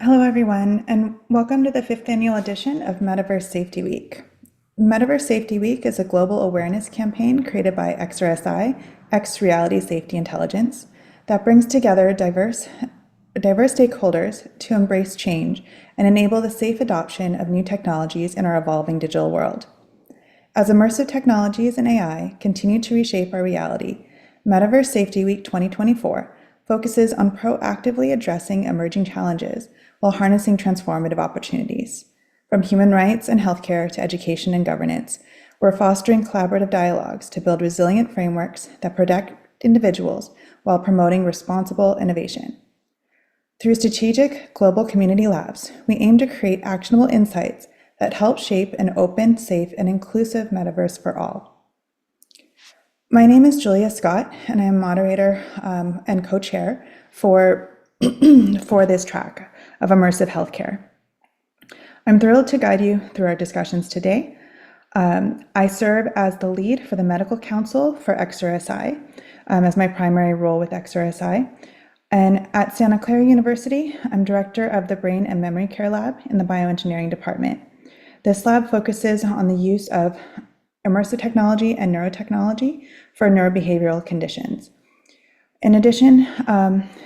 Hello, everyone, and welcome to the 5th annual edition of Metaverse Safety Week. Metaverse Safety Week is a global awareness campaign created by XRSI, X Reality Safety Intelligence, that brings together diverse stakeholders to embrace change and enable the safe adoption of new technologies in our evolving digital world. As immersive technologies and AI continue to reshape our reality, Metaverse Safety Week 2024 focuses on proactively addressing emerging challenges while harnessing transformative opportunities. From human rights and healthcare to education and governance, we're fostering collaborative dialogues to build resilient frameworks that protect individuals while promoting responsible innovation. Through strategic global community labs, we aim to create actionable insights that help shape an open, safe, and inclusive metaverse for all. My name is Julia Scott, and I am moderator and co-chair for this track of immersive healthcare. I'm thrilled to guide you through our discussions today. I serve as the lead for the Medical Council for XRSI as my primary role with XRSI. And at Santa Clara University, I'm director of the Brain and Memory Care Lab in the Bioengineering Department. This lab focuses on the use of immersive technology and neurotechnology for neurobehavioral conditions. In addition,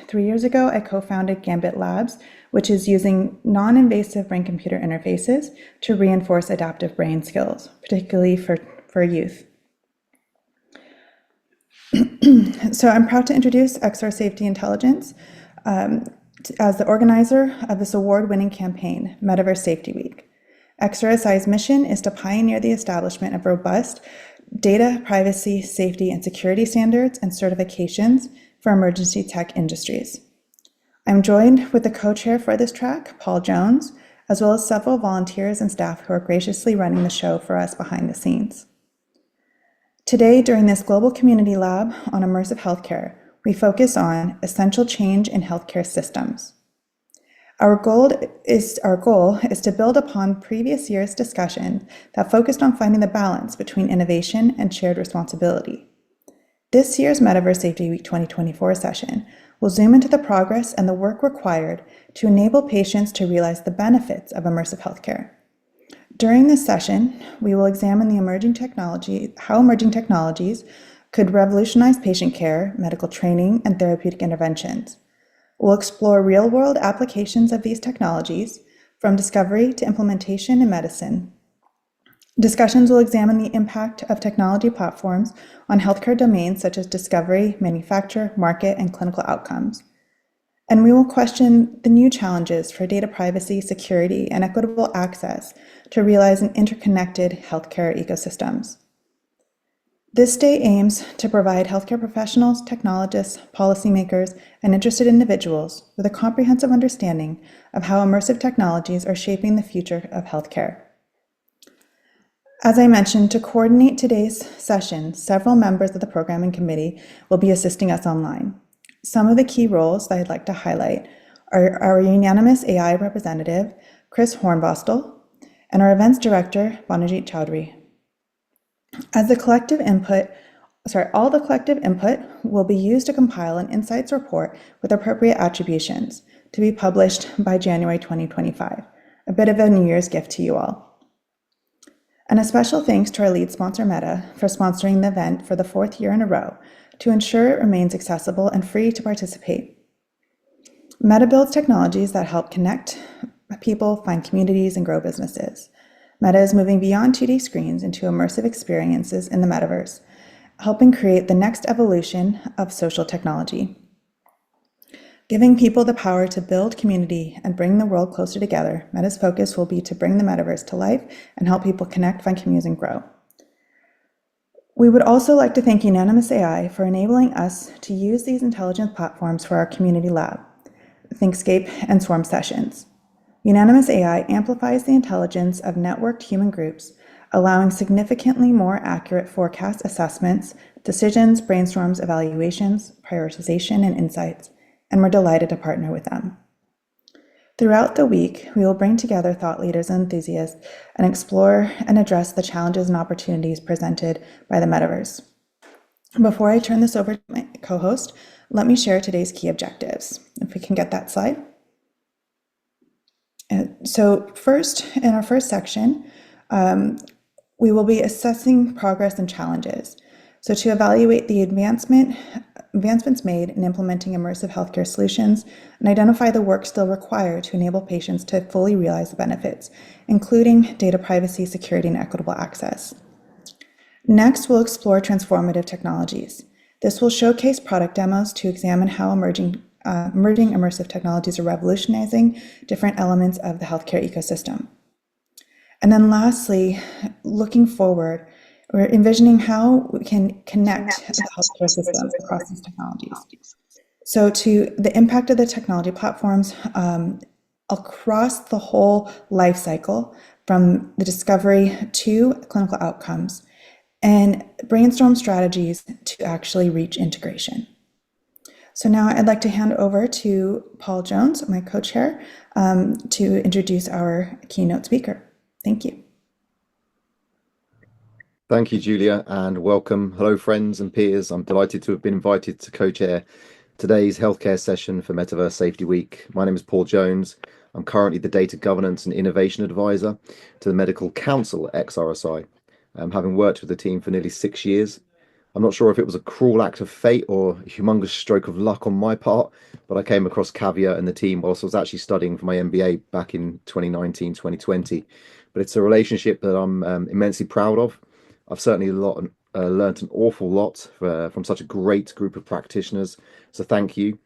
3 years ago, I co-founded Gambit Labs, which is using non-invasive brain-computer interfaces to reinforce adaptive brain skills, particularly for youth. So I'm proud to introduce XR Safety Intelligence as the organizer of this award-winning campaign, Metaverse Safety Week. XRSI's mission is to pioneer the establishment of robust data, privacy, safety, and security standards and certifications for emergency tech industries. I'm joined with the co-chair for this track, Paul Jones, as well as several volunteers and staff who are graciously running the show for us behind the scenes. Today, during this global community lab on immersive healthcare, we focus on essential change in healthcare systems. Our goal is to build upon previous year's discussion that focused on finding the balance between innovation and shared responsibility. This year's Metaverse Safety Week 2024 session will zoom into the progress and the work required to enable patients to realize the benefits of immersive healthcare. During this session, we will examine how emerging technologies could revolutionize patient care, medical training, and therapeutic interventions. We'll explore real-world applications of these technologies, from discovery to implementation in medicine. Discussions will examine the impact of technology platforms on healthcare domains such as discovery, manufacture, market, and clinical outcomes. And we will question the new challenges for data privacy, security, and equitable access to realize an interconnected healthcare ecosystems. This day aims to provide healthcare professionals, technologists, policymakers, and interested individuals with a comprehensive understanding of how immersive technologies are shaping the future of healthcare. As I mentioned, to coordinate today's session, several members of the programming committee will be assisting us online. Some of the key roles that I'd like to highlight are our unanimous AI representative, Chris Hornbostel, and our events director, Banajit Chowdhury. All the collective input will be used to compile an insights report with appropriate attributions to be published by January 2025, a bit of a New Year's gift to you all. And a special thanks to our lead sponsor, Meta, for sponsoring the event for the 4th year in a row to ensure it remains accessible and free to participate. Meta builds technologies that help connect people, find communities, and grow businesses. Meta is moving beyond 2D screens into immersive experiences in the metaverse, helping create the next evolution of social technology. Giving people the power to build community and bring the world closer together, Meta's focus will be to bring the metaverse to life and help people connect, find communities, and grow. We would also like to thank Unanimous AI for enabling us to use these intelligent platforms for our community lab, ThinkScape, and Swarm sessions. Unanimous AI amplifies the intelligence of networked human groups, allowing significantly more accurate forecast assessments, decisions, brainstorms, evaluations, prioritization, and insights, and we're delighted to partner with them. Throughout the week, we will bring together thought leaders and enthusiasts and explore and address the challenges and opportunities presented by the metaverse. Before I turn this over to my co-host, let me share today's key objectives. If we can get that slide. So first, in our first section, we will be assessing progress and challenges. So to evaluate the advancements made in implementing immersive healthcare solutions and identify the work still required to enable patients to fully realize the benefits, including data privacy, security, and equitable access. Next, we'll explore transformative technologies. This will showcase product demos to examine how emerging immersive technologies are revolutionizing different elements of the healthcare ecosystem. And then lastly, looking forward, we're envisioning how we can connect the healthcare system across these technologies. So to the impact of the technology platforms across the whole life cycle, from the discovery to clinical outcomes, and brainstorm strategies to actually reach integration. So now I'd like to hand over to Paul Jones, my co-chair, to introduce our keynote speaker. Thank you. Thank you, Julia, and welcome. Hello, friends and peers. I'm delighted to have been invited to co-chair today's healthcare session for Metaverse Safety Week. My name is Paul Jones. I'm currently the Data Governance and Innovation Advisor to the Medical Council at XRSI, having worked with the team for nearly 6 years. I'm not sure if it was a cruel act of fate or a humongous stroke of luck on my part, but I came across Kavya and the team whilst I was actually studying for my MBA back in 2019, 2020. But it's a relationship that I'm immensely proud of. I've certainly learned an awful lot from such a great group of practitioners. So thank you.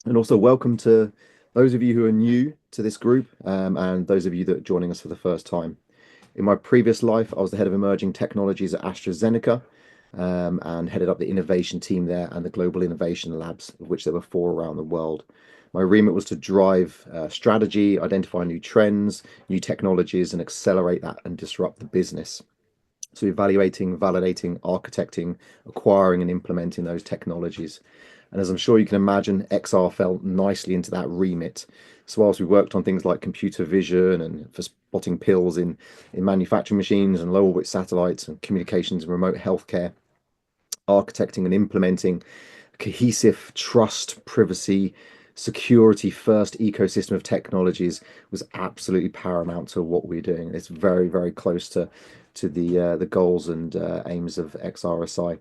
And also welcome to those of you who are new to this group and those of you that are joining us for the first time. In my previous life, I was the head of emerging technologies at AstraZeneca and headed up the innovation team there and the global innovation labs, of which there were 4 around the world. My remit was to drive strategy, identify new trends, new technologies, and accelerate that and disrupt the business. So evaluating, validating, architecting, acquiring and implementing those technologies. And as I'm sure you can imagine, XR fell nicely into that remit. So whilst we worked on things like computer vision and for spotting pills in manufacturing machines and low orbit satellites and communications and remote healthcare, architecting and implementing cohesive trust, privacy, security first ecosystem of technologies was absolutely paramount to what we're doing. It's very, very close to the goals and aims of XRSI.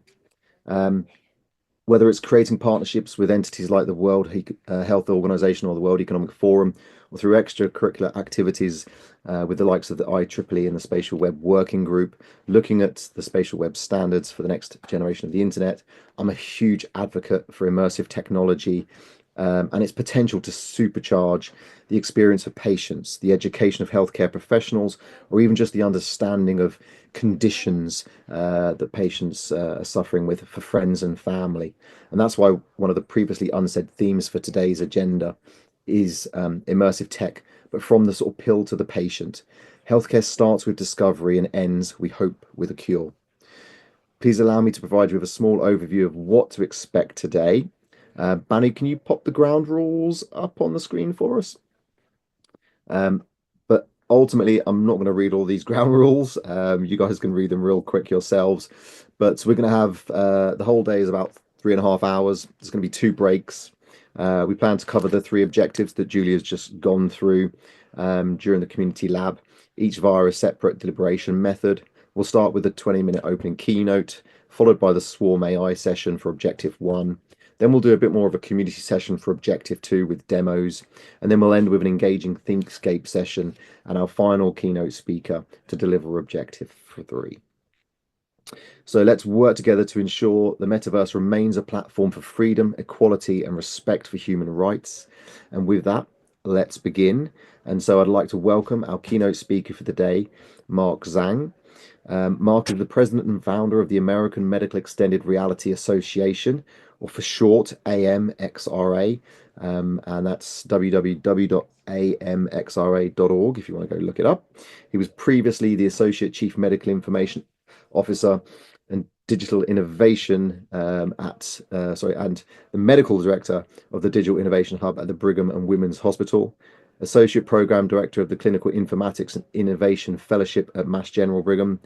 Whether it's creating partnerships with entities like the World Health Organization or the World Economic Forum, or through extracurricular activities with the likes of the IEEE and the Spatial Web Working Group, looking at the spatial web standards for the next generation of the internet. I'm a huge advocate for immersive technology and its potential to supercharge the experience of patients, the education of healthcare professionals, or even just the understanding of conditions that patients are suffering with for friends and family. And that's why one of the previously unsaid themes for today's agenda is immersive tech, but from the sort of pill to the patient. Healthcare starts with discovery and ends, we hope, with a cure. Please allow me to provide you with a small overview of what to expect today. Banu, can you pop the ground rules up on the screen for us? But ultimately, I'm not going to read all these ground rules. You guys can read them real quick yourselves. But we're going to have the whole day is about 3.5 hours. There's going to be 2 breaks. We plan to cover the 3 objectives that Julia's just gone through during the community lab, each via a separate deliberation method. We'll start with a 20-minute opening keynote, followed by the Swarm AI session for objective 1. Then we'll do a bit more of a community session for objective 2 with demos. And then we'll end with an engaging Thinkscape session and our final keynote speaker to deliver objective 3. So let's work together to ensure the metaverse remains a platform for freedom, equality, and respect for human rights. And with that, let's begin. And so I'd like to welcome our keynote speaker for the day, Mark Zhang. Mark is the president and founder of the American Medical Extended Reality Association, or for short, AMXRA, and that's www.amxra.org if you want to go look it up. He was previously the Associate Chief Medical Information Officer and Digital Innovation and the Medical Director of the Digital Innovation Hub at the Brigham and Women's Hospital, Associate Program Director of the Clinical Informatics and Innovation Fellowship at Mass General Brigham,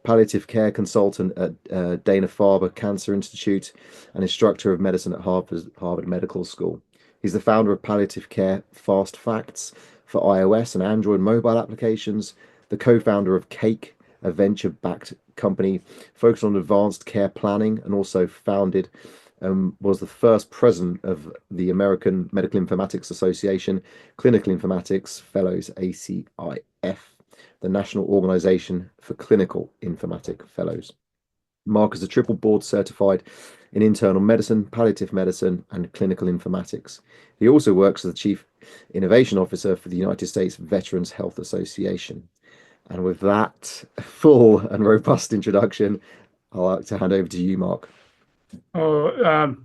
palliative care consultant at Dana-Farber Cancer Institute, and instructor of medicine at Harvard Medical School. He's the founder of Palliative Care Fast Facts, for iOS and Android mobile applications, the co-founder of Cake, a venture-backed company focused on advanced care planning, and also founded was the first president of the American Medical Informatics Association, Clinical Informatics Fellows, ACIF, the National Organization for Clinical Informatic Fellows. Mark is a triple board certified in internal medicine, palliative medicine, and clinical informatics. He also works as the Chief Innovation Officer for the United States Veterans Health Association. And with that full and robust introduction, I'd like to hand over to you, Mark. Oh,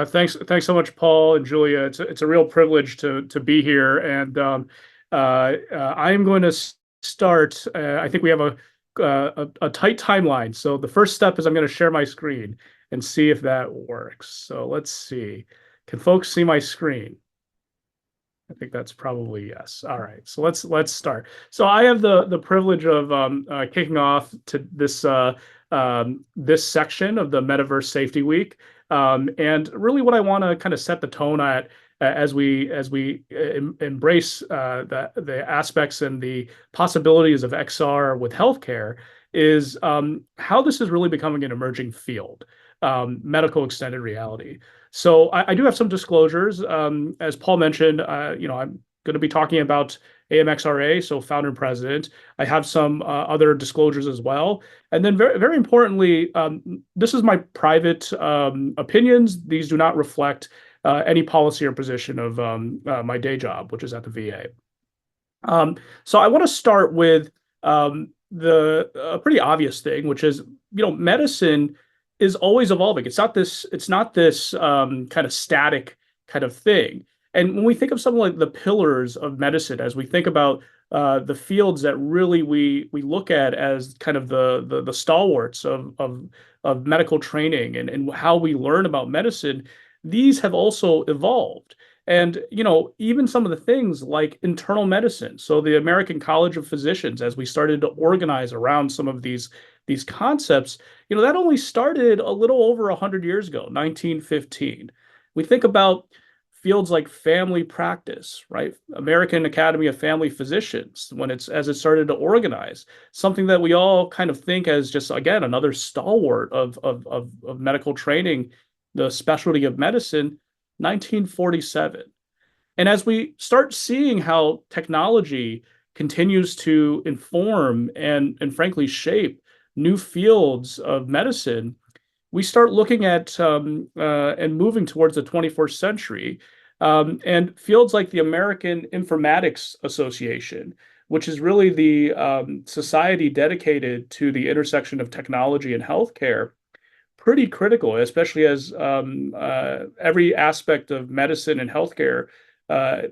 thanks so much, Paul and Julia. It's a real privilege to be here, and I am going to start. I think we have a tight timeline. So the first step is I'm going to share my screen and see if that works. So let's see. Can folks see my screen? I think that's probably yes. All right, so let's start. So I have the privilege of kicking off to this section of the Metaverse Safety Week, and really what I want to kind of set the tone at as we embrace the aspects and the possibilities of XR with healthcare is how this is really becoming an emerging field, medical extended reality. So I do have some disclosures. As Paul mentioned, I'm going to be talking about AMXRA, so founder and president. I have some other disclosures as well. And then very, very importantly, this is my private opinions. These do not reflect any policy or position of my day job, which is at the VA. So I want to start with the pretty obvious thing, which is, medicine is always evolving. It's not this kind of static kind of thing. And when we think of something like the pillars of medicine, as we think about the fields that really we look at as kind of the stalwarts of medical training and how we learn about medicine, these have also evolved. And even some of the things like internal medicine. So the American College of Physicians, as we started to organize around some of these concepts, that only started a little over 100 years ago, 1915. We think about fields like family practice, right? American Academy of Family Physicians, as it started to organize, something that we all kind of think as just, again, another stalwart of medical training, the specialty of medicine, 1947. And as we start seeing how technology continues to inform and frankly shape new fields of medicine, we start looking at and moving towards the 21st century. And fields like the American Informatics Association, which is really the society dedicated to the intersection of technology and healthcare, pretty critical, especially as every aspect of medicine and healthcare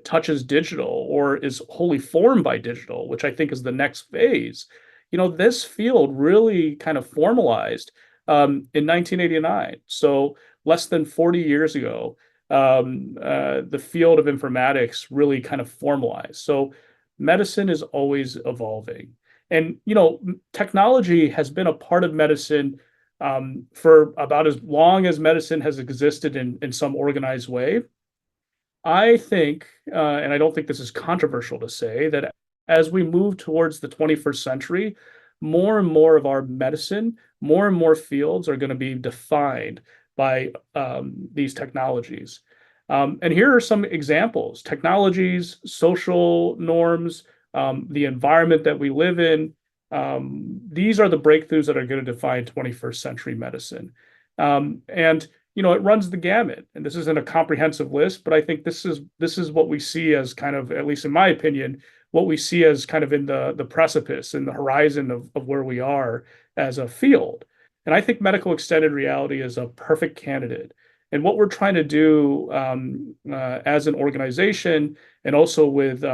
touches digital or is wholly formed by digital, which I think is the next phase. This field really kind of formalized in 1989. So less than 40 years ago, the field of informatics really kind of formalized. So medicine is always evolving. And, technology has been a part of medicine for about as long as medicine has existed in some organized way. I think, and I don't think this is controversial to say, that as we move towards the 21st century, more and more of our medicine, more and more fields are going to be defined by these technologies. And here are some examples: technologies, social norms, the environment that we live in. These are the breakthroughs that are going to define 21st century medicine. And it runs the gamut. And this isn't a comprehensive list, but I think this is what we see as kind of, at least in my opinion, what we see as kind of in the precipice, in the horizon of where we are as a field. And I think medical extended reality is a perfect candidate. And what we're trying to do as an organization, and also with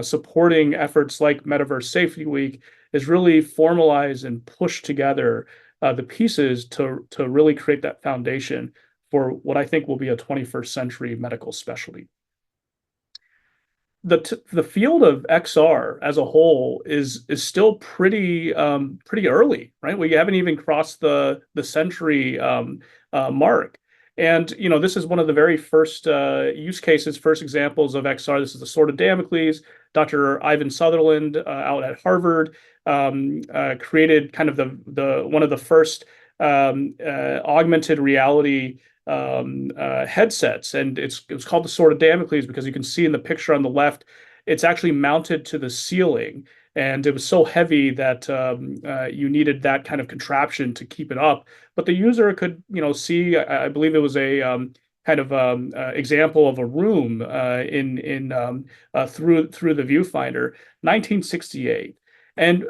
supporting efforts like Metaverse Safety Week, is really formalize and push together the pieces to really create that foundation for what I think will be a 21st century medical specialty. The field of XR as a whole is still pretty early, right? We haven't even crossed the century mark. And this is one of the very first use cases, first examples of XR. This is the Sword of Damocles. Dr. Ivan Sutherland out at Harvard created kind of the one of the first augmented reality headsets, and it's called the Sword of Damocles because you can see in the picture on the left, it's actually mounted to the ceiling, and it was so heavy that you needed that kind of contraption to keep it up. But the user could, see. I believe it was a kind of example of a room through the viewfinder. 1968, and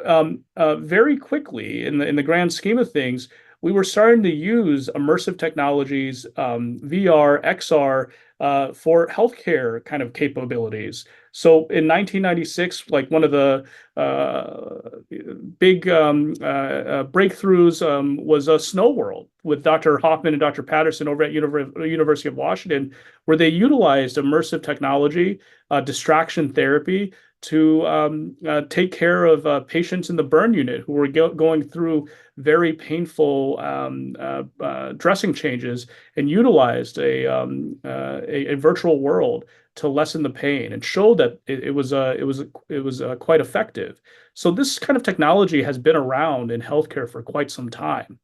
very quickly in the grand scheme of things, we were starting to use immersive technologies, VR, XR, for healthcare kind of capabilities. So in 1996, like one of the big breakthroughs was a Snow World with Dr. Hoffman and Dr. Patterson over at University of Washington, where they utilized immersive technology, distraction therapy, to take care of patients in the burn unit who were going through very painful dressing changes, and utilized a virtual world to lessen the pain and show that it was quite effective. So this kind of technology has been around in healthcare for quite some time.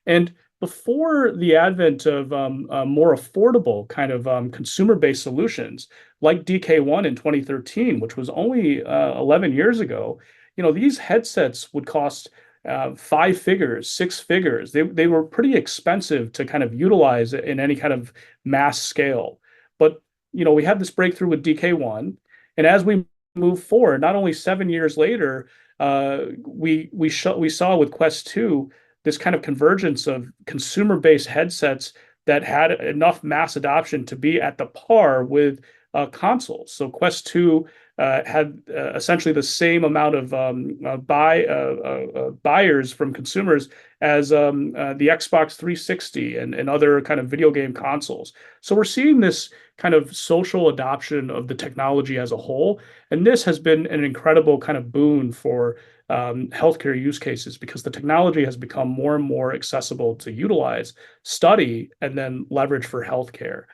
And before the advent of more affordable kind of consumer-based solutions like DK1 in 2013, which was only 11 years ago, these headsets would cost five figures, six figures. They were pretty expensive to kind of utilize in any kind of mass scale. But we had this breakthrough with DK1, and as we move forward, not only 7 years later, we saw with Quest 2 this kind of convergence of consumer-based headsets that had enough mass adoption to be at the par with consoles. So Quest 2 had essentially the same amount of buyers from consumers as the Xbox 360 and other kind of video game consoles. So we're seeing this kind of social adoption of the technology as a whole, and this has been an incredible kind of boon for healthcare use cases because the technology has become more and more accessible to utilize, study, and then leverage for healthcare.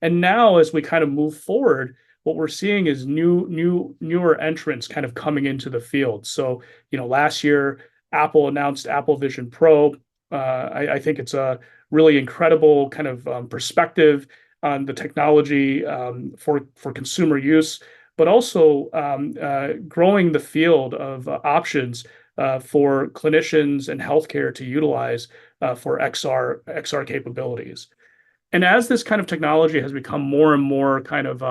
And now, as we kind of move forward, what we're seeing is newer entrants kind of coming into the field. So, last year, Apple announced Apple Vision Pro. I think it's a really incredible kind of perspective on the technology for consumer use, but also growing the field of options for clinicians and healthcare to utilize for XR capabilities. And as this kind of technology has become more and more kind of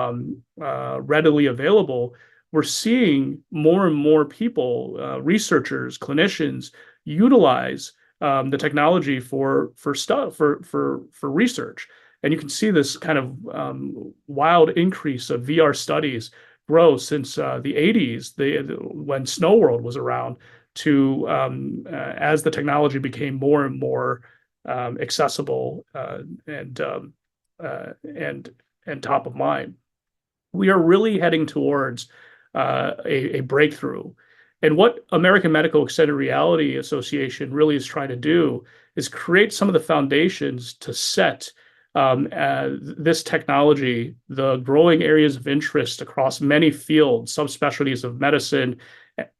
readily available, we're seeing more and more people, researchers, clinicians, utilize the technology for research. And you can see this kind of wild increase of VR studies grow since the 80s, when Snow World was around, to as the technology became more and more accessible and top of mind. We are really heading towards a breakthrough. And what American Medical Extended Reality Association really is trying to do is create some of the foundations to set this technology, the growing areas of interest across many fields, subspecialties of medicine,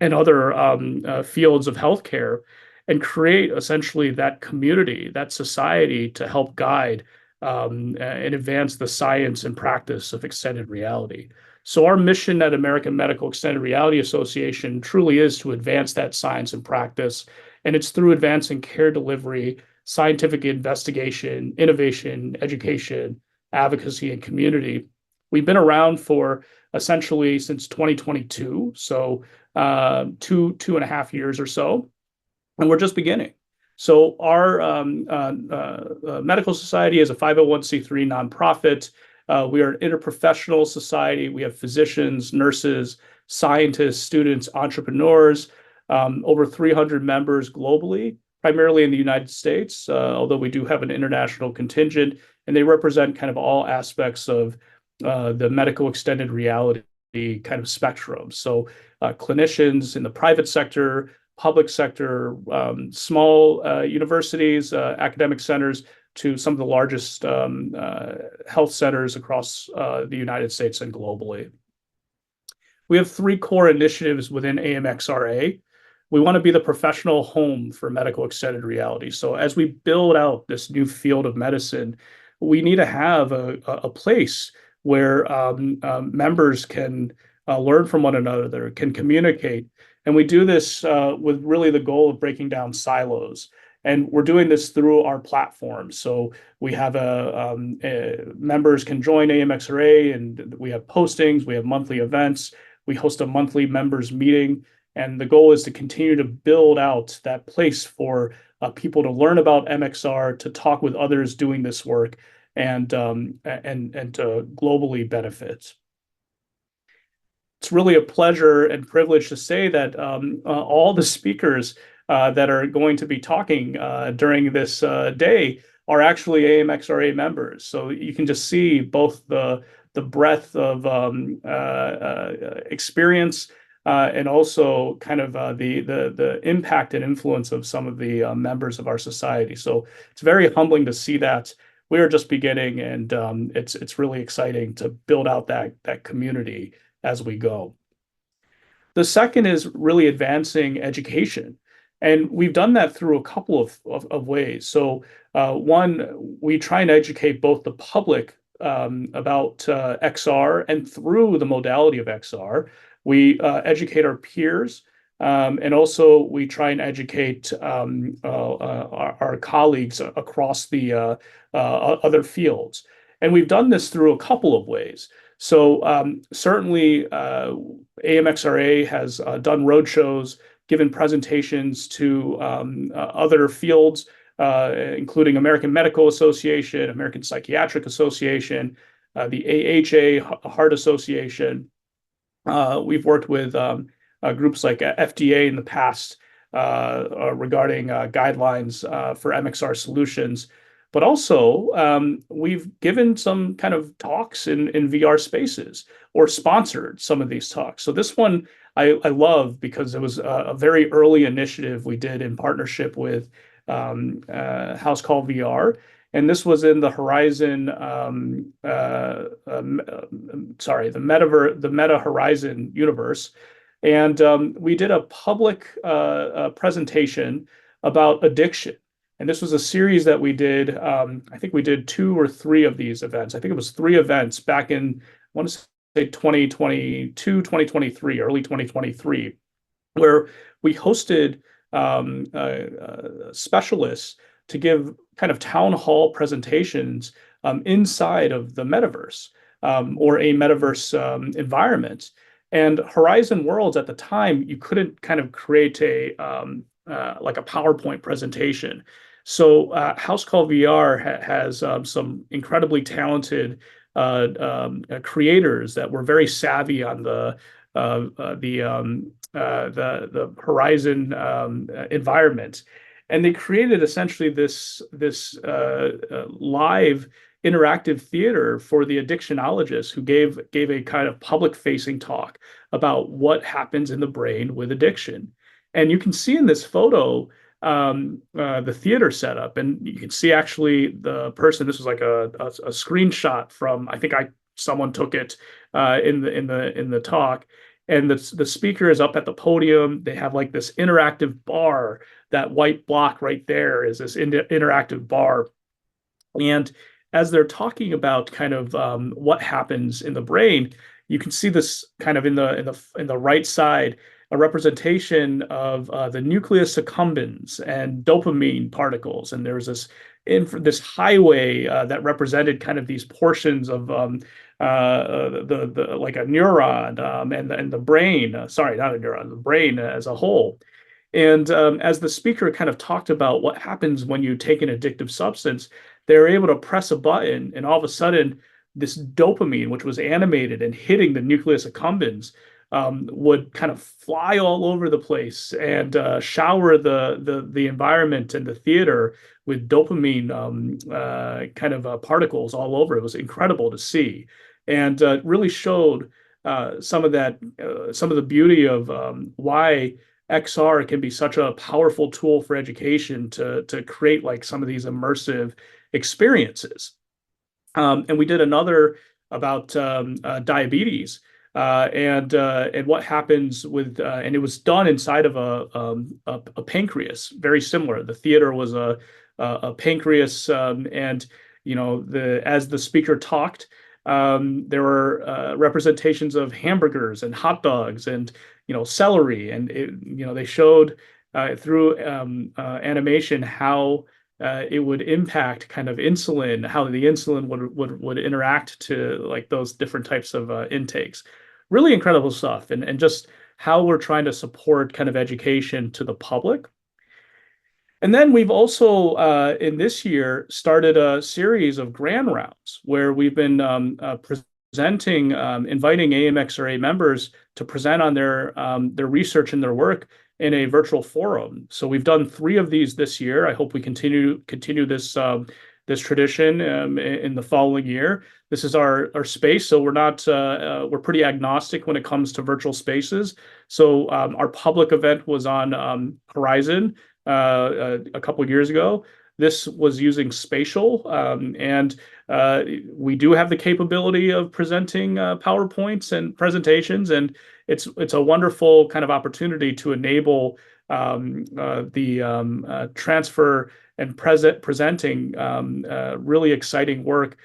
and other fields of healthcare, and create essentially that community, that society to help guide and advance the science and practice of extended reality. So our mission at American Medical Extended Reality Association truly is to advance that science and practice, and it's through advancing care delivery, scientific investigation, innovation, education, advocacy, and community. We've been around for essentially since 2022, so 2.5 years or so, and we're just beginning. So our medical society is a 501c3 nonprofit. We are an interprofessional society. We have physicians, nurses, scientists, students, entrepreneurs, over 300 members globally, primarily in the United States, although we do have an international contingent, and they represent kind of all aspects of the medical extended reality kind of spectrum. So clinicians in the private sector, public sector, small universities, academic centers, to some of the largest health centers across the United States and globally. We have three core initiatives within AMXRA. We want to be the professional home for medical extended reality. So as we build out this new field of medicine, we need to have a place where members can learn from one another, can communicate. And we do this with really the goal of breaking down silos. And we're doing this through our platform. So we have members can join AMXRA, and we have postings, we have monthly events, we host a monthly members meeting. And the goal is to continue to build out that place for people to learn about MXR, to talk with others doing this work, and to globally benefit. It's really a pleasure and privilege to say that all the speakers that are going to be talking during this day are actually AMXRA members. So you can just see both the breadth of experience and also kind of the impact and influence of some of the members of our society. So it's very humbling to see that. We are just beginning, and it's really exciting to build out that community as we go. The second is really advancing education. And we've done that through a couple of ways. So one, we try and educate both the public about XR, and through the modality of XR, we educate our peers, and also we try and educate our colleagues across the other fields. And we've done this through a couple of ways. So certainly AMXRA has done roadshows, given presentations to other fields, including American Medical Association, American Psychiatric Association, the AHA Heart Association. We've worked with groups like FDA in the past regarding guidelines for MXR solutions. But also, we've given some kind of talks in VR spaces, or sponsored some of these talks. So this one I love because it was a very early initiative we did in partnership with House Call VR. And this was in the Horizon, the Meta Horizon universe. And we did a public presentation about addiction. And this was a series that we did. I think we did 2 or 3 of these events. I think it was 3 events back in, I want to say 2022, 2023, early 2023, where we hosted specialists to give kind of town hall presentations inside of the metaverse, or a metaverse environment. And Horizon Worlds at the time, you couldn't kind of create like a PowerPoint presentation. So House Call VR has some incredibly talented creators that were very savvy on the Horizon environment, and they created essentially this live interactive theater for the addictionologists, who gave a kind of public-facing talk about what happens in the brain with addiction. And you can see in this photo the theater setup, and you can see actually the person. This was like a screenshot from, I think someone took it in the talk, and the speaker is up at the podium. They have like this interactive bar. That white block right there is this interactive bar, and as they're talking about kind of what happens in the brain, you can see this kind of in the right side, a representation of the nucleus accumbens and dopamine particles. And there's this highway that represented kind of these portions of like a neuron, and the brain. Sorry, not a neuron, the brain as a whole. And as the speaker kind of talked about what happens when you take an addictive substance, they were able to press a button, and all of a sudden, this dopamine, which was animated and hitting the nucleus accumbens, would kind of fly all over the place and shower the environment and the theater with dopamine kind of particles all over. It was incredible to see, and really showed some of the beauty of why XR can be such a powerful tool for education to create like some of these immersive experiences. And we did another about diabetes and what happens with and it was done inside of a pancreas, very similar. The theater was a pancreas, and as the speaker talked, there were representations of hamburgers and hot dogs and celery, and they showed through animation how it would impact kind of insulin, how the insulin would interact to like those different types of intakes. Really incredible stuff, and just how we're trying to support kind of education to the public. And then we've also, in this year, started a series of grand rounds where we've been presenting, inviting AMXRA members to present on their research and their work in a virtual forum. So we've done 3 of these this year. I hope we continue this tradition in the following year. This is our space, so we're pretty agnostic when it comes to virtual spaces. So our public event was on Horizon a couple of years ago. This was using spatial, and we do have the capability of presenting PowerPoints and presentations, and it's a wonderful kind of opportunity to enable the transfer and presenting really exciting work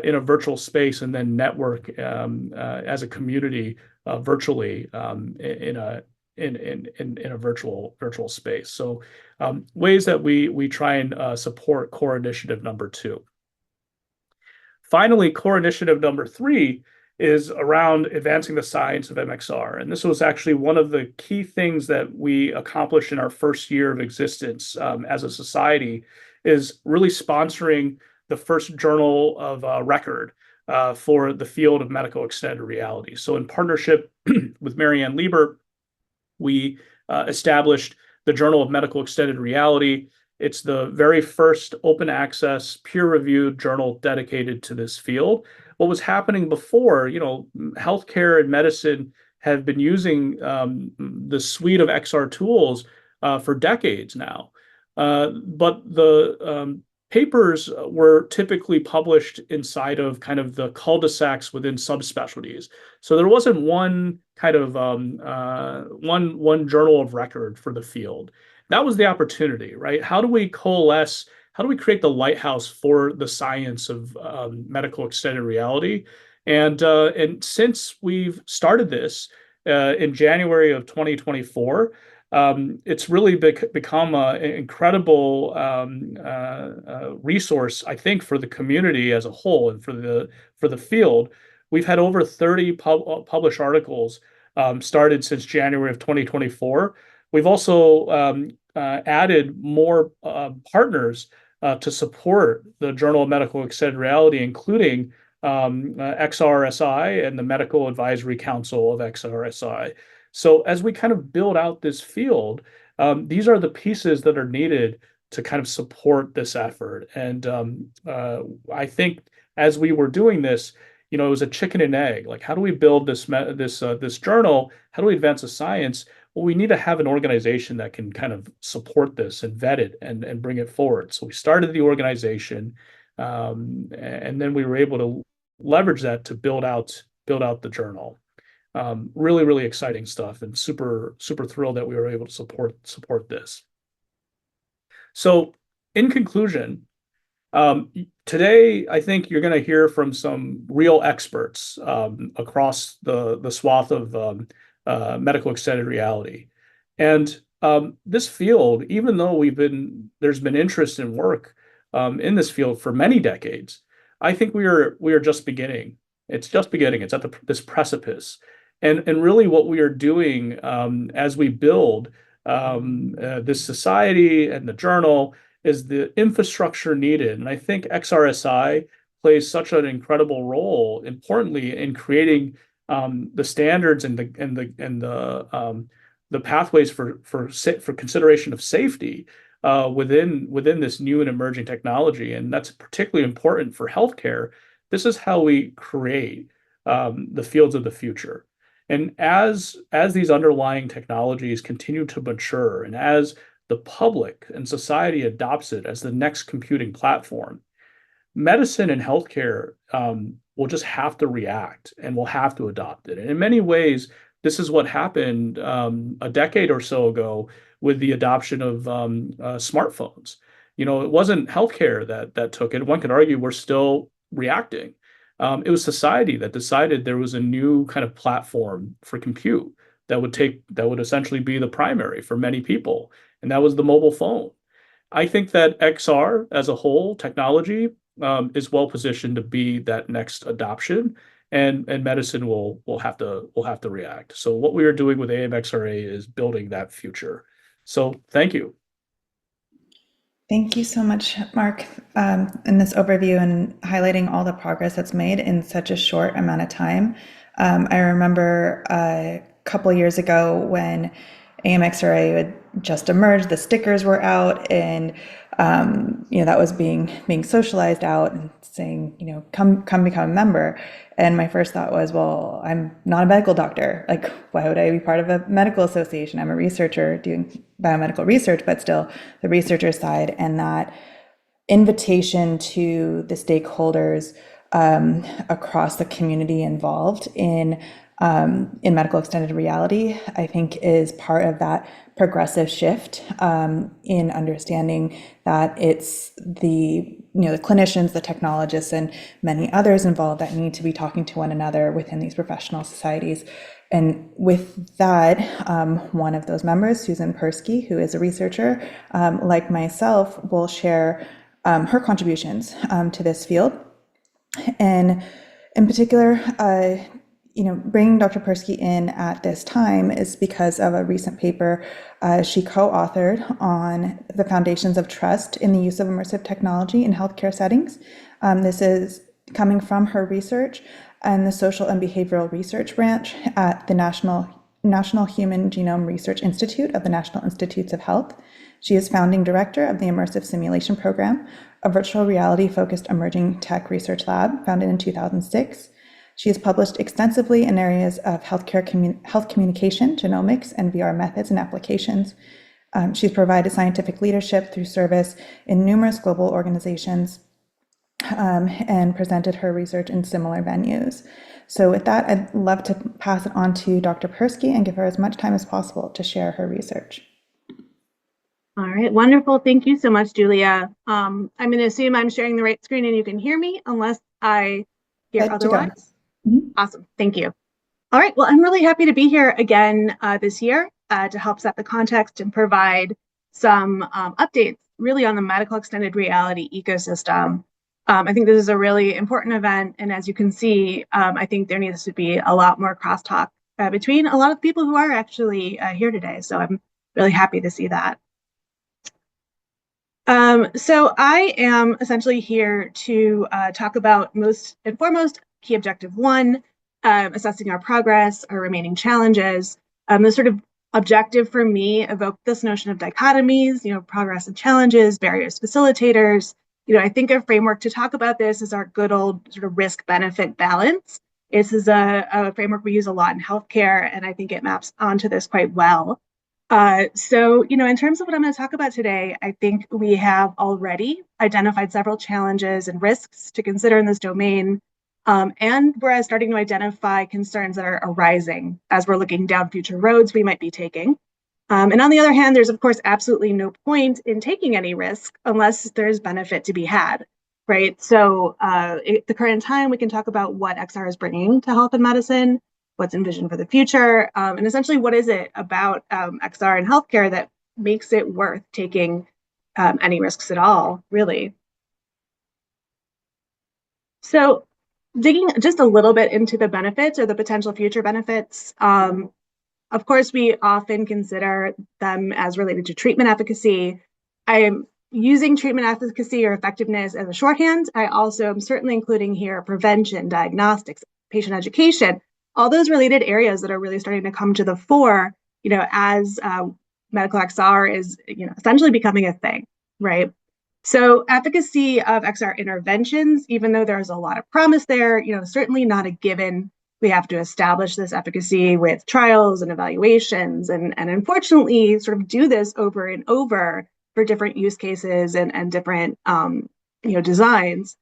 in a virtual space, and then network as a community virtually in a virtual space. So ways that we try and support core initiative number 2. Finally, core initiative number 3 is around advancing the science of MXR. And this was actually one of the key things that we accomplished in our first year of existence as a society, is really sponsoring the first journal of record for the field of medical extended reality. So in partnership with Marianne Lieber, we established the Journal of Medical Extended Reality. It's the very first open access, peer-reviewed journal dedicated to this field. What was happening before, healthcare and medicine have been using the suite of XR tools for decades now. But the papers were typically published inside of kind of the cul-de-sacs within subspecialties. So there wasn't one kind of one journal of record for the field. That was the opportunity, right? How do we coalesce? How do we create the lighthouse for the science of medical extended reality? And since we've started this in January of 2024, it's really become an incredible resource, I think, for the community as a whole and for the field. We've had over 30 published articles started since January of 2024. We've also added more partners to support the Journal of Medical Extended Reality, including XRSI and the Medical Advisory Council of XRSI. So as we kind of build out this field, these are the pieces that are needed to kind of support this effort. And I think as we were doing this, it was a chicken and egg. Like, how do we build this journal? How do we advance the science? Well, we need to have an organization that can kind of support this and vet it and bring it forward. So we started the organization, and then we were able to leverage that to build out the journal. Really, really exciting stuff, and super thrilled that we were able to support this. So in conclusion, today, I think you're going to hear from some real experts across the swath of medical extended reality. And this field, even though there's been interest in work in this field for many decades, I think we are just beginning. It's just beginning. It's at this precipice. And really what we are doing as we build this society and the journal is the infrastructure needed. And I think XRSI plays such an incredible role, importantly, in creating the standards and the pathways for consideration of safety within this new and emerging technology. And that's particularly important for healthcare. This is how we create the fields of the future. And as these underlying technologies continue to mature, and as the public and society adopts it as the next computing platform, medicine and healthcare will just have to react and will have to adopt it. And in many ways, this is what happened a decade or so ago with the adoption of smartphones. It wasn't healthcare that took it. One could argue we're still reacting. It was society that decided there was a new kind of platform for compute that would essentially be the primary for many people, and that was the mobile phone. I think that XR as a whole technology is well positioned to be that next adoption, and medicine will have to react. So what we are doing with AMXRA is building that future. So thank you. Thank you so much, Mark, in this overview and highlighting all the progress that's made in such a short amount of time. I remember a couple years ago when AMXRA had just emerged, the stickers were out, and that was being socialized out and saying, come become a member. And my first thought was, well, I'm not a medical doctor. Like, why would I be part of a medical association? I'm a researcher doing biomedical research, but still the researcher side. And that invitation to the stakeholders across the community involved in medical extended reality, I think, is part of that progressive shift in understanding that it's the clinicians, the technologists, and many others involved that need to be talking to one another within these professional societies. And with that, one of those members, Susan Persky, who is a researcher like myself, will share her contributions to this field. And in particular, bringing Dr. Persky in at this time is because of a recent paper she co-authored on the foundations of trust in the use of immersive technology in healthcare settings. This is coming from her research and the Social and Behavioral Research Branch at the National Human Genome Research Institute of the National Institutes of Health. She is founding director of the Immersive Simulation Program, a virtual reality-focused emerging tech research lab founded in 2006. She has published extensively in areas of health communication, genomics, and VR methods and applications. She's provided scientific leadership through service in numerous global organizations and presented her research in similar venues. So with that, I'd love to pass it on to Dr. Persky and give her as much time as possible to share her research. All right, wonderful. Thank you so much, Julia. I'm going to assume I'm sharing the right screen and you can hear me unless I hear otherwise. Awesome, thank you. All right, well, I'm really happy to be here again this year to help set the context and provide some updates really on the medical extended reality ecosystem. I think this is a really important event, and as you can see, I think there needs to be a lot more crosstalk between a lot of people who are actually here today, so I'm really happy to see that. So I am essentially here to talk about most and foremost key objective 1, assessing our progress, our remaining challenges. The sort of objective for me evoked this notion of dichotomies, progress and challenges, barriers, facilitators. I think a framework to talk about this is our good old sort of risk-benefit balance. This is a framework we use a lot in healthcare, and I think it maps onto this quite well. So, in terms of what I'm going to talk about today, I think we have already identified several challenges and risks to consider in this domain. And we're starting to identify concerns that are arising as we're looking down future roads we might be taking. And on the other hand, there's of course absolutely no point in taking any risk unless there's benefit to be had, right? So at the current time, we can talk about what XR is bringing to health and medicine, what's envisioned for the future, and essentially what is it about XR and healthcare that makes it worth taking any risks at all, really. So digging just a little bit into the benefits or the potential future benefits, of course, we often consider them as related to treatment efficacy. I am using treatment efficacy or effectiveness as a shorthand. I also am certainly including here prevention, diagnostics, patient education, all those related areas that are really starting to come to the fore, as medical XR is, essentially becoming a thing, right? So efficacy of XR interventions, even though there's a lot of promise there, certainly not a given. We have to establish this efficacy with trials and evaluations, and unfortunately sort of do this over and over for different use cases and different designs.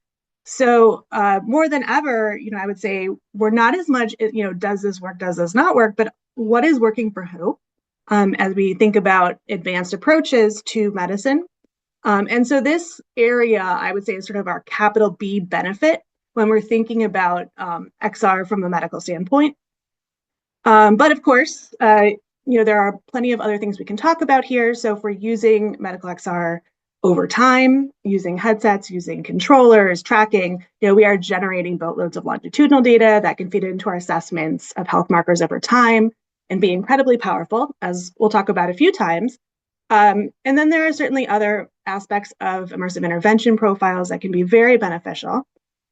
So more than ever, I would say we're not as much, does this work, does this not work, but what is working for who as we think about advanced approaches to medicine. And so this area, I would say, is sort of our capital B benefit when we're thinking about XR from a medical standpoint. But of course, there are plenty of other things we can talk about here. So if we're using medical XR over time, using headsets, using controllers, tracking, we are generating boatloads of longitudinal data that can feed into our assessments of health markers over time and be incredibly powerful, as we'll talk about a few times. And then there are certainly other aspects of immersive intervention profiles that can be very beneficial.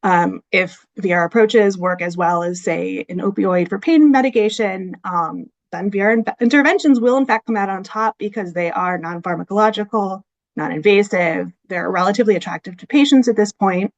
If VR approaches work as well as, say, an opioid for pain medication, then VR interventions will in fact come out on top because they are non-pharmacological, non-invasive, they're relatively attractive to patients at this point.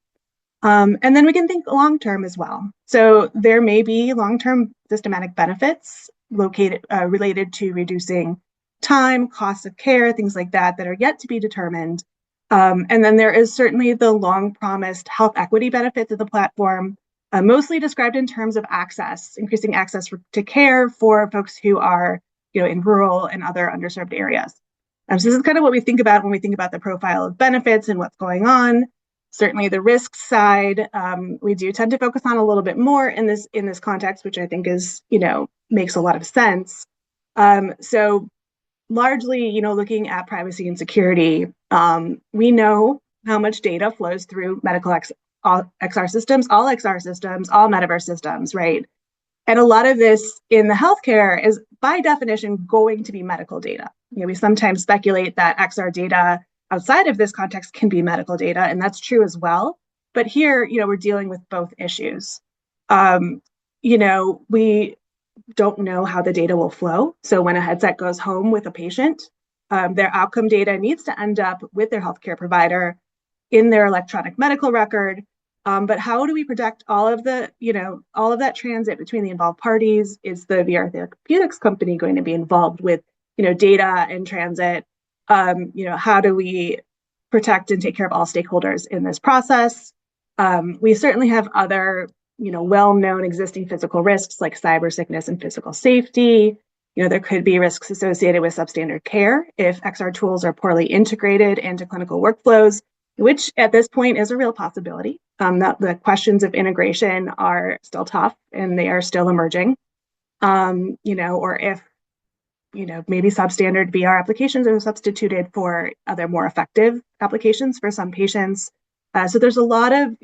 And then we can think long-term as well. So there may be long-term systematic benefits related to reducing time, costs of care, things like that are yet to be determined. And then there is certainly the long promised health equity benefits of the platform, mostly described in terms of access, increasing access to care for folks who are in rural and other underserved areas. So this is kind of what we think about when we think about the profile of benefits and what's going on. Certainly the risk side, we do tend to focus on a little bit more in this context, which I think is, makes a lot of sense. So largely, looking at privacy and security, we know how much data flows through medical XR systems, all metaverse systems, right? And a lot of this in the healthcare is by definition going to be medical data. We sometimes speculate that XR data outside of this context can be medical data, and that's true as well. But here, we're dealing with both issues. We don't know how the data will flow. So when a headset goes home with a patient, their outcome data needs to end up with their healthcare provider in their electronic medical record. But how do we protect all of that transit between the involved parties? Is the VR therapeutics company going to be involved with, data and transit? How do we protect and take care of all stakeholders in this process? We certainly have other well-known existing physical risks like cyber sickness and physical safety. There could be risks associated with substandard care if XR tools are poorly integrated into clinical workflows, which at this point is a real possibility. The questions of integration are still tough and they are still emerging. Or if, maybe substandard VR applications are substituted for other more effective applications for some patients. So there's a lot of,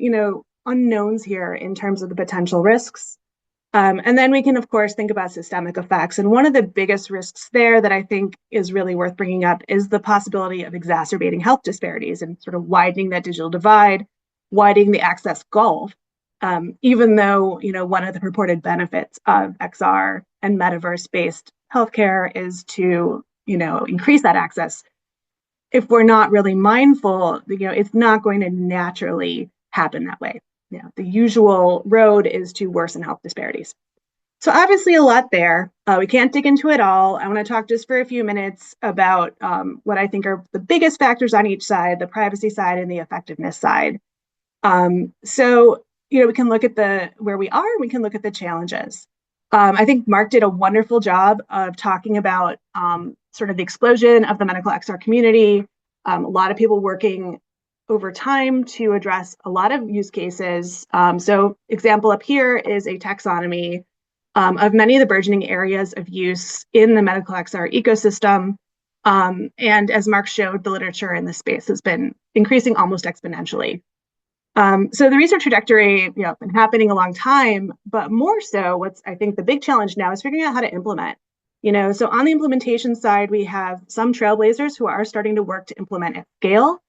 unknowns here in terms of the potential risks. And then we can, of course, think about systemic effects. And one of the biggest risks there that I think is really worth bringing up is the possibility of exacerbating health disparities and sort of widening that digital divide, widening the access gulf, even though, one of the purported benefits of XR and metaverse-based healthcare is to, increase that access. If we're not really mindful, it's not going to naturally happen that way. The usual road is to worsen health disparities. So obviously a lot there. We can't dig into it all. I want to talk just for a few minutes about what I think are the biggest factors on each side, the privacy side and the effectiveness side. So, we can look at where we are, we can look at the challenges. I think Mark did a wonderful job of talking about sort of the explosion of the medical XR community, a lot of people working over time to address a lot of use cases. So example up here is a taxonomy of many of the burgeoning areas of use in the medical XR ecosystem. And as Mark showed, the literature in this space has been increasing almost exponentially. So the research trajectory, been happening a long time, but more so what's I think the big challenge now is figuring out how to implement. So on the implementation side, we have some trailblazers who are starting to work to implement at scale.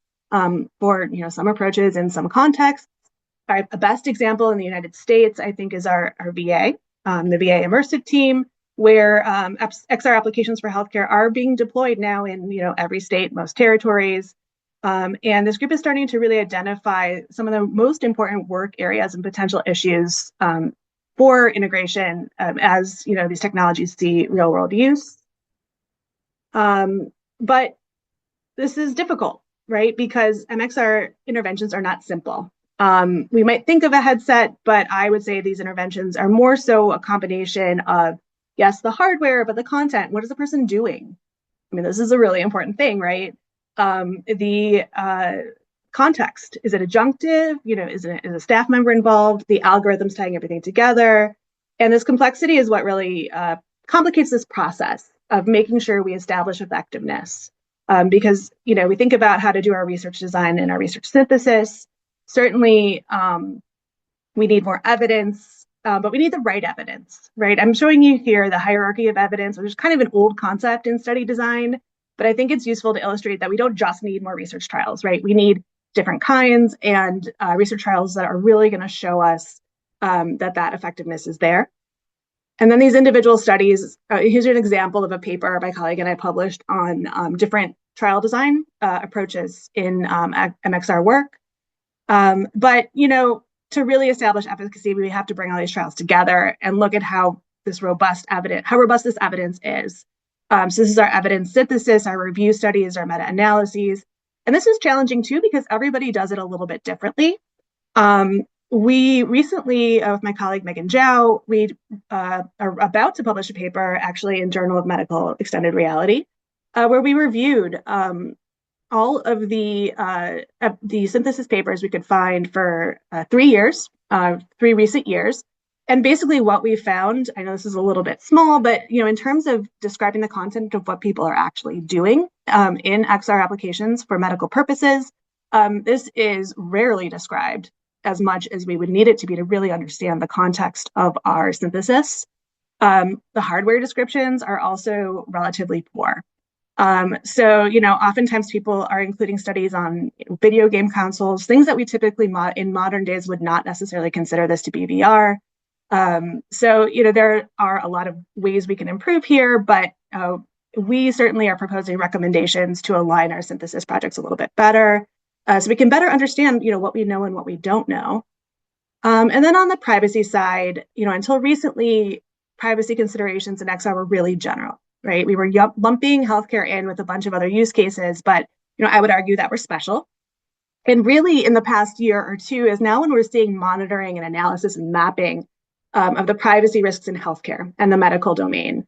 For some approaches in some contexts. A best example in the United States, I think, is our VA, the VA Immersive team, where XR applications for healthcare are being deployed now in every state, most territories. And this group is starting to really identify some of the most important work areas and potential issues for integration as these technologies see real world use. But this is difficult, right? Because MXR interventions are not simple. We might think of a headset, but I would say these interventions are more so a combination of, yes, the hardware, but the content. What is the person doing? I mean, this is a really important thing, right? The context. Is it adjunctive? Is a staff member involved? The algorithms tying everything together. And this complexity is what really complicates this process of making sure we establish effectiveness. Because, we think about how to do our research design and our research synthesis. Certainly, we need more evidence, but we need the right evidence, right? I'm showing you here the hierarchy of evidence, which is kind of an old concept in study design, but I think it's useful to illustrate that we don't just need more research trials, right? We need different kinds and research trials that are really going to show us that effectiveness is there. And then these individual studies, here's an example of a paper my colleague and I published on different trial design approaches in MXR work. But, to really establish efficacy, we have to bring all these trials together and look at how robust this evidence is. So this is our evidence synthesis, our review studies, our meta-analyses. And this is challenging too, because everybody does it a little bit differently. We recently, with my colleague Megan Zhao, we are about to publish a paper actually in Journal of Medical Extended Reality, where we reviewed all of the synthesis papers we could find for 3 years, 3 recent years. And basically what we found, I know this is a little bit small, but in terms of describing the content of what people are actually doing in XR applications for medical purposes, this is rarely described as much as we would need it to be to really understand the context of our synthesis. The hardware descriptions are also relatively poor. So, oftentimes people are including studies on video game consoles, things that we typically in modern days would not necessarily consider this to be VR. So, there are a lot of ways we can improve here, but we certainly are proposing recommendations to align our synthesis projects a little bit better, so we can better understand, what we know and what we don't know. And then on the privacy side, until recently, privacy considerations in XR were really general. Right, we were lumping healthcare in with a bunch of other use cases, but I would argue that we're special. And really, in the past year or two, is now when we're seeing monitoring and analysis and mapping of the privacy risks in healthcare and the medical domain.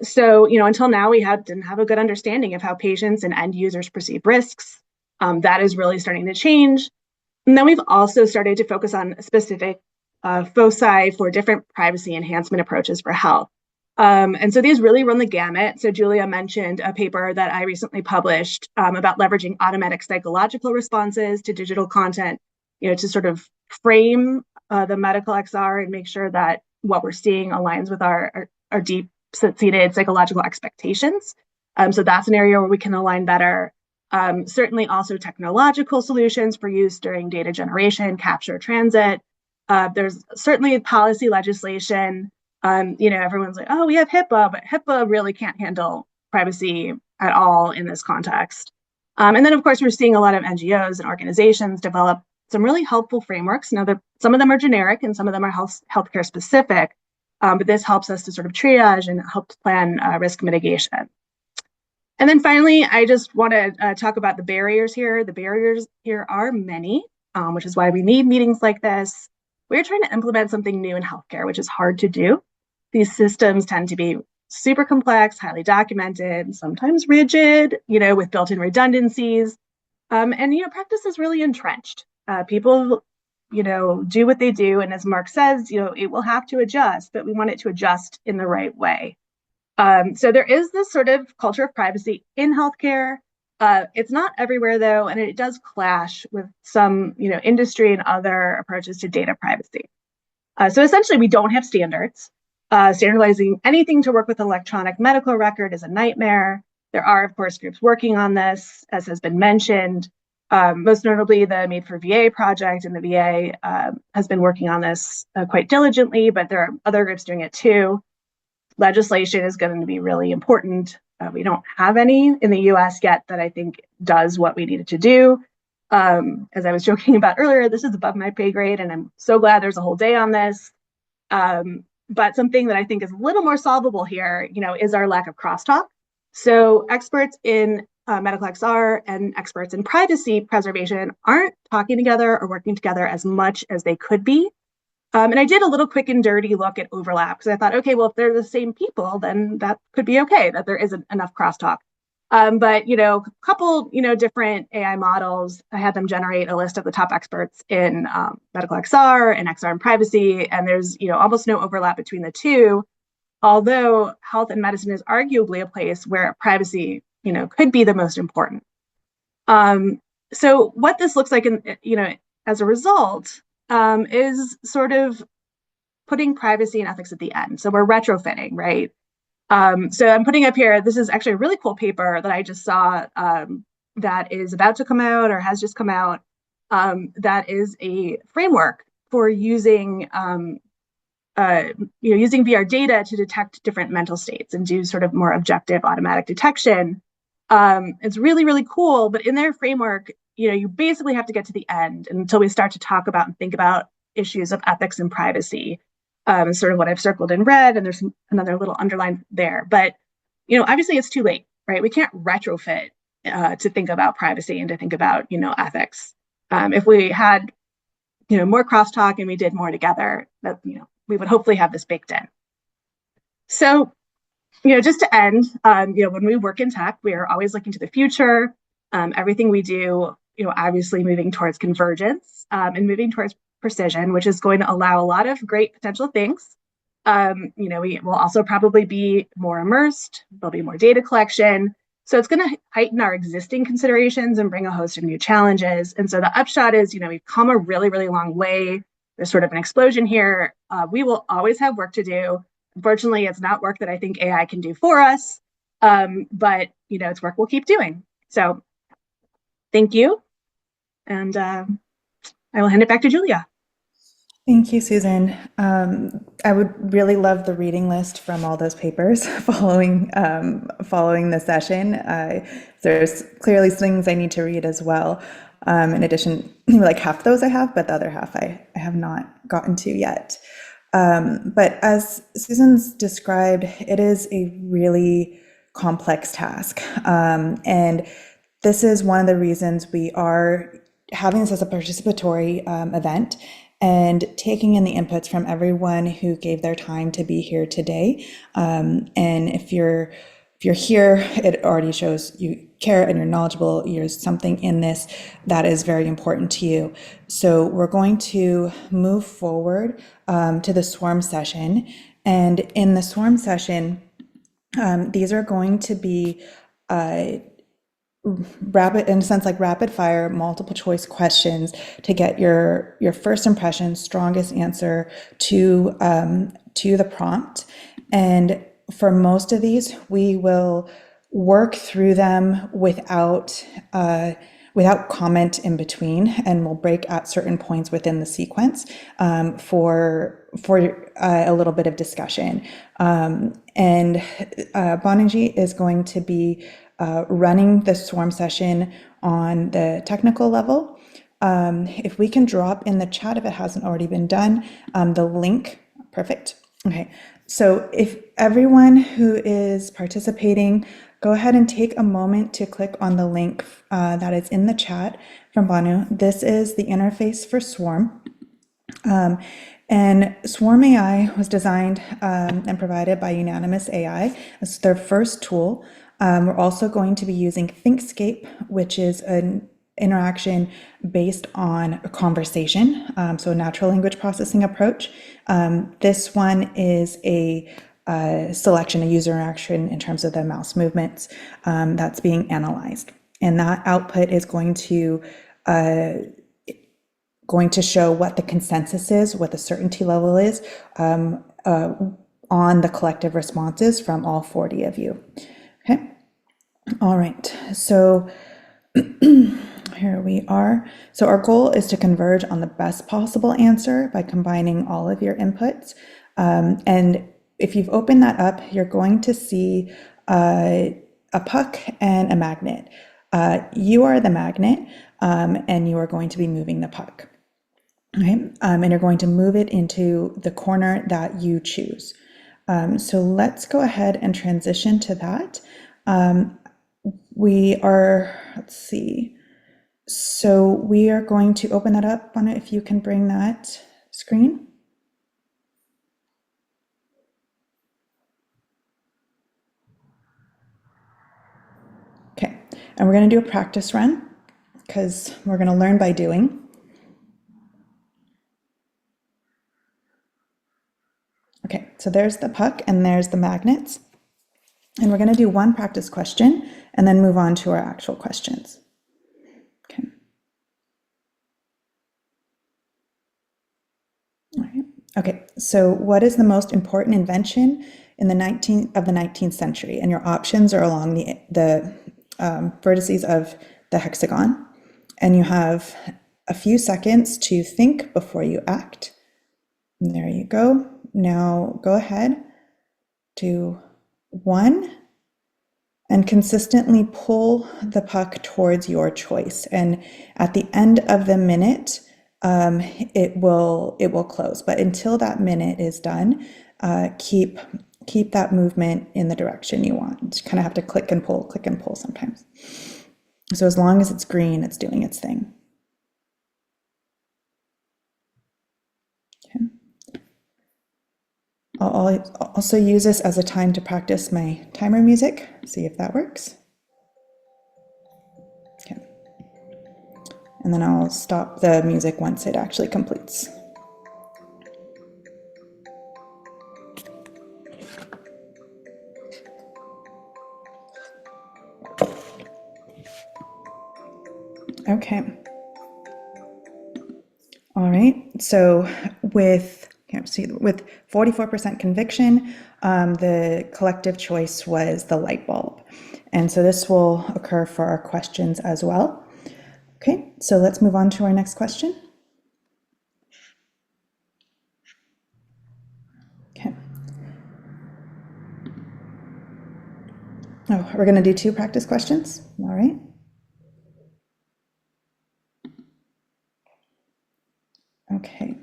So, until now, we didn't have a good understanding of how patients and end users perceive risks. That is really starting to change. And then we've also started to focus on specific foci for different privacy enhancement approaches for health. And so these really run the gamut. So Julia mentioned a paper that I recently published about leveraging automatic psychological responses to digital content, to sort of frame the medical XR and make sure that what we're seeing aligns with our deep-seated psychological expectations. So that's an area where we can align better. Certainly also technological solutions for use during data generation, capture, transit. There's certainly policy legislation. Everyone's like, oh, we have HIPAA, but HIPAA really can't handle privacy at all in this context. And then, of course, we're seeing a lot of NGOs and organizations develop some really helpful frameworks. Now, some of them are generic and some of them are healthcare specific, but this helps us to sort of triage and help plan risk mitigation. And then finally, I just want to talk about the barriers here. The barriers here are many, which is why we need meetings like this. We're trying to implement something new in healthcare, which is hard to do. These systems tend to be super complex, highly documented, sometimes rigid, with built-in redundancies. And practice is really entrenched. People, do what they do. And as Mark says, it will have to adjust, but we want it to adjust in the right way. So there is this sort of culture of privacy in healthcare. It's not everywhere, though, and it does clash with some, industry and other approaches to data privacy. So essentially, we don't have standards. Standardizing anything to work with electronic medical record is a nightmare. There are, of course, groups working on this, as has been mentioned. Most notably, the Made for VA project in the VA has been working on this quite diligently, but there are other groups doing it too. Legislation is going to be really important. We don't have any in the US yet that I think does what we needed to do. As I was joking about earlier, this is above my pay grade, and I'm so glad there's a whole day on this. But something that I think is a little more solvable here, is our lack of crosstalk. So experts in medical XR and experts in privacy preservation aren't talking together or working together as much as they could be. And I did a little quick and dirty look at overlap because I thought, okay, well, if they're the same people, then that could be okay, that there isn't enough crosstalk. But, a couple, different AI models, I had them generate a list of the top experts in medical XR and XR and privacy. And there's, almost no overlap between the two, although health and medicine is arguably a place where privacy, could be the most important. So what this looks like, as a result, is sort of putting privacy and ethics at the end. So we're retrofitting, right? So I'm putting up here, this is actually a really cool paper that I just saw that is about to come out or has just come out. That is a framework for using using VR data to detect different mental states and do sort of more objective automatic detection. It's really, really cool, but in their framework, you basically have to get to the end until we start to talk about and think about issues of ethics and privacy. Sort of what I've circled in red, and there's another little underline there. But, obviously it's too late, right? We can't retrofit to think about privacy and to think about, ethics. If we had, more crosstalk and we did more together, that, we would hopefully have this baked in. So, just to end, when we work in tech, we are always looking to the future. Everything we do, obviously moving towards convergence and moving towards precision, which is going to allow a lot of great potential things. We will also probably be more immersed. There'll be more data collection. So it's going to heighten our existing considerations and bring a host of new challenges. And so the upshot is, we've come a really, really long way. There's sort of an explosion here. We will always have work to do. Unfortunately, it's not work that I think AI can do for us, but it's work we'll keep doing. So thank you. And I will hand it back to Julia. Thank you, Susan. I would really love the reading list from all those papers following the session. There's clearly things I need to read as well. In addition, like half those I have, but the other half I have not gotten to yet. But as Susan's described, it is a really complex task. And this is one of the reasons we are having this as a participatory event and taking in the inputs from everyone who gave their time to be here today. And if you're here, it already shows you care and you're knowledgeable. There's something in this that is very important to you. So we're going to move forward to the swarm session. And in the swarm session, these are going to be rapid fire, multiple choice questions to get your first impression, strongest answer to the prompt. And for most of these, we will work through them without comment in between, and we'll break at certain points within the sequence for a little bit of discussion. And Baniji is going to be running the swarm session on the technical level. If we can drop in the chat, if it hasn't already been done, the link, perfect. Okay, so if everyone who is participating, go ahead and take a moment to click on the link that is in the chat from Banu. This is the interface for Swarm. And Swarm AI was designed and provided by Unanimous AI as their first tool. We're also going to be using ThinkScape, which is an interaction based on a conversation, so a natural language processing approach. This one is a selection, a user interaction in terms of the mouse movements that's being analyzed. And that output is going to show what the consensus is, what the certainty level is on the collective responses from all 40 of you. Okay. All right. So here we are. So our goal is to converge on the best possible answer by combining all of your inputs. And if you've opened that up, you're going to see a puck and a magnet. You are the magnet, and you are going to be moving the puck. Okay. And you're going to move it into the corner that you choose. So let's go ahead and transition to that. we are, let's see. So we are going to open that up. Anna, if you can bring that screen. Okay, and we're going to do a practice run because we're going to learn by doing. Okay, so there's the puck and there's the magnets. And we're going to do one practice question and then move on to our actual questions. Okay. All right. Okay, so what is the most important invention in the 19th century? And your options are along the vertices of the hexagon. And you have a few seconds to think before you act. And there you go. Now go ahead, do one, and consistently pull the puck towards your choice. And at the end of the minute, it will close. But until that minute is done, keep that movement in the direction you want. You kind of have to click and pull sometimes. So as long as it's green, it's doing its thing. Okay. I'll also use this as a time to practice my timer music, see if that works. Okay. And then I'll stop the music once it actually completes. Okay. All right. So with 44% conviction, the collective choice was the light bulb. And so this will occur for our questions as well. Okay, so let's move on to our next question. Okay. Oh, we're going to do 2 practice questions. All right. Okay.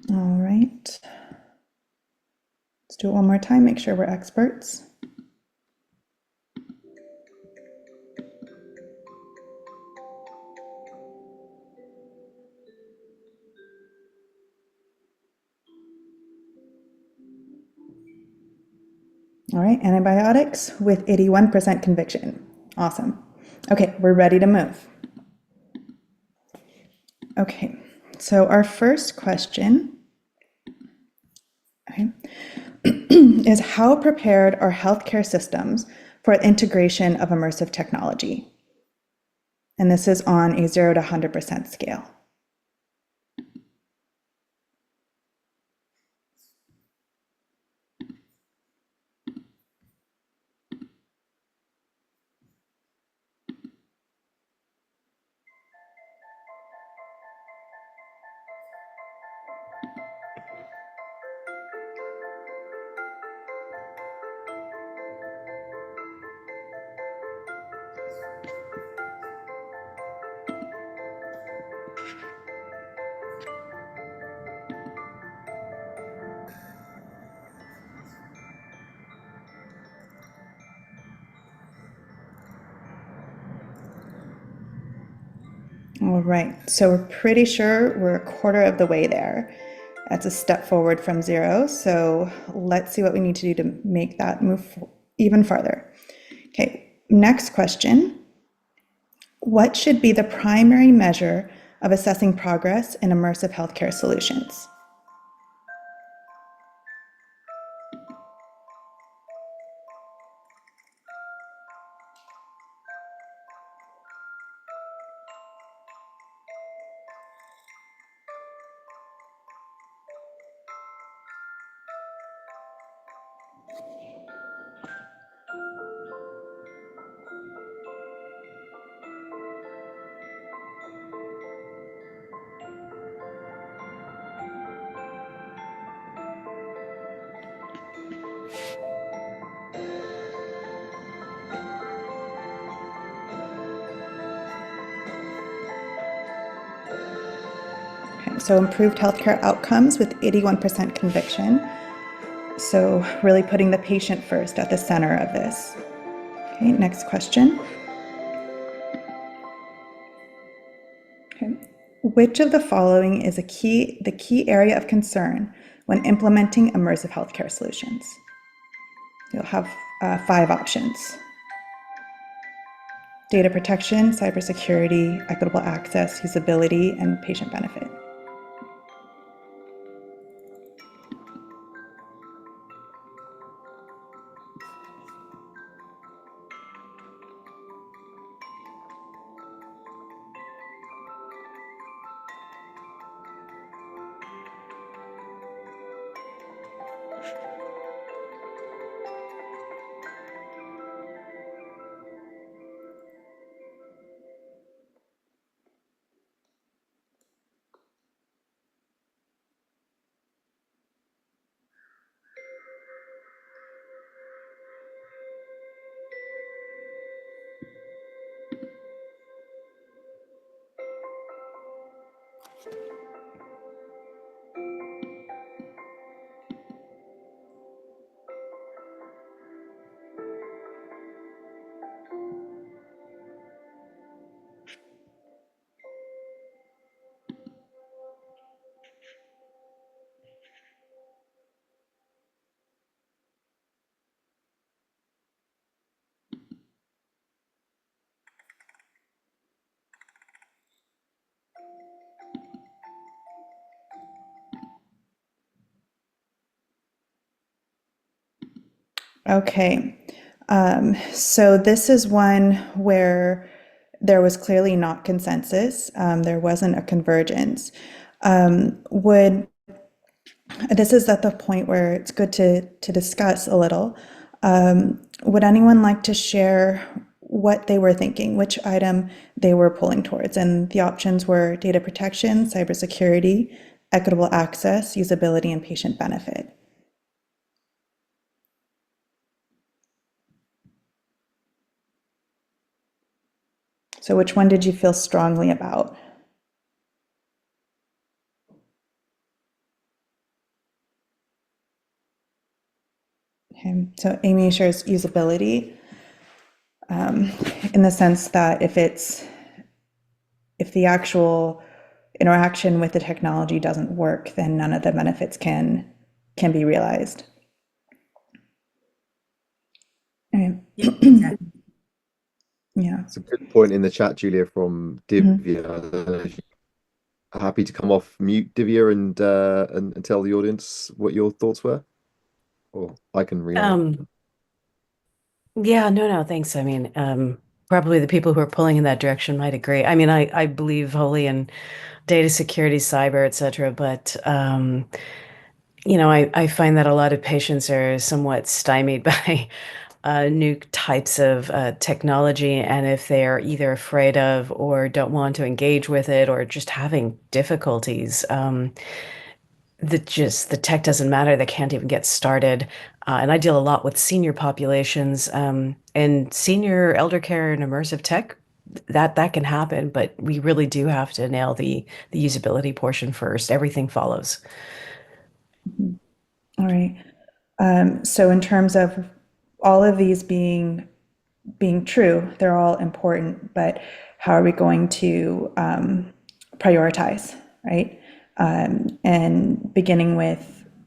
All right. Let's do it one more time, make sure we're experts. All right, antibiotics with 81% conviction. Awesome. Okay, we're ready to move. Okay, so our first question, okay, is how prepared are healthcare systems for integration of immersive technology? And this is on a 0 to 100% scale. All right, so we're pretty sure we're a quarter of the way there. That's a step forward from 0. So let's see what we need to do to make that move even farther. Okay, next question. What should be the primary measure of assessing progress in immersive healthcare solutions? Okay, so improved healthcare outcomes with 81% conviction. So really putting the patient first at the center of this. Okay, next question. Okay. Which of the following is the key area of concern when implementing immersive healthcare solutions? You'll have 5 options. Data protection, cybersecurity, equitable access, usability, and patient benefit. Okay, so this is one where there was clearly not consensus. There wasn't a convergence. Would This is at the point where it's good to discuss a little. Would anyone like to share what they were thinking, which item they were pulling towards? And the options were data protection, cybersecurity, equitable access, usability, and patient benefit. So which one did you feel strongly about? Okay, so Amy shares usability in the sense that if the actual interaction with the technology doesn't work, then none of the benefits can be realized. Okay. Yeah. It's a good point in the chat, Julia, from Divya. I don't know if you're happy to come off mute, Divya, and tell the audience what your thoughts were, or I can read out. Yeah, no, thanks. I mean, probably the people who are pulling in that direction might agree. I mean, I believe wholly in data security, cyber, et cetera, but I find that a lot of patients are somewhat stymied by new types of technology, and if they are either afraid of or don't want to engage with it or just having difficulties, the tech doesn't matter. They can't even get started. And I deal a lot with senior populations, and senior elder care and immersive tech. That can happen, but we really do have to nail the usability portion first. Everything follows. All right. So in terms of all of these being true, they're all important, but how are we going to prioritize, right? And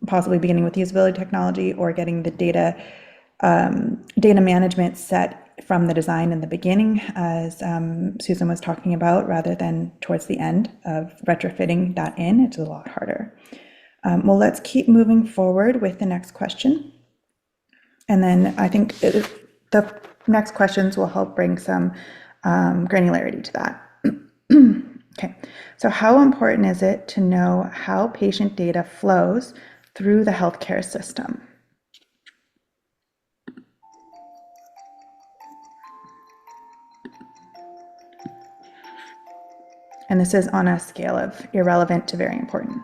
possibly beginning with usability technology, or getting the data management set from the design in the beginning, as Susan was talking about, rather than towards the end of retrofitting that in. It's a lot harder. Well, let's keep moving forward with the next question. And then I think the next questions will help bring some granularity to that. Okay, so how important is it to know how patient data flows through the healthcare system? And this is on a scale of irrelevant to very important.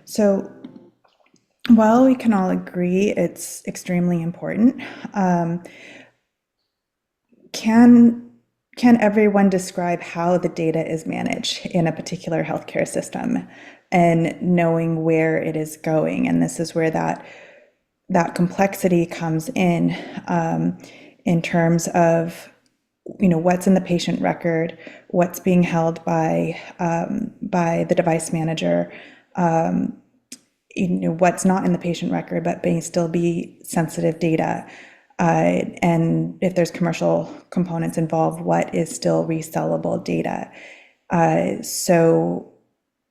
So while we can all agree it's extremely important, can everyone describe how the data is managed in a particular healthcare system and knowing where it is going? And this is where that complexity comes in terms of what's in the patient record, what's being held by the device manager, what's not in the patient record but may still be sensitive data. And if there's commercial components involved, what is still resellable data? So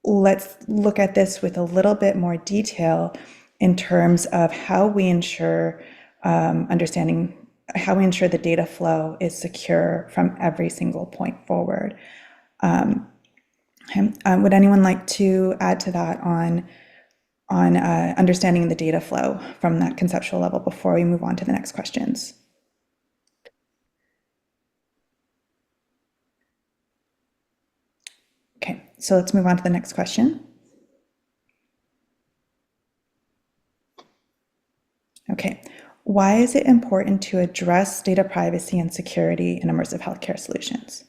let's look at this with a little bit more detail in terms of how we ensure how we ensure the data flow is secure from every single point forward. Would anyone like to add to that on understanding the data flow from that conceptual level before we move on to the next questions? Okay, so let's move on to the next question. Okay, why is it important to address data privacy and security in immersive healthcare solutions?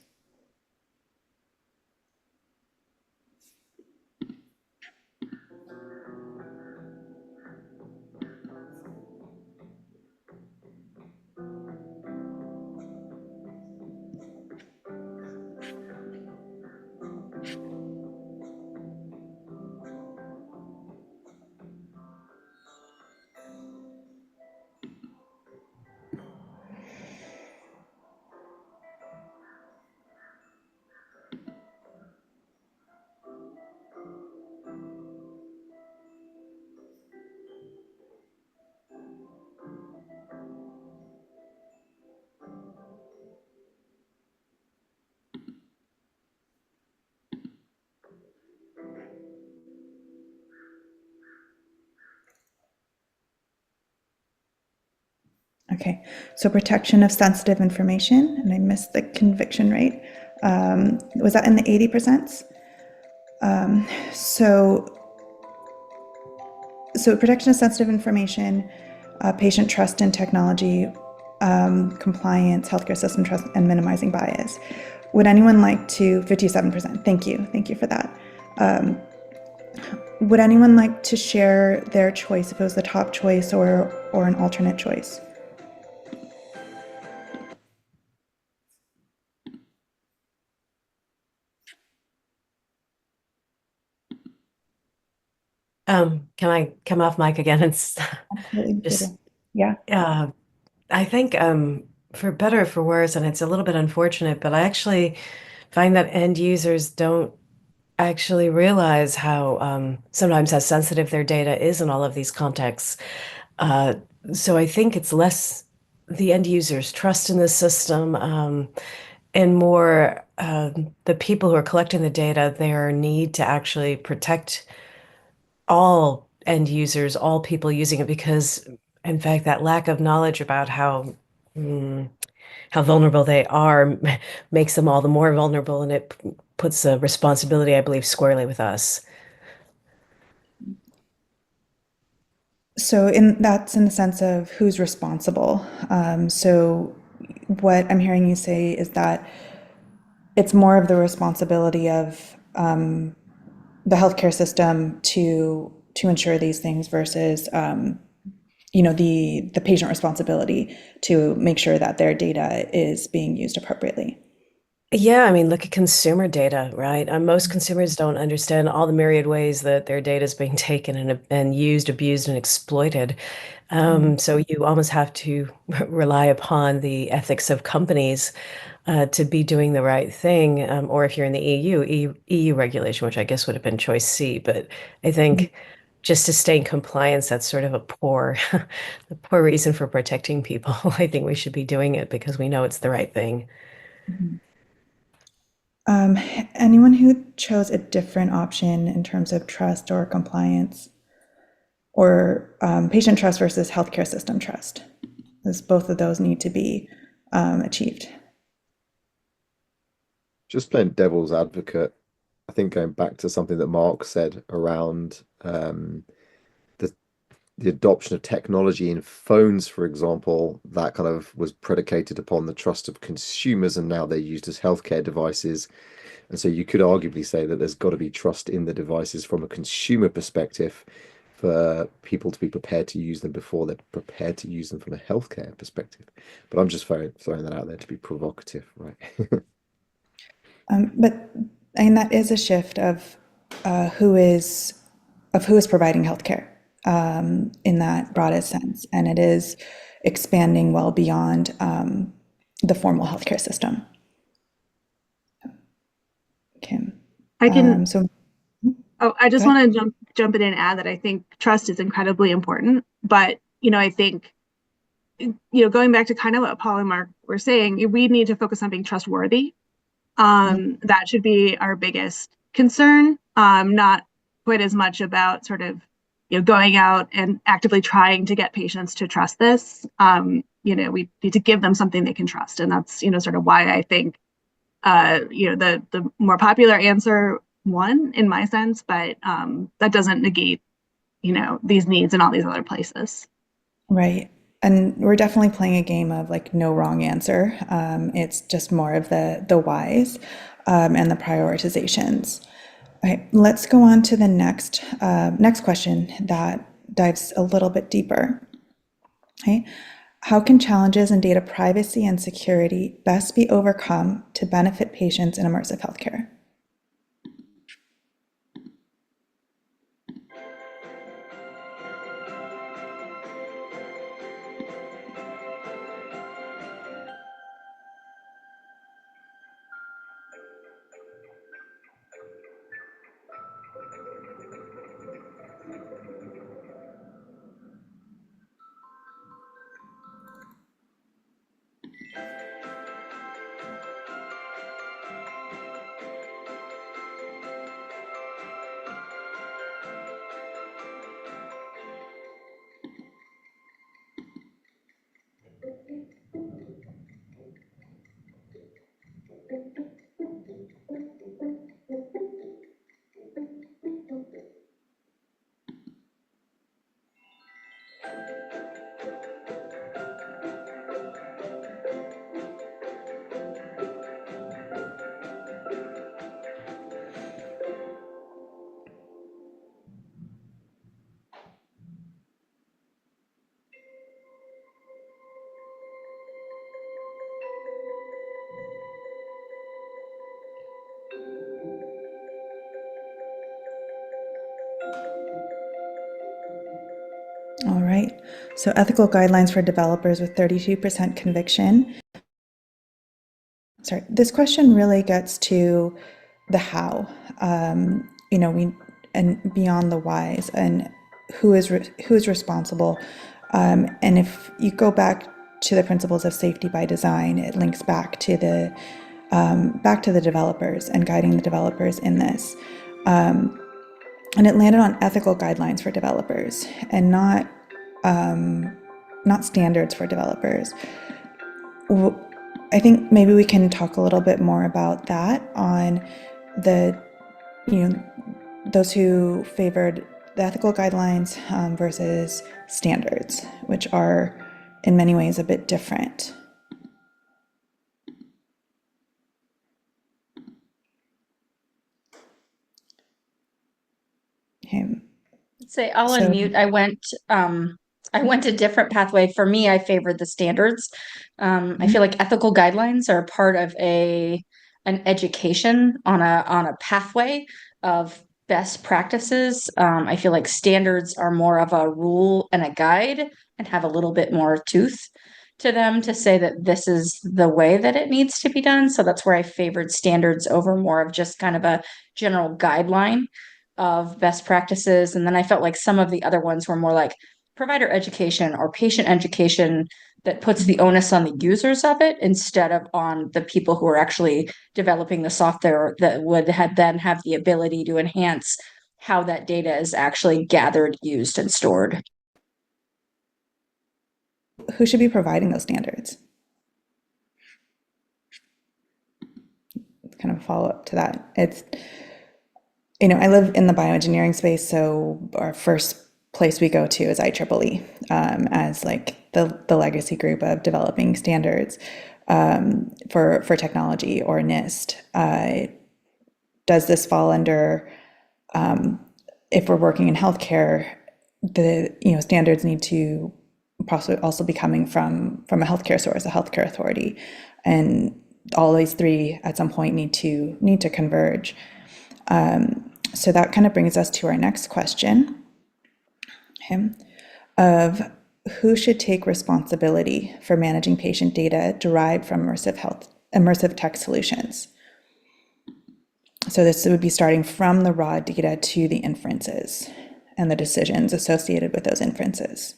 Okay, so protection of sensitive information, and I missed the conviction rate. Was that in the 80%? So protection of sensitive information, patient trust in technology, compliance, healthcare system trust, and minimizing bias. Would anyone like to, 57%, thank you for that. Would anyone like to share their choice, if it was the top choice or an alternate choice? Can I come off mic again and Absolutely. just, Yeah. I think for better or for worse, and it's a little bit unfortunate, but I actually find that end users don't actually realize how sometimes how sensitive their data is in all of these contexts. Uh, so I think it's less the end user's trust in the system and more the people who are collecting the data, their need to actually protect all end users, all people using it, because in fact, that lack of knowledge about how vulnerable they are makes them all the more vulnerable, and it puts a responsibility, I believe, squarely with us. So that's in the sense of who's responsible. So what I'm hearing you say is that it's more of the responsibility of the healthcare system to ensure these things versus the patient responsibility to make sure that their data is being used appropriately. Yeah, I mean, look at consumer data, right? Most consumers don't understand all the myriad ways that their data is being taken and used, abused, and exploited. So you almost have to rely upon the ethics of companies to be doing the right thing. Or if you're in the EU regulation, which I guess would have been choice C. But I think just to stay in compliance, that's sort of a a poor reason for protecting people. I think we should be doing it because we know it's the right thing. Anyone who chose a different option in terms of trust or compliance, or patient trust versus healthcare system trust, as both of those need to be achieved. Just playing devil's advocate, I think going back to something that Mark said around the adoption of technology in phones, for example, that kind of was predicated upon the trust of consumers, and now they're used as healthcare devices. And so you could arguably say that there's got to be trust in the devices from a consumer perspective for people to be prepared to use them before they're prepared to use them from a healthcare perspective. But I'm just throwing that out there to be provocative, right? But I mean, that is a shift of who is providing healthcare in that broadest sense, and it is expanding well beyond the formal healthcare system. Okay. I can. So I just go ahead. want to jump in and add that I think trust is incredibly important. But I think going back to kind of what Paul and Mark were saying, we need to focus on being trustworthy. That should be our biggest concern. Not quite as much about sort of going out and actively trying to get patients to trust this. We need to give them something they can trust, and that's sort of why I think the more popular answer won in my sense, but that doesn't negate these needs in all these other places. Right. And we're definitely playing a game of like no wrong answer. It's just more of the whys and the prioritizations. All right, let's go on to the next question that dives a little bit deeper. Okay. How can challenges in data privacy and security best be overcome to benefit patients in immersive healthcare? All right. So ethical guidelines for developers with 32% conviction. Sorry, this question really gets to the how, and beyond the whys, and who is responsible. And if you go back to the principles of safety by design, it links back to the developers and guiding the developers in this. And it landed on ethical guidelines for developers and not standards for developers. I think maybe we can talk a little bit more about that on those who favored the ethical guidelines versus standards, which are in many ways a bit different. Okay. Say I'll unmute. I went a different pathway. For me, I favored the standards. I feel like ethical guidelines are part of an education on a pathway of best practices. I feel like standards are more of a rule and a guide and have a little bit more tooth to them to say that this is the way that it needs to be done. So that's where I favored standards over more of just kind of a general guideline of best practices. And then I felt like some of the other ones were more like provider education or patient education that puts the onus on the users of it instead of on the people who are actually developing the software that would then have the ability to enhance how that data is actually gathered, used, and stored. Who should be providing those standards? It's kind of a follow-up to that. I live in the bioengineering space, so our first place we go to is IEEE as like the legacy group of developing standards for technology, or NIST. Does this fall under, if we're working in healthcare, the standards need to possibly also be coming from a healthcare source, a healthcare authority, and all these three at some point need to converge. So that kind of brings us to our next question, of who should take responsibility for managing patient data derived from immersive tech solutions. So this would be starting from the raw data to the inferences and the decisions associated with those inferences.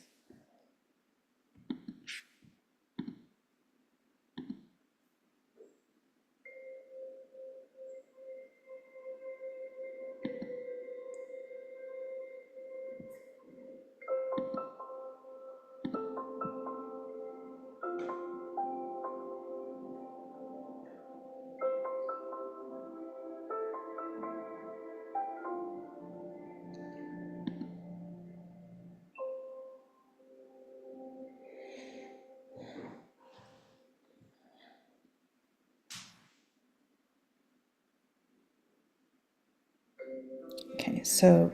Okay, so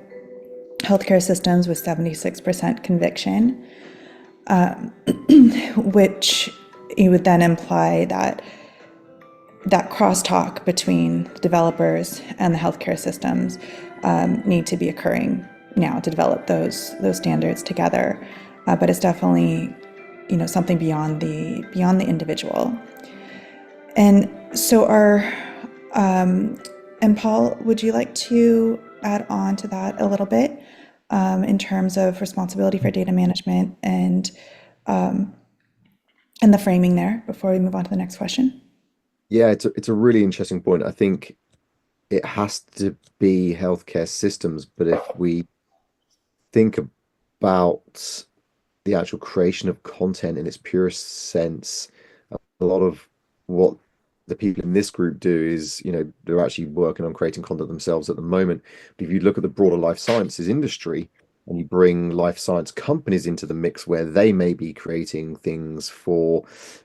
healthcare systems with 76% conviction, which you would then imply that crosstalk between the developers and the healthcare systems need to be occurring now to develop those standards together. But it's definitely something beyond the individual. And so and Paul, would you like to add on to that a little bit in terms of responsibility for data management and the framing there before we move on to the next question? Yeah, it's a really interesting point. I think it has to be healthcare systems, but if we think about the actual creation of content in its purest sense, a lot of what the people in this group do is, they're actually working on creating content themselves at the moment. But if you look at the broader life sciences industry and you bring life science companies into the mix where they may be creating things for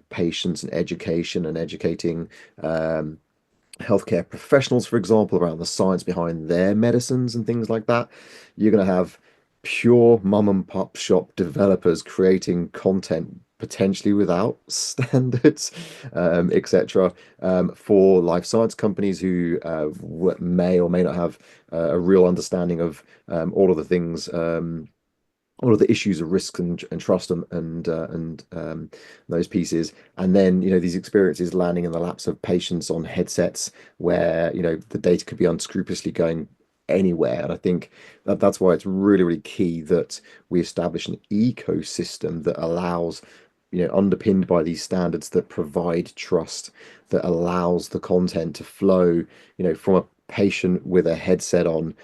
patients and education and educating healthcare professionals, for example, around the science behind their medicines and things like that, you're going to have pure mum and pop shop developers creating content potentially without standards, etc., for life science companies who may or may not have a real understanding of all of the things, all of the issues of risk and trust and those pieces, and then these experiences landing in the laps of patients on headsets where the data could be unscrupulously going anywhere. And I think that's why it's really, really key that we establish an ecosystem that allows, underpinned by these standards, that provide trust, that allows the content to flow, from a patient with a headset on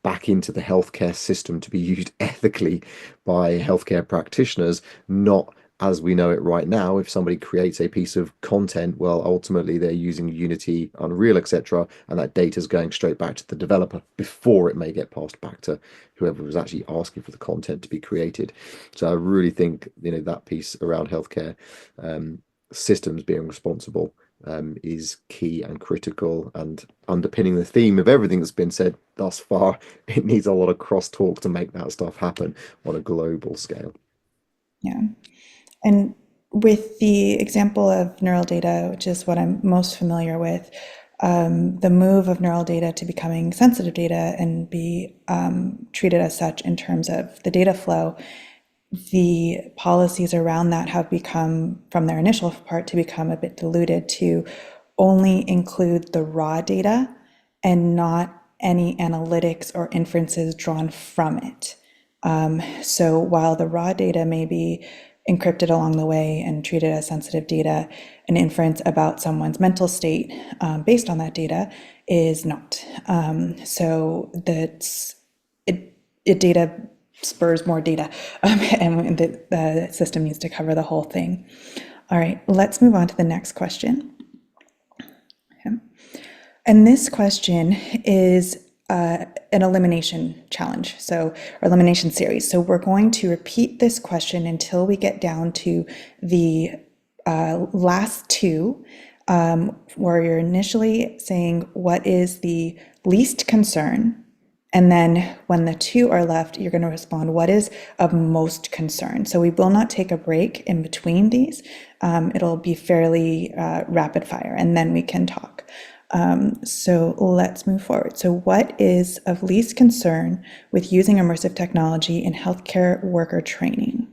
back into the healthcare system to be used ethically by healthcare practitioners, not as we know it right now. If somebody creates a piece of content, well, ultimately they're using Unity, Unreal, etc., and that data is going straight back to the developer before it may get passed back to whoever was actually asking for the content to be created. So I really think that piece around healthcare systems being responsible is key and critical, and underpinning the theme of everything that's been said thus far. It needs a lot of crosstalk to make that stuff happen on a global scale. Yeah. And with the example of neural data, which is what I'm most familiar with, the move of neural data to becoming sensitive data and be treated as such in terms of the data flow, the policies around that have become, from their initial part, to become a bit diluted to only include the raw data and not any analytics or inferences drawn from it. So while the raw data may be encrypted along the way and treated as sensitive data, an inference about someone's mental state based on that data is not. So that's data spurs more data, and the system needs to cover the whole thing. All right, let's move on to the next question. Okay. And this question is an elimination challenge, or elimination series. So we're going to repeat this question until we get down to the last two, where you're initially saying what is the least concern, and then when the two are left, you're going to respond what is of most concern. So we will not take a break in between these. It'll be fairly rapid fire, and then we can talk. So let's move forward. So what is of least concern with using immersive technology in healthcare worker training?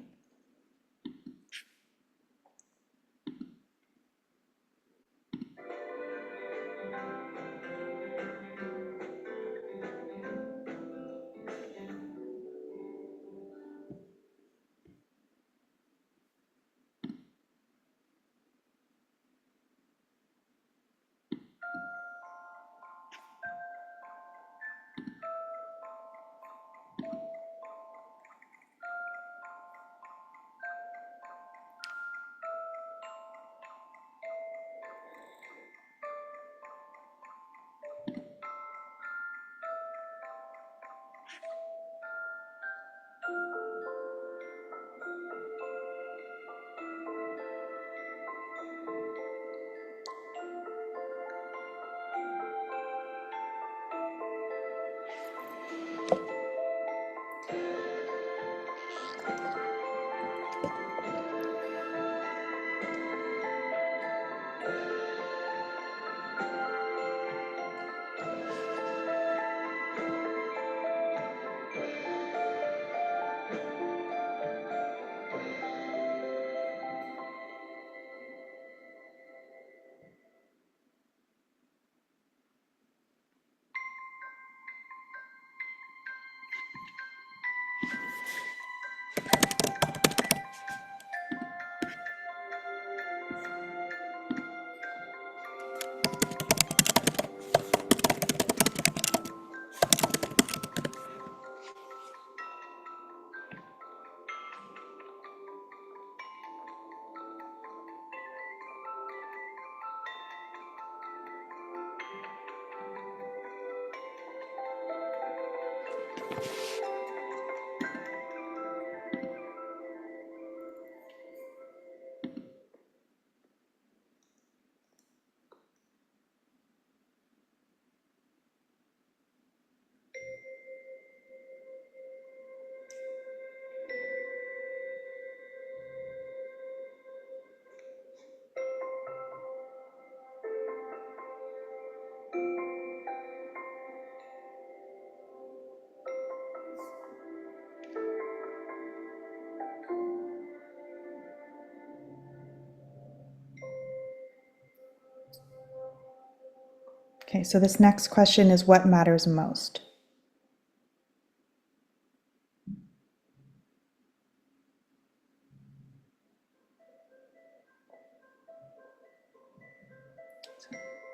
Okay, so this next question is what matters most?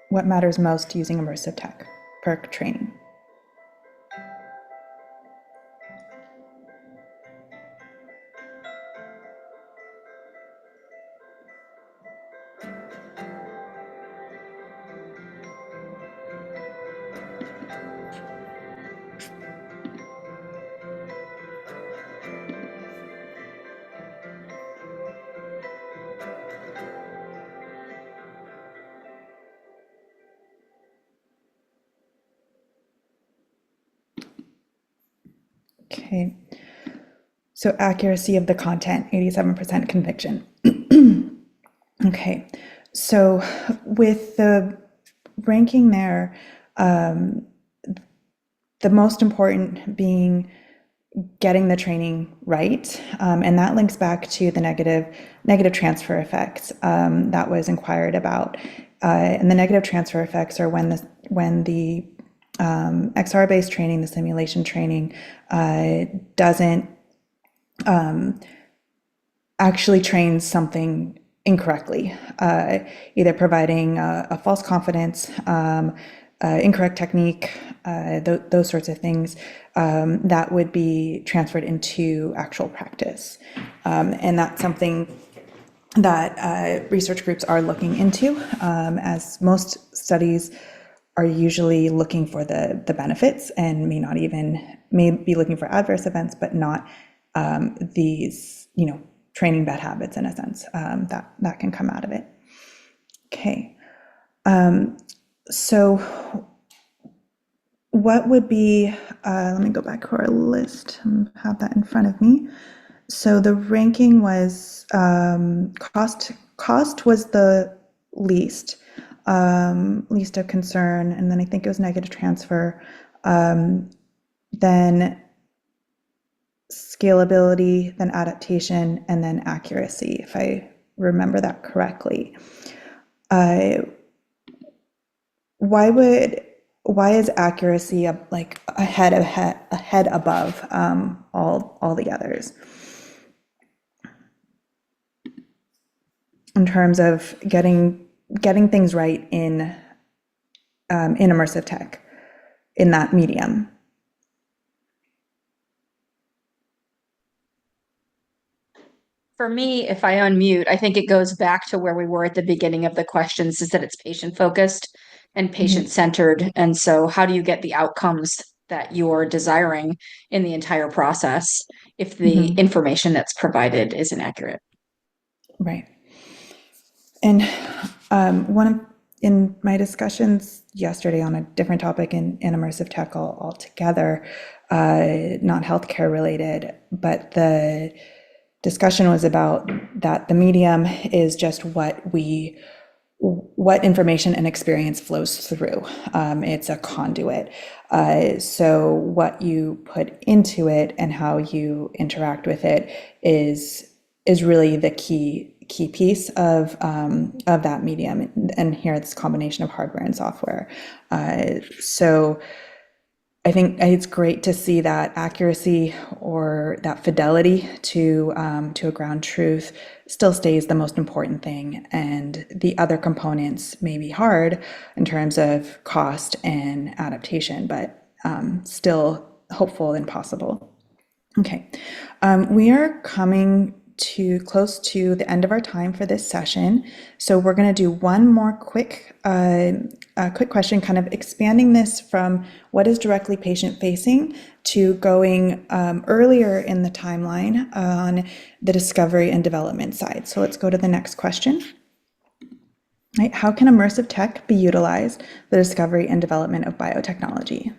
What matters most using immersive tech per training? Okay, so accuracy of the content, 87% conviction. Okay, so with the ranking there, the most important being getting the training right, and that links back to the negative transfer effects that was inquired about. And the negative transfer effects are when the XR-based training, the simulation training, doesn't actually train something incorrectly, either providing a false confidence, incorrect technique, those sorts of things that would be transferred into actual practice. And that's something that research groups are looking into, as most studies are usually looking for the benefits and may be looking for adverse events, but not these, training bad habits in a sense, that can come out of it. Okay. So what would be, let me go back to our list and have that in front of me. So the ranking was cost was the least of concern, and then I think it was negative transfer, then scalability, then adaptation, and then accuracy, if I remember that correctly. Why is accuracy ahead above all the others in terms of getting things right in immersive tech in that medium? For me, if I unmute, I think it goes back to where we were at the beginning of the questions, is that it's patient focused and patient centered. And so how do you get the outcomes that you're desiring in the entire process if the information that's provided isn't accurate? Right. And in my discussions yesterday on a different topic in immersive tech altogether, not healthcare related, but the discussion was about that the medium is just what information and experience flows through. It's a conduit. So what you put into it and how you interact with it is really the key piece of that medium. And here it's a combination of hardware and software. So I think it's great to see that accuracy or that fidelity to a ground truth still stays the most important thing, and the other components may be hard in terms of cost and adaptation, but still hopeful and possible. Okay, we are coming close to the end of our time for this session, so we're going to do one more quick question, kind of expanding this from what is directly patient facing to going earlier in the timeline on the discovery and development side. So let's go to the next question. Right, how can immersive tech be utilized the discovery and development of biotechnology?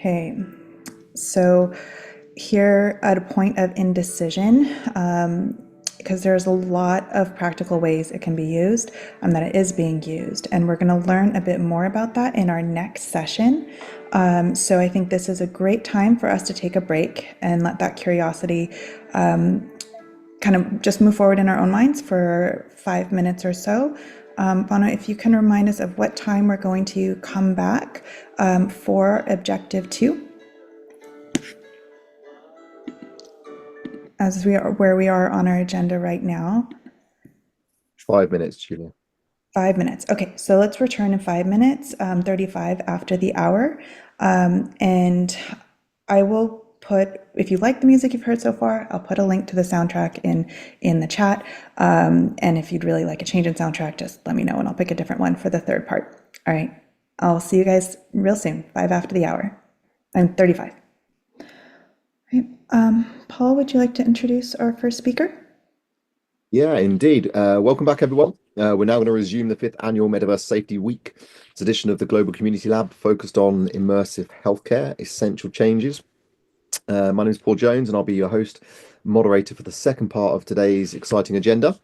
Okay, so here at a point of indecision, because there's a lot of practical ways it can be used, that it is being used, and we're going to learn a bit more about that in our next session. So I think this is a great time for us to take a break and let that curiosity kind of just move forward in our own minds for 5 minutes or so. Bono, if you can remind us of what time we're going to come back for Objective 2, as we are where we are on our agenda right now. 5 minutes, Julia. 5 minutes. Okay, so let's return in 5 minutes, 35 after the hour. And I will put, if you like the music you've heard so far, I'll put a link to the soundtrack in the chat. And if you'd really like a change in soundtrack, just let me know and I'll pick a different one for the third part. All right, I'll see you guys real soon, 5 after the hour. I'm 35. Right. Paul, would you like to introduce our first speaker? Yeah, indeed. Welcome back, everyone. We're now going to resume the 5th annual Metaverse Safety Week. It's an edition of the Global Community Lab focused on immersive healthcare, essential changes. My name is Paul Jones, and I'll be your host, moderator for the second part of today's exciting agenda.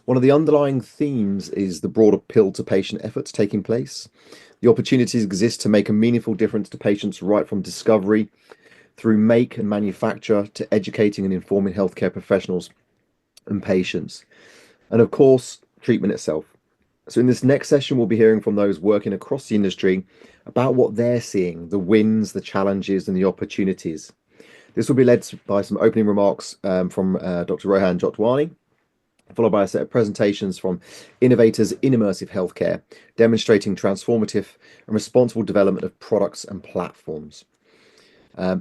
One of the underlying themes is the broader pill-to-patient efforts taking place. The opportunities exist to make a meaningful difference to patients right from discovery through make and manufacture to educating and informing healthcare professionals and patients. And of course, treatment itself. So in this next session, we'll be hearing from those working across the industry about what they're seeing, the wins, the challenges, and the opportunities. This will be led by some opening remarks from Dr. Rohan Jotwani, followed by a set of presentations from innovators in immersive healthcare, demonstrating transformative and responsible development of products and platforms.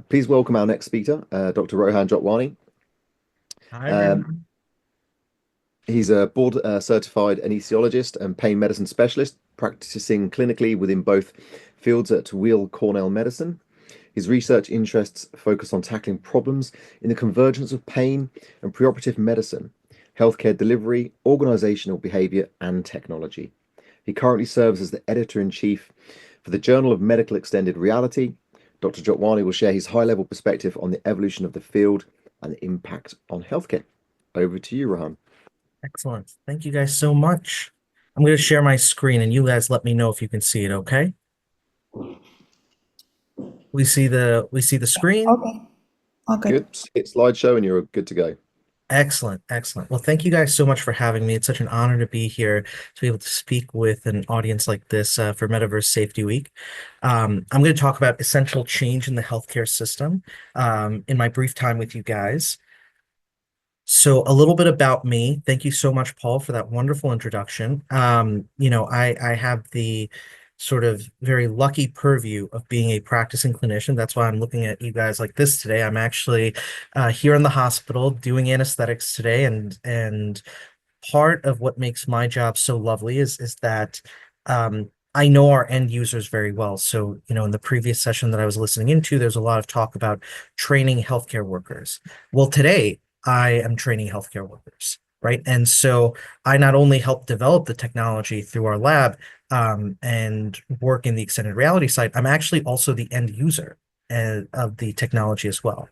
Please welcome our next speaker, Dr. Rohan Jotwani. Hi, everyone. He's a board certified anesthesiologist and pain medicine specialist, practicing clinically within both fields at Weill Cornell Medicine. His research interests focus on tackling problems in the convergence of pain and preoperative medicine, healthcare delivery, organizational behavior, and technology. He currently serves as the editor-in-chief for the Journal of Medical Extended Reality. Dr. Jotwani will share his high-level perspective on the evolution of the field and the impact on healthcare. Over to you, Rohan. Excellent. Thank you guys so much. I'm going to share my screen and you guys let me know if you can see it, okay? We see the screen. Okay. All good. Good. Hit slideshow and you're good to go. Excellent. Excellent. Well, thank you guys so much for having me. It's such an honor to be here to be able to speak with an audience like this for Metaverse Safety Week. I'm going to talk about essential change in the healthcare system in my brief time with you guys. So a little bit about me. Thank you so much, Paul, for that wonderful introduction. I have the sort of very lucky purview of being a practicing clinician. That's why I'm looking at you guys like this today. I'm actually here in the hospital doing anesthetics today, and part of what makes my job so lovely is that I know our end users very well. So, in the previous session that I was listening into, there's a lot of talk about training healthcare workers. Well, today I am training healthcare workers, right? And so I not only help develop the technology through our lab and work in the extended reality side, I'm actually also the end user of the technology as well.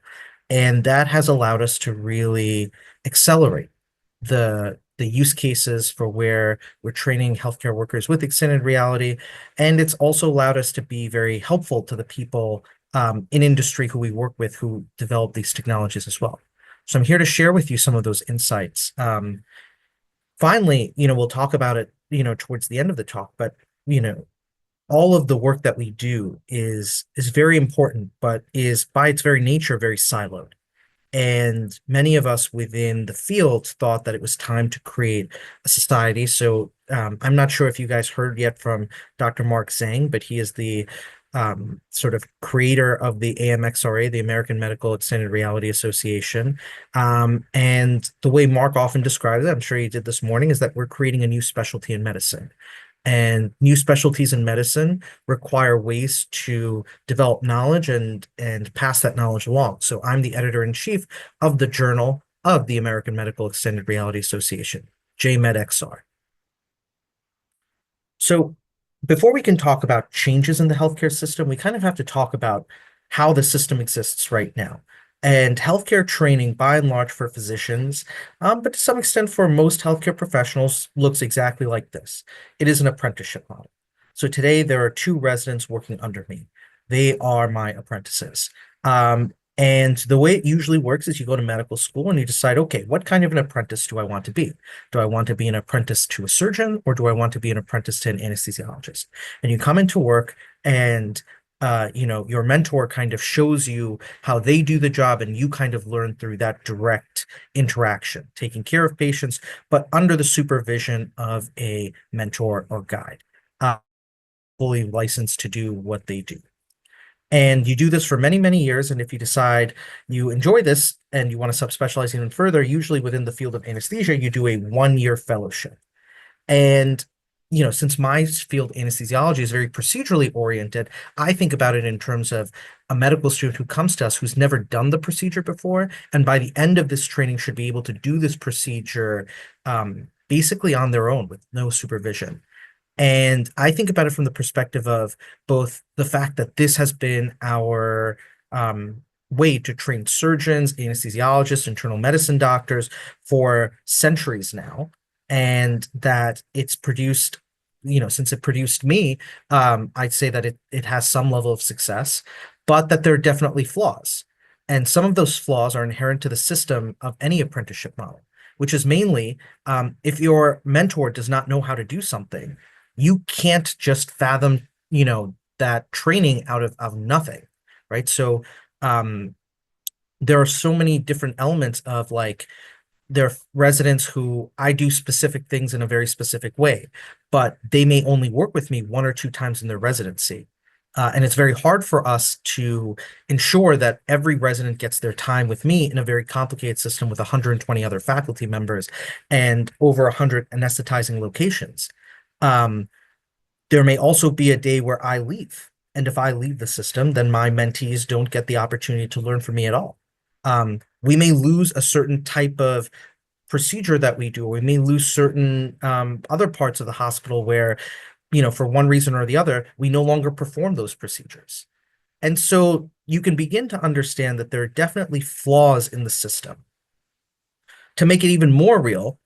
And that has allowed us to really accelerate the use cases for where we're training healthcare workers with extended reality. And it's also allowed us to be very helpful to the people in industry who we work with who develop these technologies as well. So I'm here to share with you some of those insights. Finally, we'll talk about it, towards the end of the talk, but, all of the work that we do is very important, but is by its very nature, very siloed. And many of us within the field thought that it was time to create a society. So I'm not sure if you guys heard yet from Dr. Mark Zhang, but he is the sort of creator of the AMXRA, the American Medical Extended Reality Association. And the way Mark often describes it, I'm sure he did this morning, is that we're creating a new specialty in medicine. And new specialties in medicine require ways to develop knowledge and pass that knowledge along. So I'm the editor-in-chief of the Journal of the American Medical Extended Reality Association, JMedXR. So before we can talk about changes in the healthcare system, we kind of have to talk about how the system exists right now. And healthcare training, by and large, for physicians, but to some extent for most healthcare professionals, looks exactly like this. It is an apprenticeship model. So today there are 2 residents working under me. They are my apprentices. And the way it usually works is you go to medical school and you decide, okay, what kind of an apprentice do I want to be? Do I want to be an apprentice to a surgeon, or do I want to be an apprentice to an anesthesiologist? And you come into work and your mentor kind of shows you how they do the job, and you kind of learn through that direct interaction, taking care of patients, but under the supervision of a mentor or guide, fully licensed to do what they do. And you do this for many, many years. And if you decide you enjoy this and you want to subspecialize even further, usually within the field of anesthesia, you do a 1-year fellowship. And since my field, anesthesiology, is very procedurally oriented, I think about it in terms of a medical student who comes to us who's never done the procedure before, and by the end of this training should be able to do this procedure basically on their own with no supervision. And I think about it from the perspective of both the fact that this has been our way to train surgeons, anesthesiologists, internal medicine doctors for centuries now, and that it's produced, since it produced me, I'd say that it has some level of success, but that there are definitely flaws. And some of those flaws are inherent to the system of any apprenticeship model, which is mainly if your mentor does not know how to do something, you can't just fathom, that training out of nothing, right? So there are so many different elements of like, there are residents who I do specific things in a very specific way, but they may only work with me 1 or 2 times in their residency. And it's very hard for us to ensure that every resident gets their time with me in a very complicated system with 120 other faculty members and over 100 anesthetizing locations. There may also be a day where I leave. And if I leave the system, then my mentees don't get the opportunity to learn from me at all. We may lose a certain type of procedure that we do. We may lose certain other parts of the hospital where, for one reason or the other, we no longer perform those procedures. And so you can begin to understand that there are definitely flaws in the system. To make it even more real,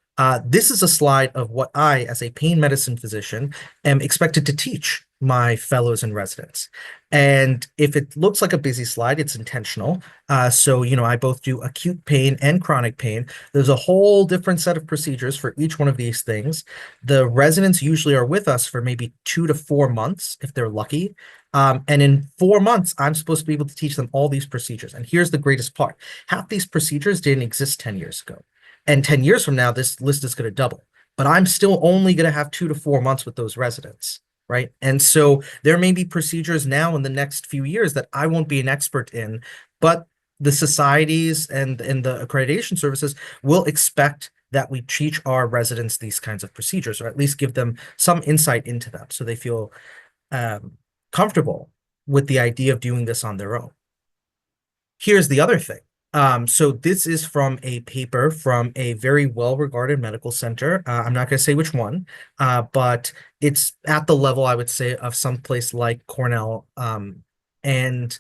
this is a slide of what I, as a pain medicine physician, am expected to teach my fellows and residents. And if it looks like a busy slide, it's intentional. So, I both do acute pain and chronic pain. There's a whole different set of procedures for each one of these things. The residents usually are with us for maybe 2 to 4 months, if they're lucky. And in 4 months, I'm supposed to be able to teach them all these procedures. And here's the greatest part. Half these procedures didn't exist 10 years ago. And 10 years from now, this list is going to double. But I'm still only going to have 2 to 4 months with those residents, right? And so there may be procedures now in the next few years that I won't be an expert in, but the societies and the accreditation services will expect that we teach our residents these kinds of procedures, or at least give them some insight into them so they feel comfortable with the idea of doing this on their own. Here's the other thing. So this is from a paper from a very well-regarded medical center. I'm not going to say which one, but it's at the level, I would say, of some place like Cornell. And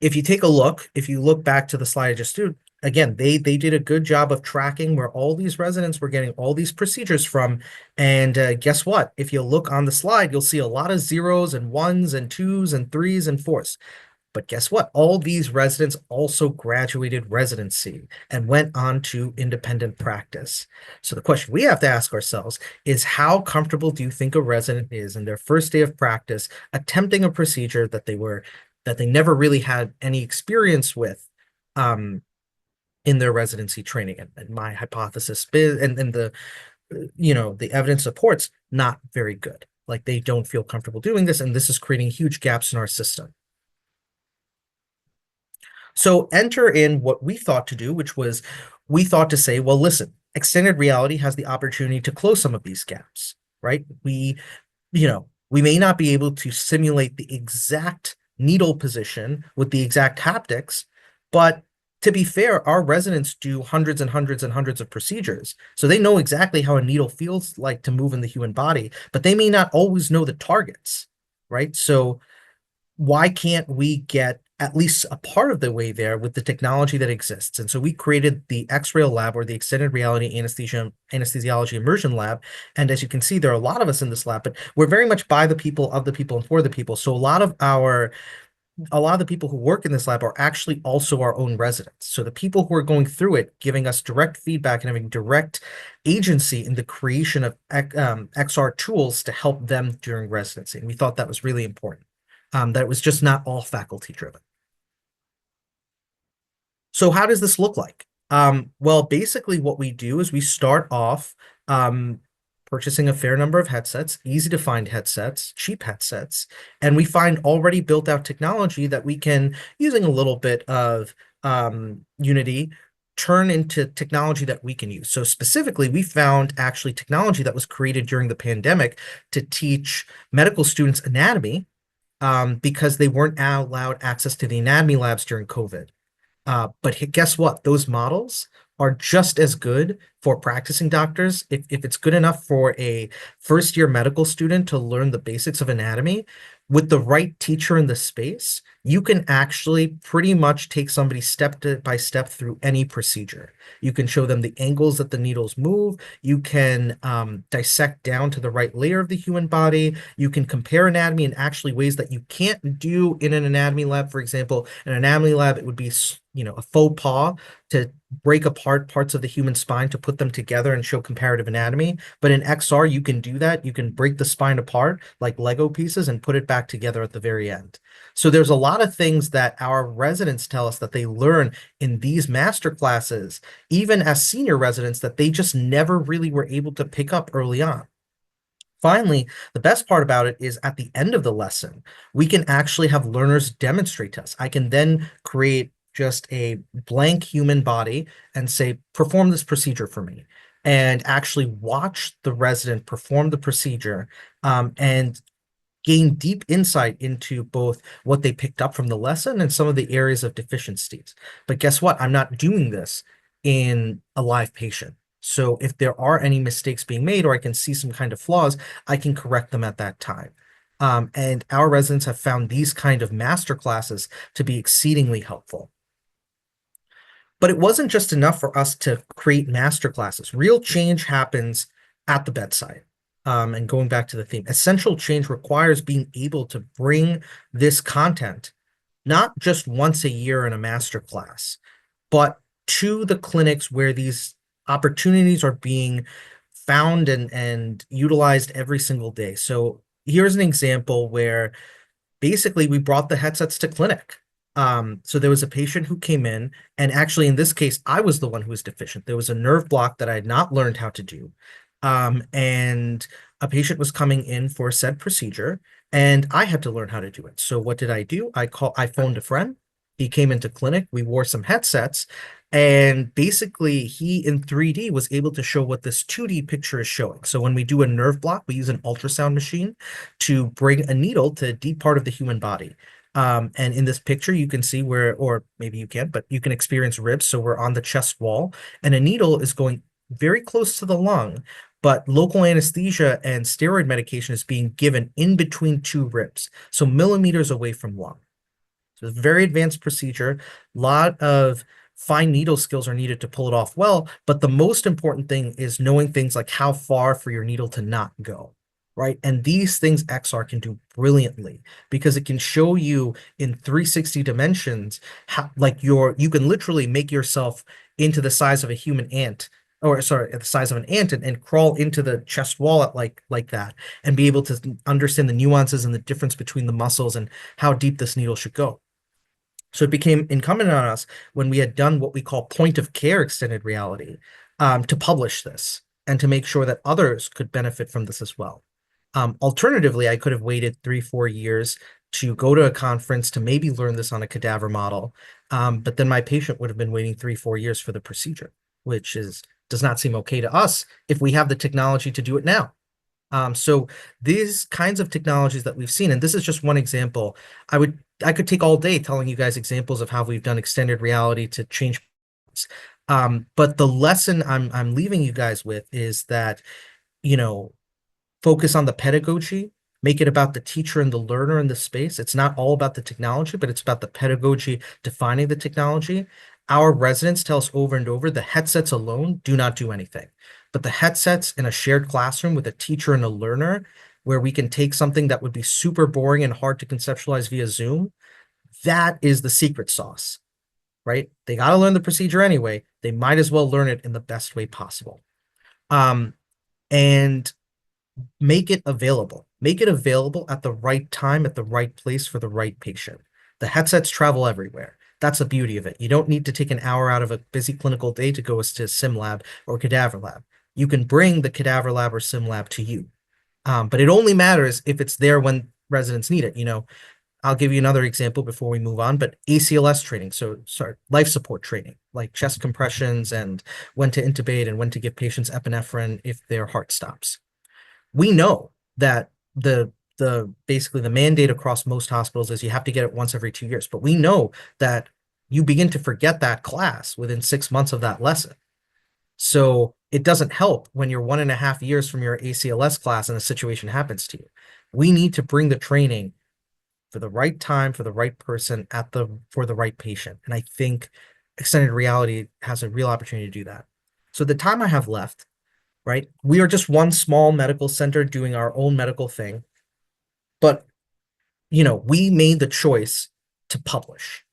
if you look back to the slide I just did, again, they did a good job of tracking where all these residents were getting all these procedures from. And guess what? If you look on the slide, you'll see a lot of 0s and 1s and 2s and 3s and 4s. But guess what? All these residents also graduated residency and went on to independent practice. So the question we have to ask ourselves is, how comfortable do you think a resident is in their first day of practice attempting a procedure that they never really had any experience with in their residency training? And my hypothesis and the evidence supports not very good. Like, they don't feel comfortable doing this, and this is creating huge gaps in our system. So enter in what we thought to do, which was we thought to say, well, listen, extended reality has the opportunity to close some of these gaps, right? We may not be able to simulate the exact needle position with the exact haptics, but to be fair, our residents do hundreds and hundreds and hundreds of procedures. So they know exactly how a needle feels like to move in the human body, but they may not always know the targets, right? So why can't we get at least a part of the way there with the technology that exists? And so we created the X-Ray lab, or the Extended Reality Anesthesiology Immersion Lab. And as you can see, there are a lot of us in this lab, but we're very much by the people, of the people, and for the people. So a lot of the people who work in this lab are actually also our own residents. So the people who are going through it, giving us direct feedback and having direct agency in the creation of XR tools to help them during residency. And we thought that was really important. That it was just not all faculty driven. So how does this look like? Well, basically what we do is we start off purchasing a fair number of headsets, easy to find headsets, cheap headsets, and we find already built out technology that we can, using a little bit of Unity, turn into technology that we can use. So specifically, we found actually technology that was created during the pandemic to teach medical students anatomy, because they weren't allowed access to the anatomy labs during COVID. But guess what? Those models are just as good for practicing doctors. If it's good enough for a first-year medical student to learn the basics of anatomy, with the right teacher in the space, you can actually pretty much take somebody step by step through any procedure. You can show them the angles that the needles move. You can dissect down to the right layer of the human body. You can compare anatomy in actually ways that you can't do in an anatomy lab. For example, in an anatomy lab, it would be, a faux pas to break apart parts of the human spine to put them together and show comparative anatomy. But in XR, you can do that. You can break the spine apart like Lego pieces and put it back together at the very end. So there's a lot of things that our residents tell us that they learn in these master classes, even as senior residents, that they just never really were able to pick up early on. Finally, the best part about it is at the end of the lesson, we can actually have learners demonstrate to us. I can then create just a blank human body and say, perform this procedure for me, and actually watch the resident perform the procedure, and gain deep insight into both what they picked up from the lesson and some of the areas of deficiencies. But guess what? I'm not doing this in a live patient. So if there are any mistakes being made, or I can see some kind of flaws, I can correct them at that time. And our residents have found these kind of master classes to be exceedingly helpful. But it wasn't just enough for us to create master classes. Real change happens at the bedside. And going back to the theme, essential change requires being able to bring this content, not just once a year in a master class, but to the clinics where these opportunities are being found and utilized every single day. So here's an example where basically we brought the headsets to clinic. So there was a patient who came in, and actually in this case, I was the one who was deficient. There was a nerve block that I had not learned how to do. And a patient was coming in for said procedure, and I had to learn how to do it. So what did I do? I phoned a friend. He came into clinic. We wore some headsets, and basically he in 3D was able to show what this 2D picture is showing. So when we do a nerve block, we use an ultrasound machine to bring a needle to a deep part of the human body. And in this picture, you can see where, or maybe you can't, but you can experience ribs. So we're on the chest wall, and a needle is going very close to the lung, but local anesthesia and steroid medication is being given in between two ribs, so millimeters away from lung. So it's a very advanced procedure. A lot of fine needle skills are needed to pull it off well, but the most important thing is knowing things like how far for your needle to not go, right? And these things XR can do brilliantly, because it can show you in 360 dimensions how, like, you can literally make yourself into the size of a human ant, or sorry, the size of an ant, and crawl into the chest wall at like that, and be able to understand the nuances and the difference between the muscles and how deep this needle should go. So it became incumbent on us, when we had done what we call point of care extended reality, to publish this and to make sure that others could benefit from this as well. Alternatively, I could have waited 3-4 years to go to a conference to maybe learn this on a cadaver model, but then my patient would have been waiting 3-4 years for the procedure, which does not seem okay to us if we have the technology to do it now. So these kinds of technologies that we've seen, and this is just one example, I could take all day telling you guys examples of how we've done extended reality to change. But the lesson I'm leaving you guys with is that, focus on the pedagogy, make it about the teacher and the learner in the space. It's not all about the technology, but it's about the pedagogy defining the technology. Our residents tell us over and over, the headsets alone do not do anything. But the headsets in a shared classroom with a teacher and a learner, where we can take something that would be super boring and hard to conceptualize via Zoom, that is the secret sauce, right? They got to learn the procedure anyway. They might as well learn it in the best way possible. And make it available. Make it available at the right time, at the right place for the right patient. The headsets travel everywhere. That's the beauty of it. You don't need to take an hour out of a busy clinical day to go to sim lab or cadaver lab. You can bring the cadaver lab or sim lab to you. But it only matters if it's there when residents need it. I'll give you another example before we move on, but ACLS training, so sorry, life support training, like chest compressions and when to intubate and when to give patients epinephrine if their heart stops. We know that basically the mandate across most hospitals is you have to get it once every 2 years, but we know that you begin to forget that class within 6 months of that lesson. So it doesn't help when you're 1.5 years from your ACLS class and a situation happens to you. We need to bring the training for the right time, for the right person, for the right patient. And I think extended reality has a real opportunity to do that. So the time I have left, right? We are just one small medical center doing our own medical thing. But, we made the choice to publish.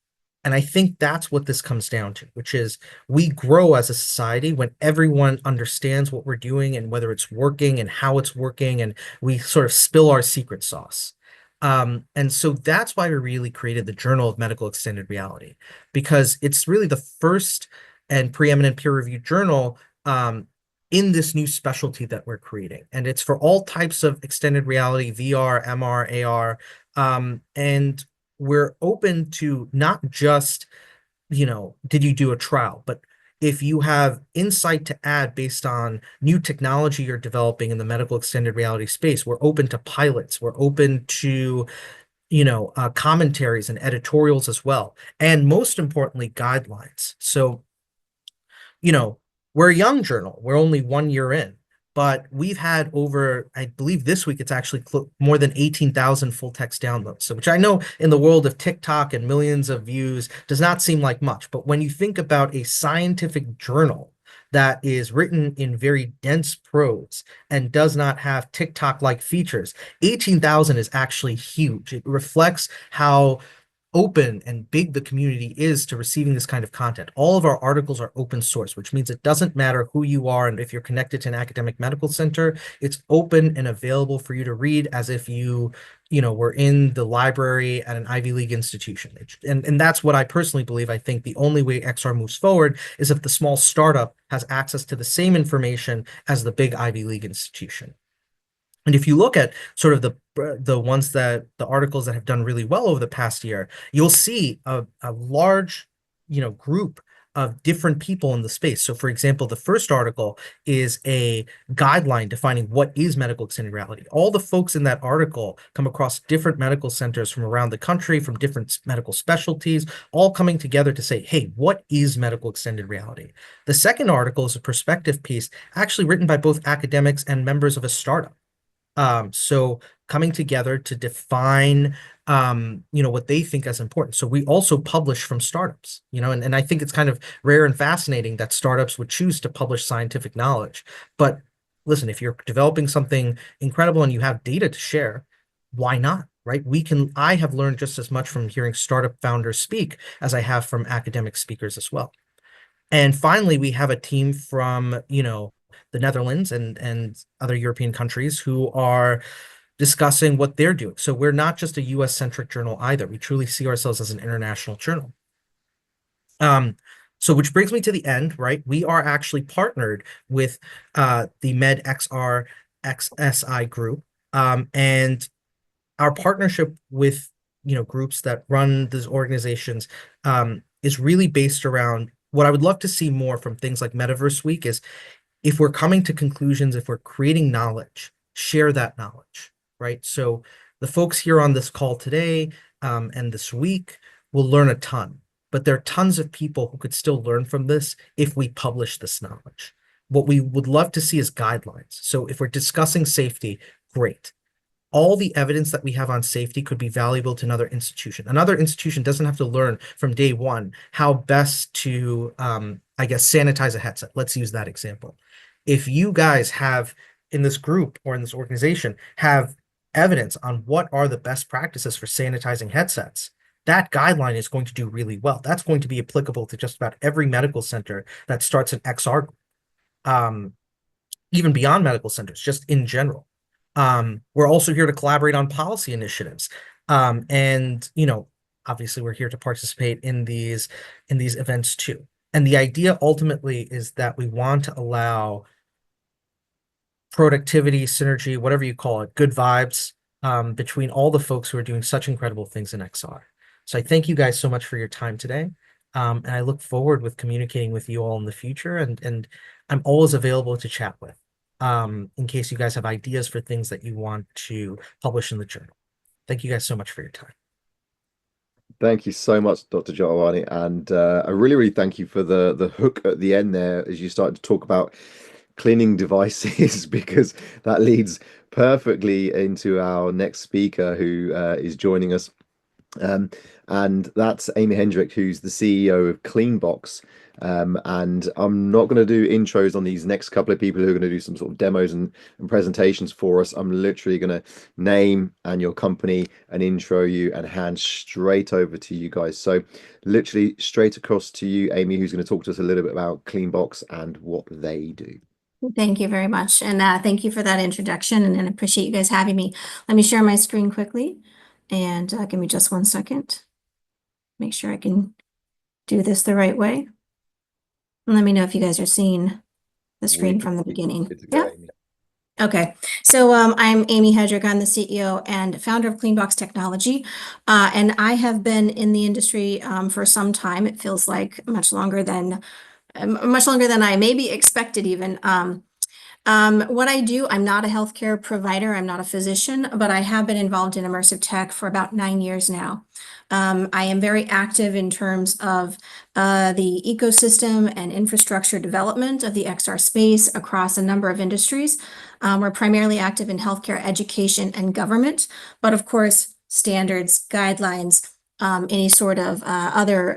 And I think that's what this comes down to, which is we grow as a society when everyone understands what we're doing and whether it's working and how it's working, and we sort of spill our secret sauce. And so that's why we really created the Journal of Medical Extended Reality, because it's really the first and preeminent peer-reviewed journal in this new specialty that we're creating. And it's for all types of extended reality, VR, MR, AR, and we're open to not just, did you do a trial, but if you have insight to add based on new technology you're developing in the medical extended reality space, we're open to pilots, we're open to, commentaries and editorials as well. And most importantly, guidelines. So, we're a young journal. We're only 1 year in, but we've had over, I believe this week, it's actually more than 18,000 full text downloads. So, which I know in the world of TikTok and millions of views does not seem like much. But when you think about a scientific journal that is written in very dense prose and does not have TikTok-like features, 18,000 is actually huge. It reflects how open and big the community is to receiving this kind of content. All of our articles are open source, which means it doesn't matter who you are and if you're connected to an academic medical center, it's open and available for you to read as if you were in the library at an Ivy League institution. And that's what I personally believe. I think the only way XR moves forward is if the small startup has access to the same information as the big Ivy League institution. And if you look at sort of the articles that have done really well over the past year, you'll see a large, group of different people in the space. So for example, the first article is a guideline defining what is medical extended reality. All the folks in that article come across different medical centers from around the country, from different medical specialties, all coming together to say, hey, what is medical extended reality? The second article is a perspective piece actually written by both academics and members of a startup. So coming together to define, what they think is important. So we also publish from startups, and I think it's kind of rare and fascinating that startups would choose to publish scientific knowledge. But listen, if you're developing something incredible and you have data to share, why not? Right? I have learned just as much from hearing startup founders speak as I have from academic speakers as well. And finally, we have a team from, the Netherlands and other European countries who are discussing what they're doing. So we're not just a US-centric journal either. We truly see ourselves as an international journal. So which brings me to the end, right? We are actually partnered with the MedXR XSI group. And our partnership with groups that run these organizations is really based around what I would love to see more from things like Metaverse Week is if we're coming to conclusions, if we're creating knowledge, share that knowledge, right? So the folks here on this call today and this week will learn a ton, but there are tons of people who could still learn from this if we publish this knowledge. What we would love to see is guidelines. So if we're discussing safety, great. All the evidence that we have on safety could be valuable to another institution. Another institution doesn't have to learn from day one how best to, sanitize a headset. Let's use that example. If you guys have in this group or in this organization have evidence on what are the best practices for sanitizing headsets, that guideline is going to do really well. That's going to be applicable to just about every medical center that starts an XR group, even beyond medical centers, just in general. We're also here to collaborate on policy initiatives. And, obviously we're here to participate in these events too. And the idea ultimately is that we want to allow productivity, synergy, whatever you call it, good vibes, between all the folks who are doing such incredible things in XR. So I thank you guys so much for your time today. And I look forward with communicating with you all in the future. And I'm always available to chat with in case you guys have ideas for things that you want to publish in the journal. Thank you guys so much for your time. Thank you so much, Dr. Jawani, and I really thank you for the hook at the end there as you started to talk about cleaning devices because that leads perfectly into our next speaker who is joining us. And that's Amy Hendrick, who's the CEO of Cleanbox. And I'm not going to do intros on these next couple of people who are going to do some sort of demos and presentations for us. I'm literally going to name and your company and intro you and hand straight over to you guys. So literally straight across to you, Amy, who's going to talk to us a little bit about Cleanbox and what they do. Thank you very much. And thank you for that introduction, and I appreciate you guys having me. Let me share my screen quickly, and give me just 1 second. Make sure I can do this the right way. And let me know if you guys are seeing the screen from the beginning. Yeah. Okay, so I'm Amy Hedrick. I'm the CEO and founder of Cleanbox Technology, and I have been in the industry for some time. It feels like much longer than I maybe expected even. What I do, I'm not a healthcare provider, I'm not a physician, but I have been involved in immersive tech for about 9 years now. I am very active in terms of the ecosystem and infrastructure development of the XR space across a number of industries. We're primarily active in healthcare, education, and government, but of course, standards, guidelines, any sort of other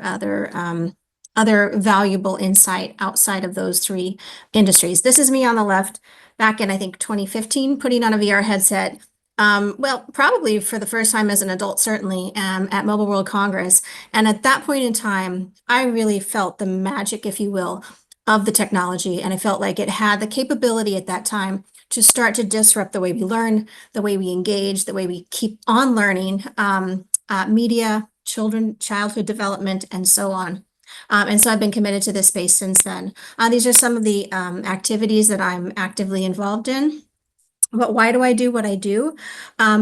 valuable insight outside of those 3 industries. This is me on the left back in, I think, 2015, putting on a VR headset. Well, probably for the first time as an adult, certainly, at Mobile World Congress. And at that point in time, I really felt the magic, if you will, of the technology. And I felt like it had the capability at that time to start to disrupt the way we learn, the way we engage, the way we keep on learning, media, childhood development, and so on. And so I've been committed to this space since then. These are some of the activities that I'm actively involved in. But why do I do what I do?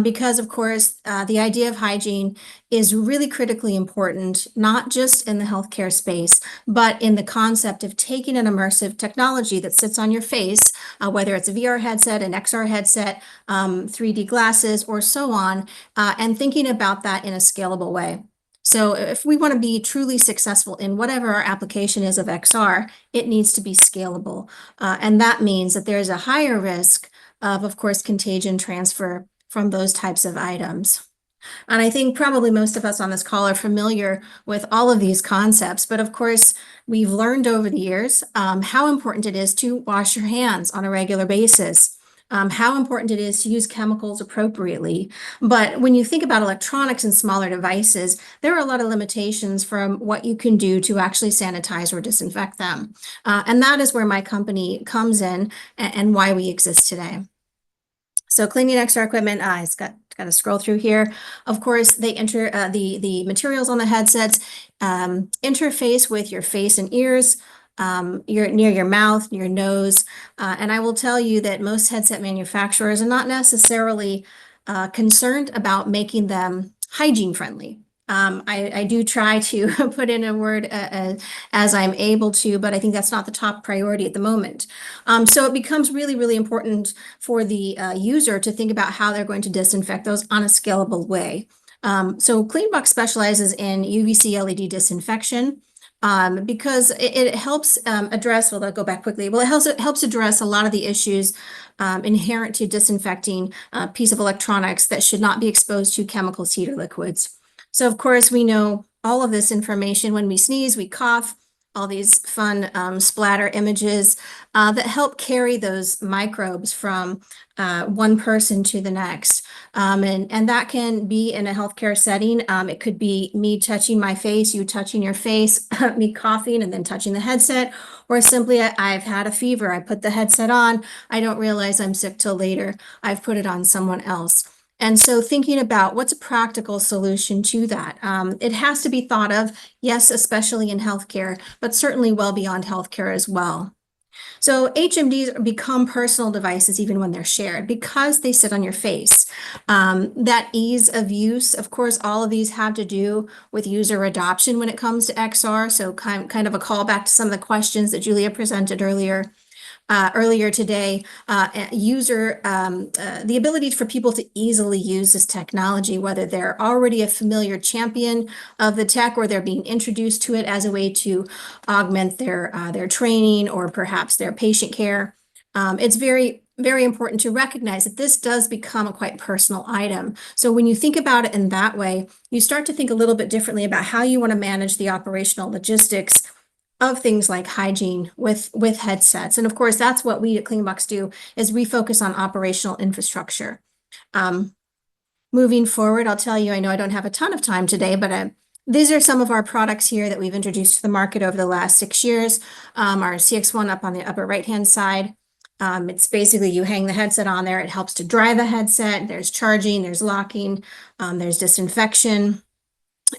Because, of course, the idea of hygiene is really critically important, not just in the healthcare space, but in the concept of taking an immersive technology that sits on your face, whether it's a VR headset, an XR headset, 3D glasses, or so on, and thinking about that in a scalable way. So if we want to be truly successful in whatever our application is of XR, it needs to be scalable. And that means that there's a higher risk of course, contagion transfer from those types of items. And I think probably most of us on this call are familiar with all of these concepts, but of course, we've learned over the years how important it is to wash your hands on a regular basis. How important it is to use chemicals appropriately. But when you think about electronics and smaller devices, there are a lot of limitations from what you can do to actually sanitize or disinfect them. And that is where my company comes in and why we exist today. So cleaning XR equipment, it's got to scroll through here. Of course, they enter the materials on the headsets interface with your face and ears, near your mouth, your nose. And I will tell you that most headset manufacturers are not necessarily concerned about making them hygiene friendly. I do try to put in a word as I'm able to, but I think that's not the top priority at the moment. So it becomes really, really important for the user to think about how they're going to disinfect those on a scalable way. So Cleanbox specializes in UVC LED disinfection. Because it helps address, well, I'll go back quickly. Well, it helps address a lot of the issues inherent to disinfecting a piece of electronics that should not be exposed to chemicals, heat, or liquids. So, of course, we know all of this information when we sneeze, we cough, all these fun splatter images that help carry those microbes from one person to the next. And that can be in a healthcare setting. It could be me touching my face, you touching your face, me coughing and then touching the headset, or simply I've had a fever, I put the headset on, I don't realize I'm sick till later, I've put it on someone else. And so thinking about what's a practical solution to that, it has to be thought of, yes, especially in healthcare, but certainly well beyond healthcare as well. So HMDs become personal devices even when they're shared because they sit on your face. That ease of use, of course, all of these have to do with user adoption when it comes to XR. So kind of a callback to some of the questions that Julia presented earlier today, the ability for people to easily use this technology, whether they're already a familiar champion of the tech or they're being introduced to it as a way to augment their training or perhaps their patient care. It's very, very important to recognize that this does become a quite personal item. So when you think about it in that way, you start to think a little bit differently about how you want to manage the operational logistics of things like hygiene with headsets. And of course, that's what we at Cleanbox do, is we focus on operational infrastructure. Moving forward, I'll tell you, I know I don't have a ton of time today, but these are some of our products here that we've introduced to the market over the last 6 years. Our CX1 up on the upper right-hand side. It's basically you hang the headset on there. It helps to dry the headset. There's charging, there's locking, there's disinfection.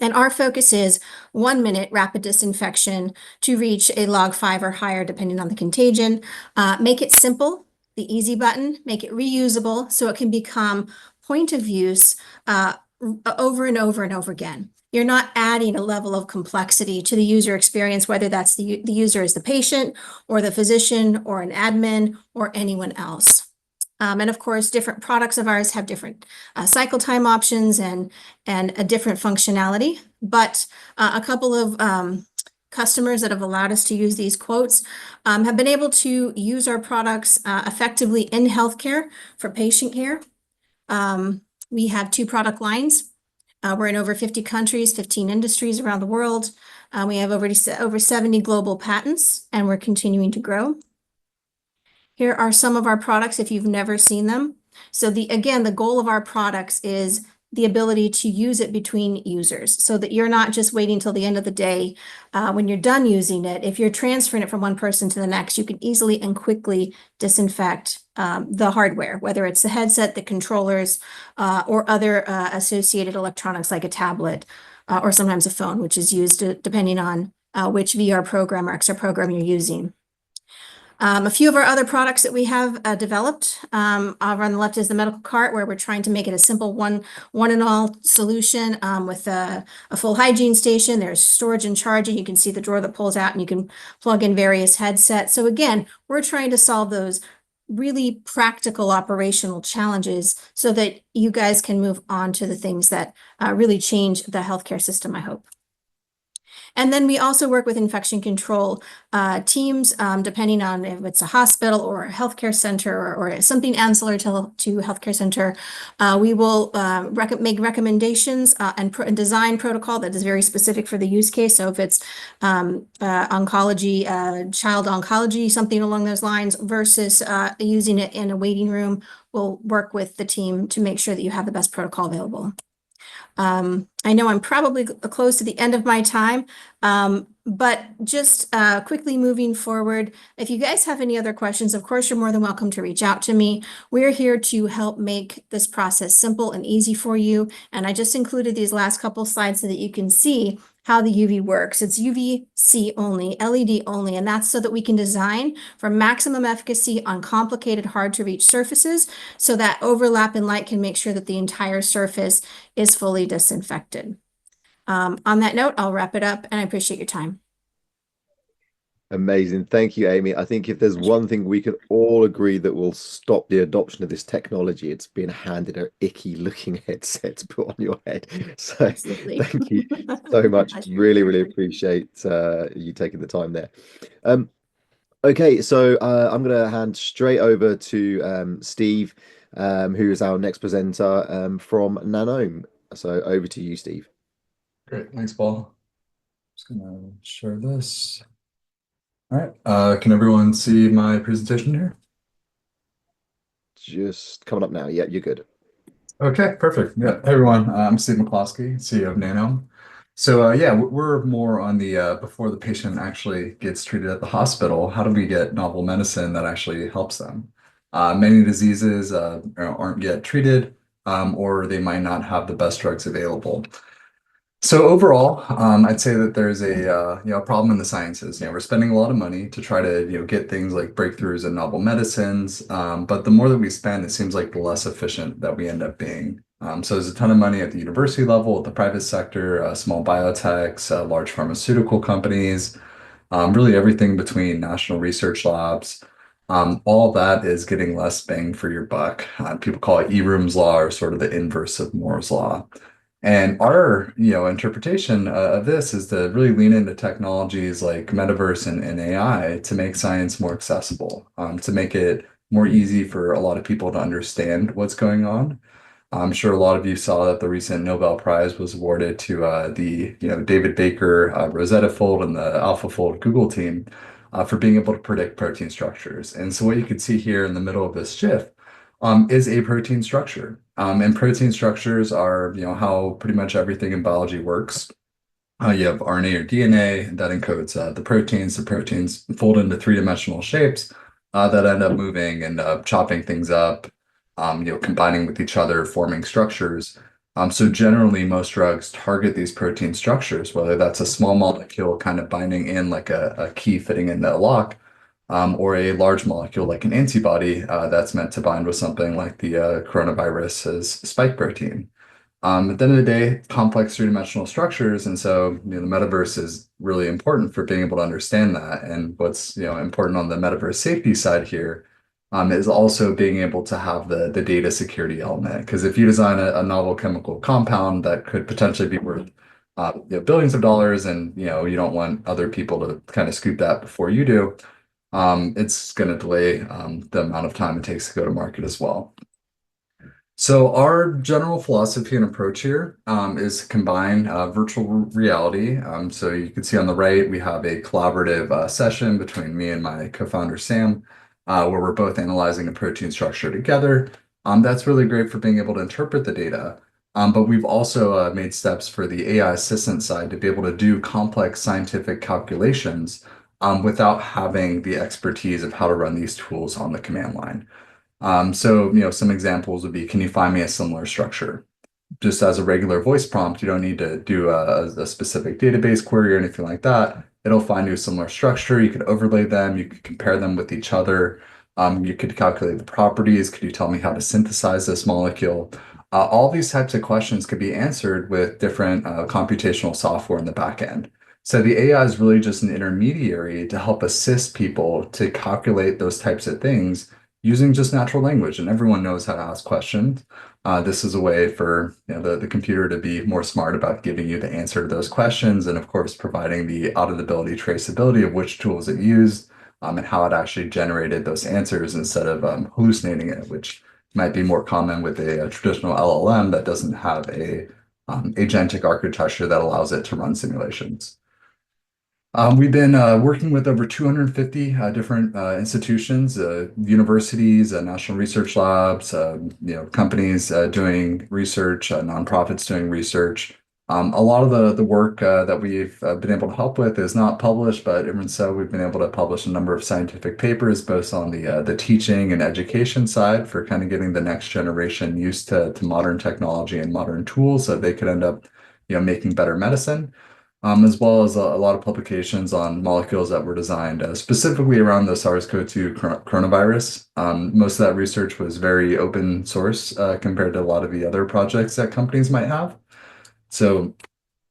And our focus is 1 minute rapid disinfection to reach a log 5 or higher, depending on the contagion. Make it simple, the easy button, make it reusable so it can become point of use over and over and over again. You're not adding a level of complexity to the user experience, whether that's the user is the patient or the physician or an admin or anyone else. And of course, different products of ours have different cycle time options and a different functionality. But a couple of customers that have allowed us to use these quotes have been able to use our products effectively in healthcare for patient care. We have 2 product lines. We're in over 50 countries, 15 industries around the world. We have over 70 global patents, and we're continuing to grow. Here are some of our products if you've never seen them. So again, the goal of our products is the ability to use it between users so that you're not just waiting till the end of the day when you're done using it. If you're transferring it from one person to the next, you can easily and quickly disinfect the hardware, whether it's the headset, the controllers, or other associated electronics like a tablet or sometimes a phone, which is used depending on which VR program or XR program you're using. A few of our other products that we have developed, over on the left is the medical cart, where we're trying to make it a simple one and all solution with a full hygiene station. There's storage and charging. You can see the drawer that pulls out and you can plug in various headsets. So again, we're trying to solve those really practical operational challenges so that you guys can move on to the things that really change the healthcare system, I hope. And then we also work with infection control teams, depending on if it's a hospital or a healthcare center or something ancillary to healthcare center. We will make recommendations and design protocol that is very specific for the use case. So if it's oncology, child oncology, something along those lines versus using it in a waiting room, we'll work with the team to make sure that you have the best protocol available. I know I'm probably close to the end of my time, but just quickly moving forward, if you guys have any other questions, of course, you're more than welcome to reach out to me. We're here to help make this process simple and easy for you. And I just included these last couple slides so that you can see how the UV works. It's UVC only, LED only, and that's so that we can design for maximum efficacy on complicated, hard to reach surfaces so that overlap in light can make sure that the entire surface is fully disinfected. On that note, I'll wrap it up and I appreciate your time. Amazing. Thank you, Amy. I think if there's one thing we can all agree that will stop the adoption of this technology, it's being handed an icky looking headset to put on your head. So Absolutely. thank you so much. Really, really appreciate you taking the time there. Okay, so I'm going to hand straight over to Steve, who is our next presenter from Nanome. So over to you, Steve. Great. Thanks, Paul. Just going to share this. All right. Can everyone see my presentation here? Just coming up now. Yeah, you're good. Okay, perfect. Yeah. Hey, everyone. I'm Steve McCloskey, CEO of Nanome. So yeah, we're more on the before the patient actually gets treated at the hospital, how do we get novel medicine that actually helps them? Many diseases aren't yet treated, or they might not have the best drugs available. So overall, I'd say that there's a problem in the sciences. We're spending a lot of money to try to get things like breakthroughs in novel medicines, but the more that we spend, it seems like the less efficient that we end up being. So there's a ton of money at the university level, at the private sector, small biotechs, large pharmaceutical companies, really everything between national research labs. All that is getting less bang for your buck. People call it Eroom's law, or sort of the inverse of Moore's law. And our, interpretation of this is to really lean into technologies like Metaverse and AI to make science more accessible, to make it more easy for a lot of people to understand what's going on. I'm sure a lot of you saw that the recent Nobel Prize was awarded to the David Baker Rosetta Fold and the AlphaFold Google team for being able to predict protein structures. And so what you can see here in the middle of this GIF is a protein structure. And protein structures are how pretty much everything in biology works. You have RNA or DNA that encodes the proteins. The proteins fold into three-dimensional shapes that end up moving and chopping things up, combining with each other, forming structures. So generally, most drugs target these protein structures, whether that's a small molecule kind of binding in like a key fitting into a lock, or a large molecule like an antibody that's meant to bind with something like the coronavirus's spike protein. At the end of the day, complex three-dimensional structures, and so the metaverse is really important for being able to understand that. And what's important on the metaverse safety side here is also being able to have the data security element. Because if you design a novel chemical compound that could potentially be worth billions of dollars, and you don't want other people to kind of scoop that before you do, it's going to delay the amount of time it takes to go to market as well. So our general philosophy and approach here is to combine virtual reality. So you can see on the right, we have a collaborative session between me and my co-founder, Sam, where we're both analyzing a protein structure together. That's really great for being able to interpret the data. But we've also made steps for the AI assistant side to be able to do complex scientific calculations without having the expertise of how to run these tools on the command line. So, some examples would be, can you find me a similar structure? Just as a regular voice prompt, you don't need to do a specific database query or anything like that. It'll find you a similar structure. You could overlay them. You could compare them with each other. You could calculate the properties. Could you tell me how to synthesize this molecule? All these types of questions could be answered with different computational software in the back end. So the AI is really just an intermediary to help assist people to calculate those types of things using just natural language, and everyone knows how to ask questions. This is a way for the computer to be more smart about giving you the answer to those questions, and of course, providing the auditability, traceability of which tools it used, and how it actually generated those answers instead of hallucinating it, which might be more common with a traditional LLM that doesn't have a agentic architecture that allows it to run simulations. We've been working with over 250 different institutions, universities, national research labs, companies doing research, nonprofits doing research. A lot of the work that we've been able to help with is not published, but even so, we've been able to publish a number of scientific papers, both on the teaching and education side, for kind of getting the next generation used to modern technology and modern tools so that they could end up making better medicine. As well as a lot of publications on molecules that were designed specifically around the SARS-CoV-2 coronavirus. Most of that research was very open source compared to a lot of the other projects that companies might have. So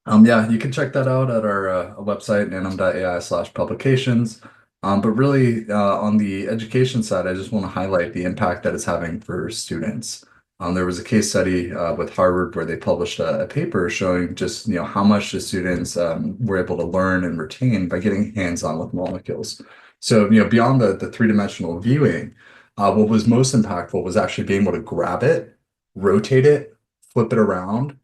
yeah, you can check that out at our website, nanom.ai/publications. But really, on the education side, I just want to highlight the impact that it's having for students. There was a case study with Harvard where they published a paper showing just how much the students were able to learn and retain by getting hands-on with molecules. So beyond the three-dimensional viewing, what was most impactful was actually being able to grab it, rotate it, flip it around,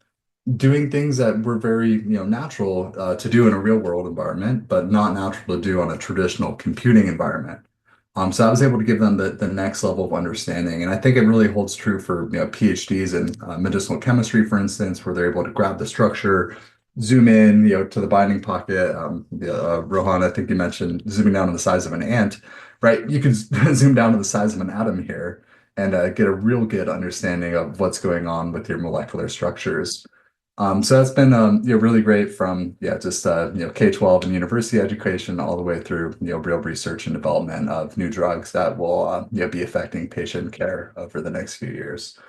doing things that were very natural to do in a real world environment, but not natural to do on a traditional computing environment. So I was able to give them the next level of understanding. And I think it really holds true for PhDs in medicinal chemistry, for instance, where they're able to grab the structure, zoom in to the binding pocket. Rohan, I think you mentioned zooming down to the size of an ant, right? You can zoom down to the size of an atom here and get a real good understanding of what's going on with your molecular structures. So that's been really great from just K-12 and university education all the way through real research and development of new drugs that will be affecting patient care over the next few years.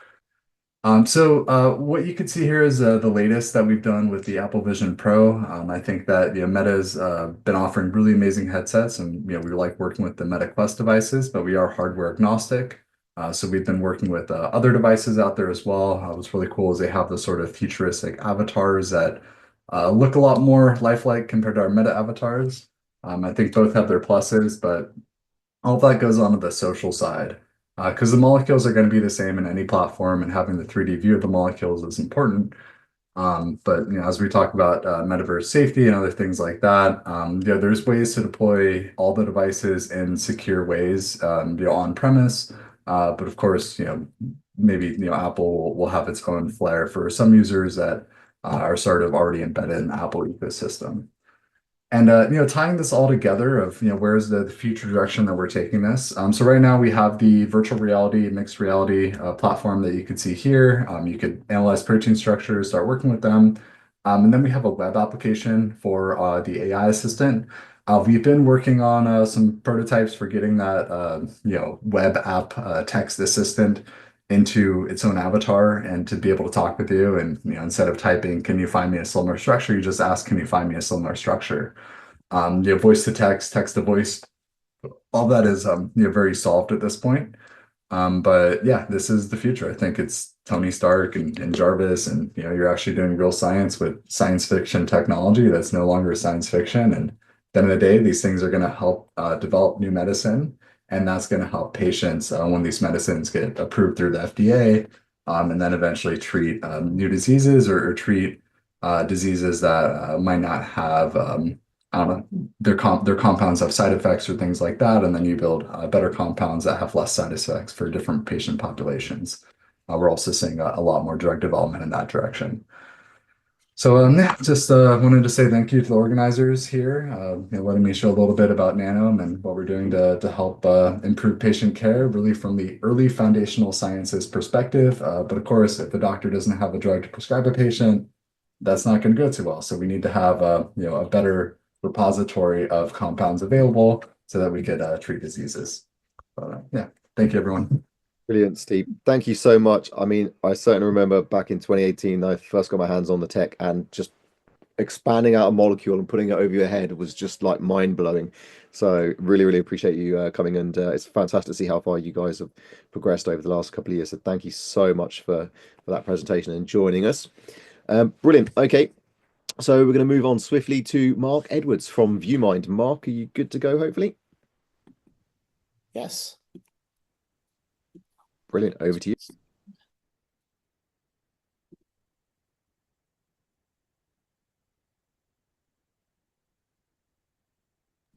What you can see here is the latest that we've done with the Apple Vision Pro. I think that Meta's been offering really amazing headsets, and we like working with the Meta Quest devices, but we are hardware agnostic. So we've been working with other devices out there as well. What's really cool is they have the sort of futuristic avatars that look a lot more lifelike compared to our Meta avatars. I think both have their pluses, but all of that goes on to the social side because the molecules are going to be the same in any platform, and having the 3D view of the molecules is important. But as we talk about metaverse safety and other things like that, there's ways to deploy all the devices in secure ways, on premise. But of course, maybe Apple will have its own flair for some users that are sort of already embedded in the Apple ecosystem. And tying this all together of where's the future direction that we're taking this. So right now we have the virtual reality, mixed reality platform that you could see here. You could analyze protein structures, start working with them. And then we have a web application for the AI assistant. We've been working on some prototypes for getting that web app text assistant into its own avatar and to be able to talk with you. And instead of typing, "Can you find me a similar structure?" you just ask, "Can you find me a similar structure?" Voice to text, text to voice, all that is very solved at this point. But yeah, this is the future. I think it's Tony Stark and Jarvis, and you're actually doing real science with science fiction technology that's no longer science fiction. And at the end of the day, these things are going to help develop new medicine, and that's going to help patients when these medicines get approved through the FDA, and then eventually treat new diseases or treat diseases that might not have I don't know, their compounds have side effects or things like that, and then you build better compounds that have less side effects for different patient populations. We're also seeing a lot more drug development in that direction. So yeah, just wanted to say thank you to the organizers here, letting me show a little bit about Nanome and what we're doing to help improve patient care, really from the early foundational sciences perspective. But of course, if the doctor doesn't have a drug to prescribe a patient, that's not going to go too well. So we need to have a better repository of compounds available so that we could treat diseases. But yeah, thank you, everyone. Brilliant, Steve. Thank you so much. I mean, I certainly remember back in 2018, I first got my hands on the tech, and just expanding out a molecule and putting it over your head was just like mind blowing. So really, really appreciate you coming, and it's fantastic to see how far you guys have progressed over the last couple of years. So thank you so much for that presentation and joining us. Brilliant. Okay. So we're going to move on swiftly to Mark Edwards from ViewMind. Mark, are you good to go, hopefully? Yes. Brilliant. Over to you.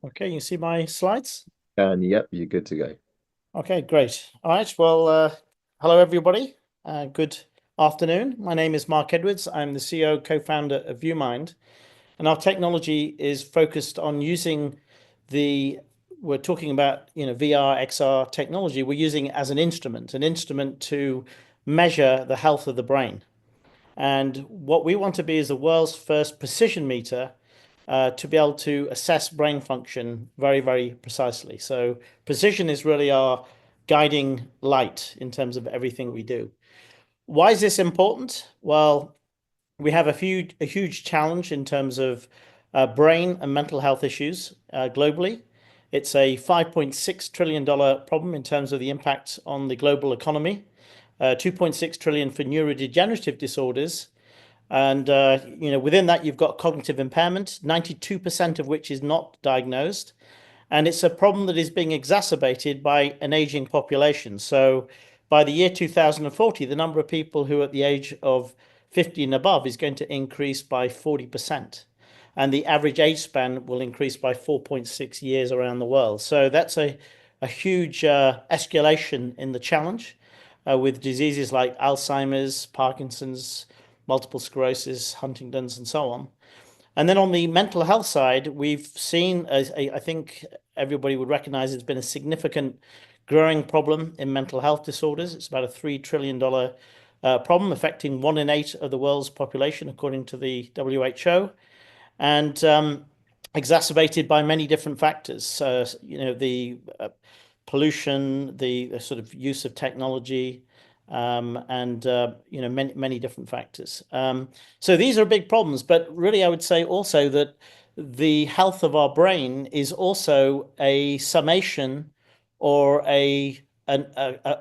Okay, you see my slides? And yep, you're good to go. Okay, great. All right. Well, hello, everybody. Good afternoon. My name is Mark Edwards. I'm the CEO, co-founder of ViewMind. And our technology is focused on using we're talking about, VR, XR technology. We're using it as an instrument to measure the health of the brain. And what we want to be is the world's first precision meter to be able to assess brain function very, very precisely. So precision is really our guiding light in terms of everything we do. Why is this important? Well, we have a huge challenge in terms of brain and mental health issues globally. It's a $5.6 trillion problem in terms of the impact on the global economy, 2.6 trillion for neurodegenerative disorders. And within that, you've got cognitive impairment, 92% of which is not diagnosed. And it's a problem that is being exacerbated by an aging population. So by the year 2040, the number of people who are at the age of 50 and above is going to increase by 40%. And the average age span will increase by 4.6 years around the world. So that's a huge escalation in the challenge with diseases like Alzheimer's, Parkinson's, multiple sclerosis, Huntington's, and so on. And then on the mental health side, we've seen, I think everybody would recognize it's been a significant growing problem in mental health disorders. It's about a $3 trillion problem affecting 1 in 8 of the world's population, according to the WHO, and exacerbated by many different factors. The pollution, the sort of use of technology, and many different factors. So these are big problems, but really I would say also that the health of our brain is also a summation or an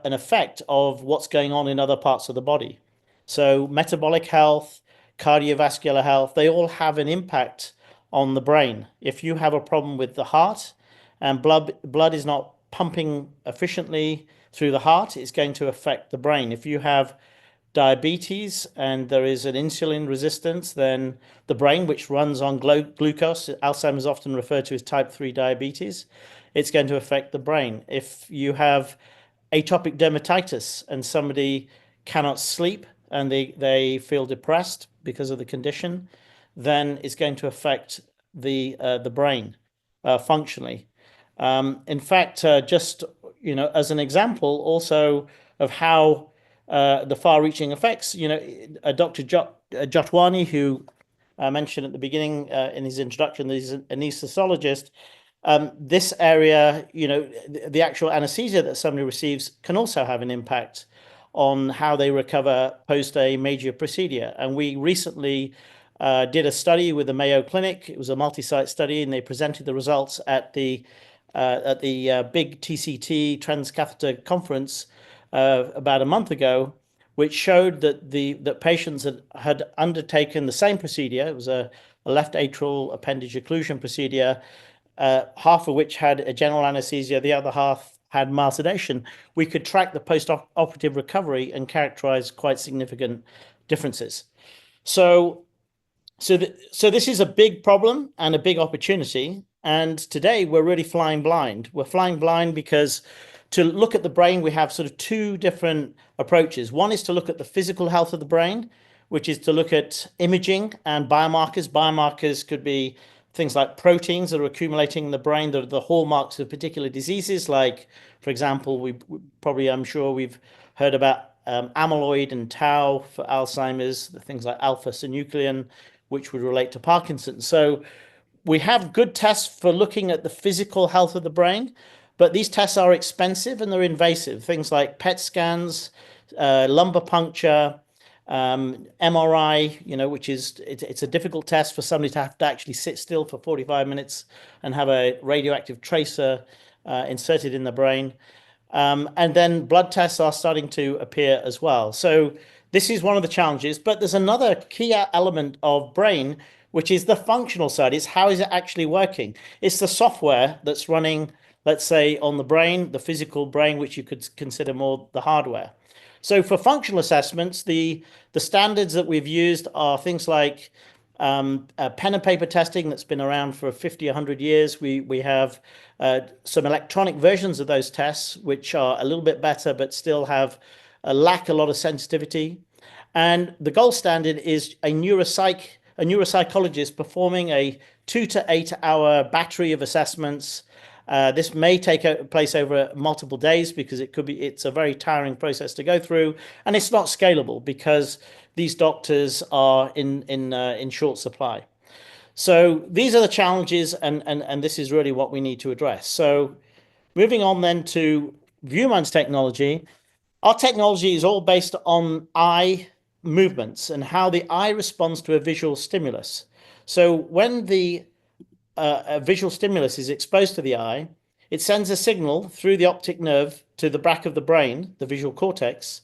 effect of what's going on in other parts of the body. So metabolic health, cardiovascular health, they all have an impact on the brain. If you have a problem with the heart and blood is not pumping efficiently through the heart, it's going to affect the brain. If you have diabetes and there is an insulin resistance, then the brain, which runs on glucose, Alzheimer's often referred to as type 3 diabetes, it's going to affect the brain. If you have atopic dermatitis and somebody cannot sleep and they feel depressed because of the condition, then it's going to affect the brain functionally. In fact, just as an example also of how the far-reaching effects, Dr. Jotwani, who I mentioned at the beginning in his introduction, he's an anesthesiologist. This area, the actual anesthesia that somebody receives can also have an impact on how they recover post a major procedure. And we recently did a study with the Mayo Clinic. It was a multi-site study, and they presented the results at the big TCT transcatheter conference about a month ago, which showed that patients that had undertaken the same procedure, it was a left atrial appendage occlusion procedure, half of which had a general anesthesia, the other half had mild sedation. We could track the post-operative recovery and characterize quite significant differences. So this is a big problem and a big opportunity. And today we're really flying blind. We're flying blind because to look at the brain, we have sort of two different approaches. One is to look at the physical health of the brain, which is to look at imaging and biomarkers. Biomarkers could be things like proteins that are accumulating in the brain that are the hallmarks of particular diseases. Like, for example, I'm sure we've heard about amyloid and tau for Alzheimer's, the things like alpha-synuclein, which would relate to Parkinson's. So we have good tests for looking at the physical health of the brain, but these tests are expensive and they're invasive. Things like PET scans, lumbar puncture, MRI, which is it's a difficult test for somebody to have to actually sit still for 45 minutes and have a radioactive tracer inserted in the brain. And then blood tests are starting to appear as well. So this is one of the challenges, but there's another key element of brain, which is the functional side. It's how is it actually working? It's the software that's running, let's say, on the brain, the physical brain, which you could consider more the hardware. So for functional assessments, the standards that we've used are things like pen and paper testing that's been around for 50, 100 years. We have some electronic versions of those tests, which are a little bit better, but still lack a lot of sensitivity. And the gold standard is a neuropsychologist performing a 2 to 8 hour battery of assessments. This may take place over multiple days because it's a very tiring process to go through, and it's not scalable because these doctors are in short supply. So these are the challenges, and this is really what we need to address. So moving on then to ViewMind's technology, our technology is all based on eye movements and how the eye responds to a visual stimulus. So when a visual stimulus is exposed to the eye, it sends a signal through the optic nerve to the back of the brain, the visual cortex,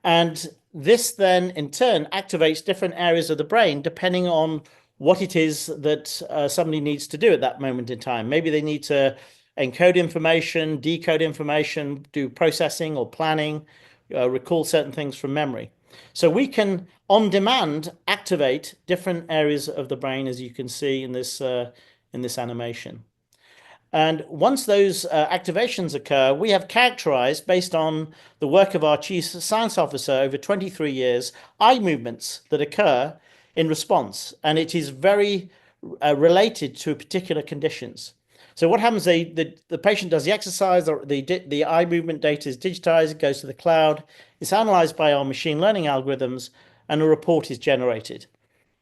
and this then in turn activates different areas of the brain depending on what it is that somebody needs to do at that moment in time. Maybe they need to encode information, decode information, do processing or planning, recall certain things from memory. So we can, on demand, activate different areas of the brain, as you can see in this animation. And once those activations occur, we have characterized, based on the work of our chief science officer over 23 years, eye movements that occur in response. And it is very related to particular conditions. So what happens, the patient does the exercise, or the eye movement data is digitized, it goes to the cloud, it's analyzed by our machine learning algorithms, and a report is generated.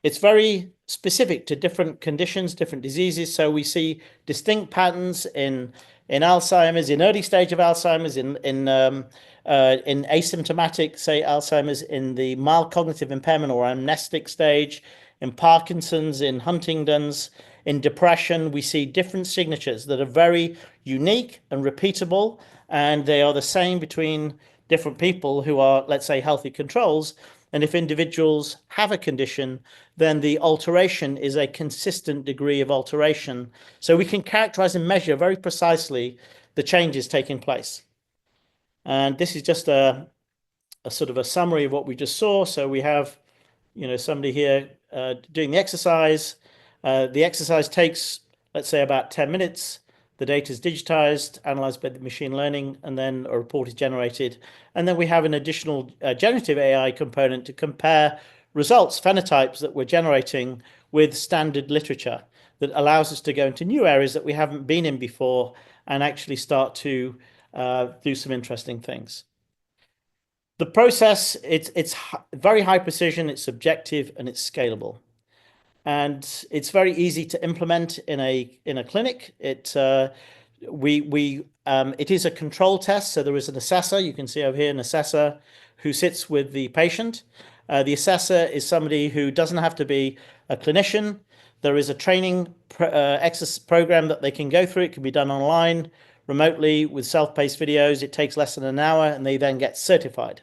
It's very specific to different conditions, different diseases. So we see distinct patterns in Alzheimer's, in early stage of Alzheimer's, in asymptomatic, say Alzheimer's, in the mild cognitive impairment or amnestic stage, in Parkinson's, in Huntington's, in depression. We see different signatures that are very unique and repeatable, and they are the same between different people who are, let's say, healthy controls. And if individuals have a condition, then the alteration is a consistent degree of alteration. So we can characterize and measure very precisely the changes taking place. And this is just a sort of a summary of what we just saw. So we have, somebody here doing the exercise. The exercise takes, let's say, about 10 minutes. The data is digitized, analyzed by the machine learning, and then a report is generated. And then we have an additional generative AI component to compare results, phenotypes that we're generating with standard literature that allows us to go into new areas that we haven't been in before and actually start to do some interesting things. The process, it's very high precision, it's subjective, and it's scalable. And it's very easy to implement in a clinic. It is a control test, so there is an assessor. You can see over here an assessor who sits with the patient. The assessor is somebody who doesn't have to be a clinician. There is a training exercise program that they can go through. It can be done online, remotely, with self-paced videos. It takes less than an hour, and they then get certified.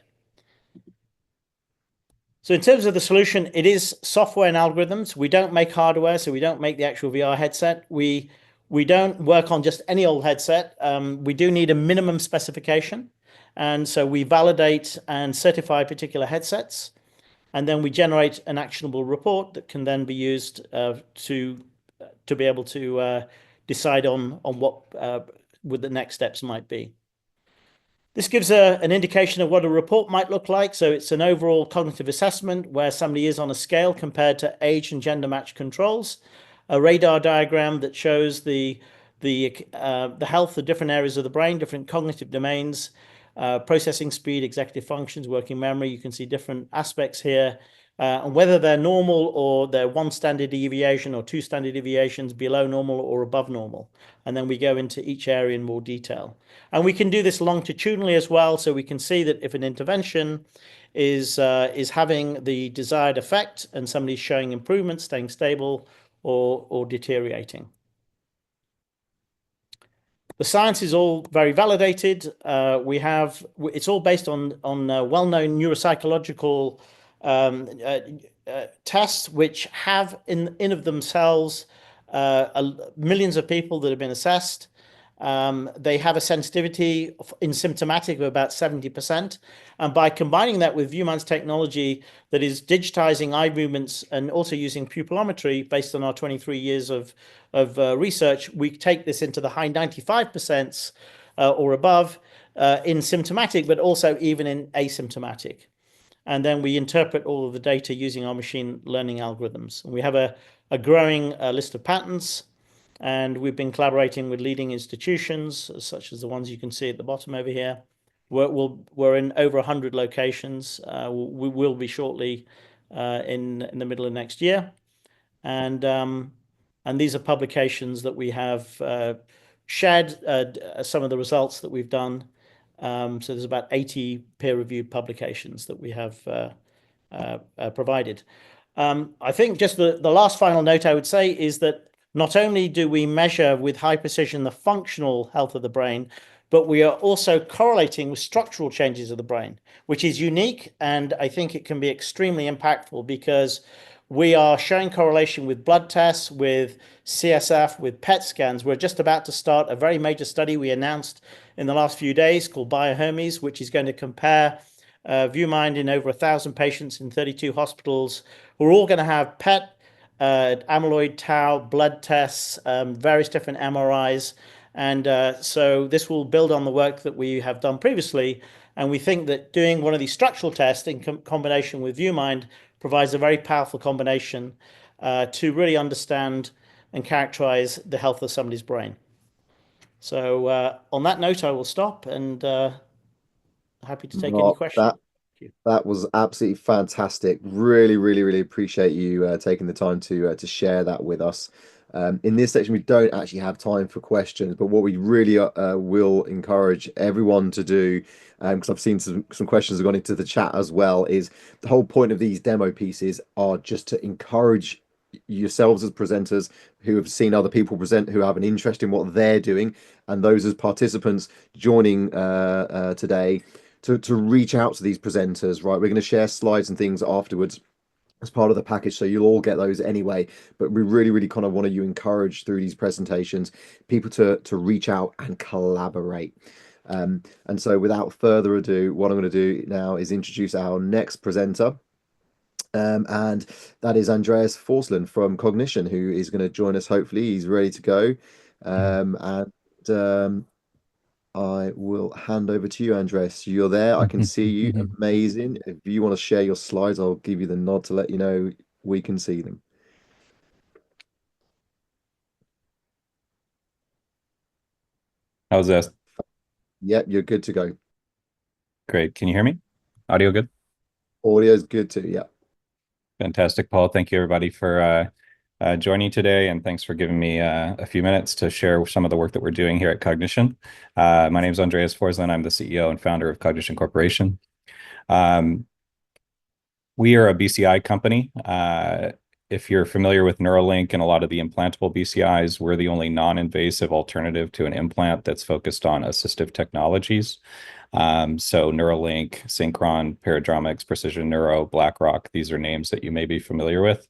So in terms of the solution, it is software and algorithms. We don't make hardware, so we don't make the actual VR headset. We don't work on just any old headset. We do need a minimum specification. And so we validate and certify particular headsets. And then we generate an actionable report that can then be used to be able to decide on what the next steps might be. This gives an indication of what a report might look like. So it's an overall cognitive assessment where somebody is on a scale compared to age and gender matched controls, a radar diagram that shows the health of different areas of the brain, different cognitive domains, processing speed, executive functions, working memory. You can see different aspects here. And whether they're normal or they're one standard deviation or two standard deviations below normal or above normal. And then we go into each area in more detail. And we can do this longitudinally as well, so we can see that if an intervention is having the desired effect and somebody's showing improvement, staying stable, or deteriorating. The science is all very validated. It's all based on well-known neuropsychological tests, which have in of themselves millions of people that have been assessed. They have a sensitivity in symptomatic of about 70%. And by combining that with ViewMind's technology that is digitizing eye movements and also using pupillometry based on our 23 years of research, we take this into the high 95% or above in symptomatic, but also even in asymptomatic. And then we interpret all of the data using our machine learning algorithms. And we have a growing list of patents, and we've been collaborating with leading institutions, such as the ones you can see at the bottom over here. We're in over 100 locations. We will be shortly in the middle of next year. And these are publications that we have shared some of the results that we've done. So there's about 80 peer-reviewed publications that we have provided. I think just the last final note I would say is that not only do we measure with high precision the functional health of the brain, but we are also correlating with structural changes of the brain, which is unique, and I think it can be extremely impactful because we are showing correlation with blood tests, with CSF, with PET scans. We're just about to start a very major study we announced in the last few days called BioHermes, which is going to compare ViewMind in over 1,000 patients in 32 hospitals. We're all going to have PET, amyloid, tau, blood tests, various different MRIs. And so this will build on the work that we have done previously. And we think that doing one of these structural tests in combination with ViewMind provides a very powerful combination to really understand and characterize the health of somebody's brain. So on that note, I will stop and happy to take any Mark, questions. that was absolutely fantastic. Really, really, really appreciate you taking the time to share that with us. In this section, we don't actually have time for questions, but what we really will encourage everyone to do, because I've seen some questions have gone into the chat as well, is the whole point of these demo pieces are just to encourage yourselves as presenters who have seen other people present, who have an interest in what they're doing, and those as participants joining today to reach out to these presenters, right? We're going to share slides and things afterwards as part of the package, so you'll all get those anyway. But we really, really kind of want to encourage through these presentations people to reach out and collaborate. And so without further ado, what I'm going to do now is introduce our next presenter. And that is Andreas Forsland from Cognition, who is going to join us. Hopefully, he's ready to go. I will hand over to you, Andres. You're there. I can see you. Amazing. If you want to share your slides, I'll give you the nod to let you know we can see them. How's this? Yep, you're good to go. Great. Can you hear me? Audio good? Audio's good too. Yeah. Fantastic, Paul. Thank you, everybody, for joining today, and thanks for giving me a few minutes to share some of the work that we're doing here at Cognition. My name is Andreas Forsland. I'm the CEO and founder of Cognition Corporation. We are a BCI company. If you're familiar with Neuralink and a lot of the implantable BCIs, we're the only non-invasive alternative to an implant that's focused on assistive technologies. So Neuralink, Synchron, Paradromics, Precision Neuro, BlackRock, these are names that you may be familiar with.